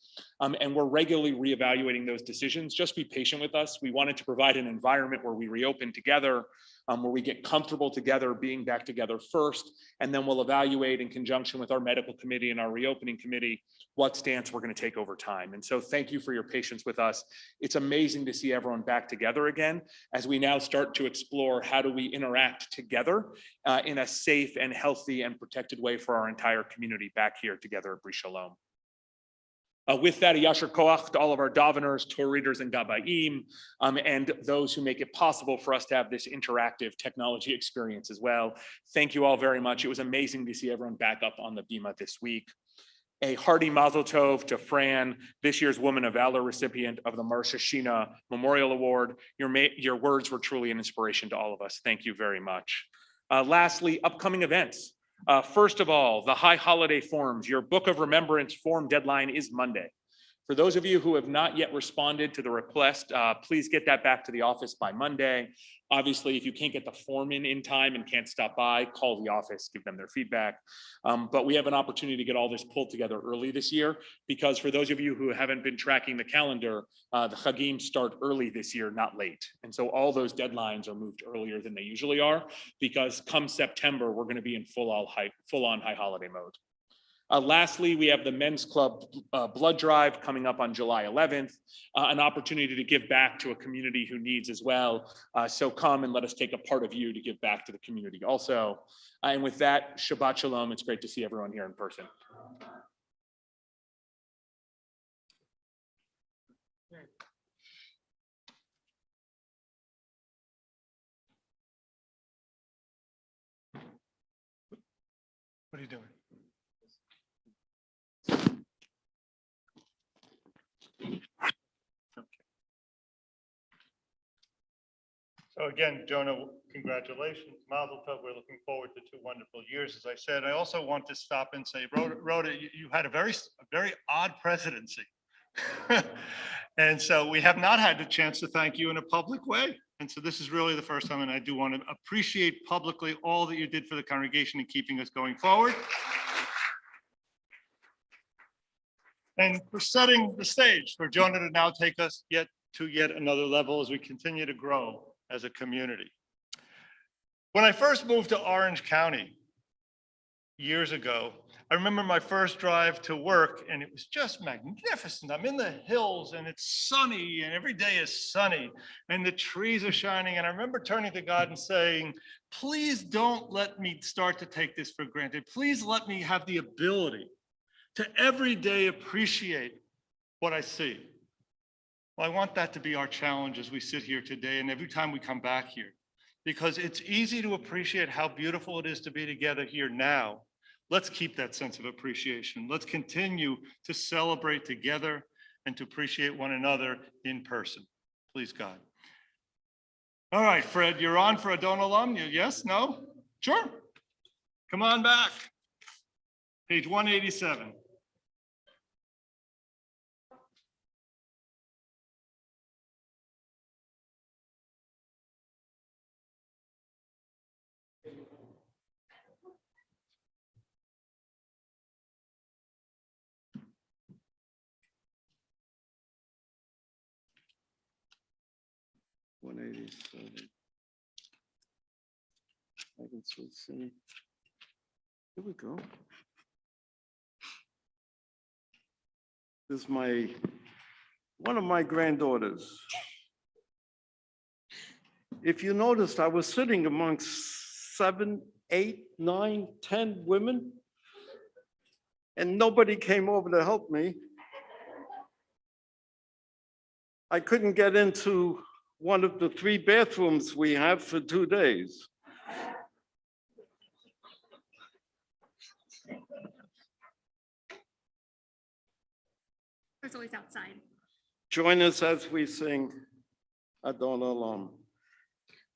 And we're regularly reevaluating those decisions. Just be patient with us. We wanted to provide an environment where we reopen together, where we get comfortable together, being back together first, and then we'll evaluate in conjunction with our medical committee and our reopening committee what stance we're going to take over time. And so thank you for your patience with us. It's amazing to see everyone back together again as we now start to explore how do we interact together in a safe and healthy and protected way for our entire community back here together at Bris Shalom. With that, a yasher koach to all of our daveners, Torah readers, and gabayim, and those who make it possible for us to have this interactive technology experience as well. Thank you all very much. It was amazing to see everyone back up on the bima this week. A hearty mazel tov to Fran, this year's Woman of Valor recipient of the Marcia Sheena Memorial Award. Your words were truly an inspiration to all of us. Thank you very much. Lastly, upcoming events. First of all, the high holiday forms. Your Book of Remembrance form deadline is Monday. For those of you who have not yet responded to the request, please get that back to the office by Monday. Obviously, if you can't get the form in time and can't stop by, call the office, give them their feedback. But we have an opportunity to get all this pulled together early this year, because for those of you who haven't been tracking the calendar, the Chagim start early this year, not late. And so all those deadlines are moved earlier than they usually are, because come September, we're going to be in full-on high holiday mode. Lastly, we have the Men's Club blood drive coming up on July 11th, an opportunity to give back to a community who needs as well. So come and let us take a part of you to give back to the community also. And with that, Shabbat Shalom. It's great to see everyone here in person. What are you doing? So again, Jonah, congratulations, Mazel Tov. We're looking forward to 2 wonderful years. As I said, I also want to stop and say, Rhoda, you had a very odd presidency. And so we have not had the chance to thank you in a public way. And so this is really the first time, and I do want to appreciate publicly all that you did for the congregation in keeping us going forward. And for setting the stage for Jonah to now take us to yet another level as we continue to grow as a community. When I first moved to Orange County years ago, I remember my first drive to work, and it was just magnificent. I'm in the hills and it's sunny, and every day is sunny, and the trees are shining. And I remember turning to God and saying, please don't let me start to take this for granted. Please let me have the ability to every day appreciate what I see. Well, I want that to be our challenge as we sit here today and every time we come back here, because it's easy to appreciate how beautiful it is to be together here now. Let's keep that sense of appreciation. Let's continue to celebrate together and to appreciate one another in person. Please, God. All right, Fred, you're on for Adon Olam. Yes? No? Sure. Come on back. Page 187. I can still see. Here we go. This is one of my granddaughters. If you noticed, I was sitting amongst 7, 8, 9, 10 women, and nobody came over to help me. I couldn't get into one of the 3 bathrooms we have for 2 days. There's always outside. Join us as we sing Adon Olam.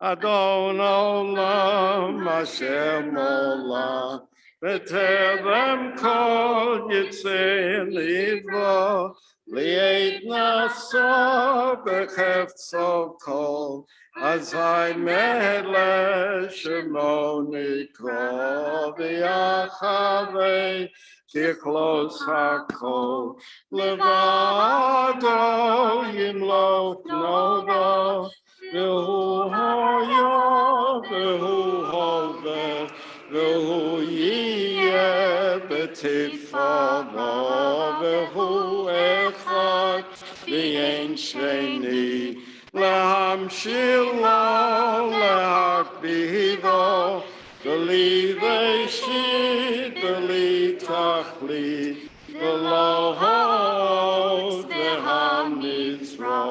Adon Olam Hashem Olam B'terem kol yitzei libo li'et naso b'chefzo kol azai melech shemo nikol v'yachavei kichlos hakol levado yimloch nodo v'hu hoyo v'hu hoveh v'hu yiyeh b'tifano v'hu echad v'yein sheni להמשיל לו, להקפידו, בלי ראשית, בלי תכלית, ולא הוד והמצווה,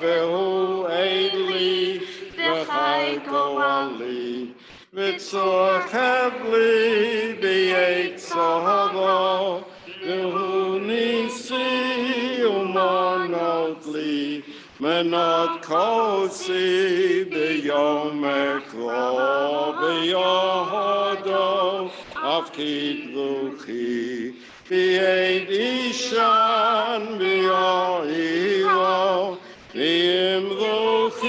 והוא עד לי, וחי גואלי, וצוחק לי ביצרו, והוא ניסי ומנות לי, מנות כוסי ביום אקרו ביהודו אף כדלוכי ביד אישן ביועילו בימלוכי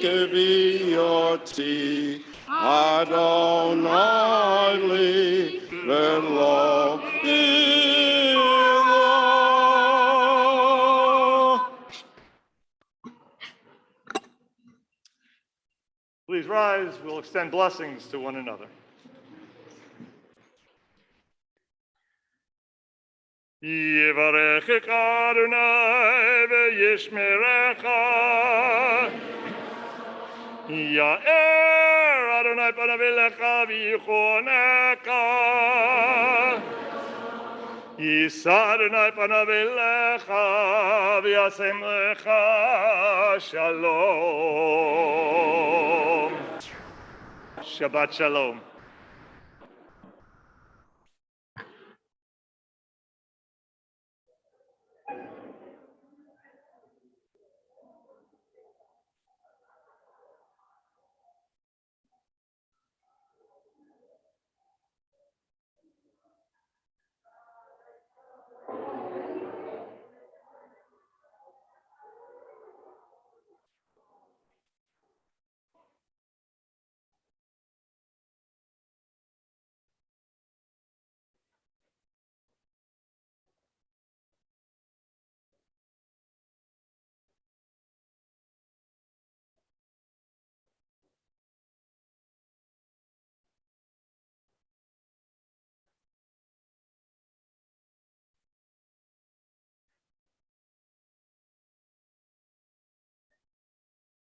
כביותי אדוני לי ולא Please rise. We'll extend blessings to one another. Yivarechecha Adonai v'yishmerecha. Ya'er Adonai panav elecha v'yichoneka. Yisa Adonai panav elecha v'yasem lecha shalom. Shabbat Shalom.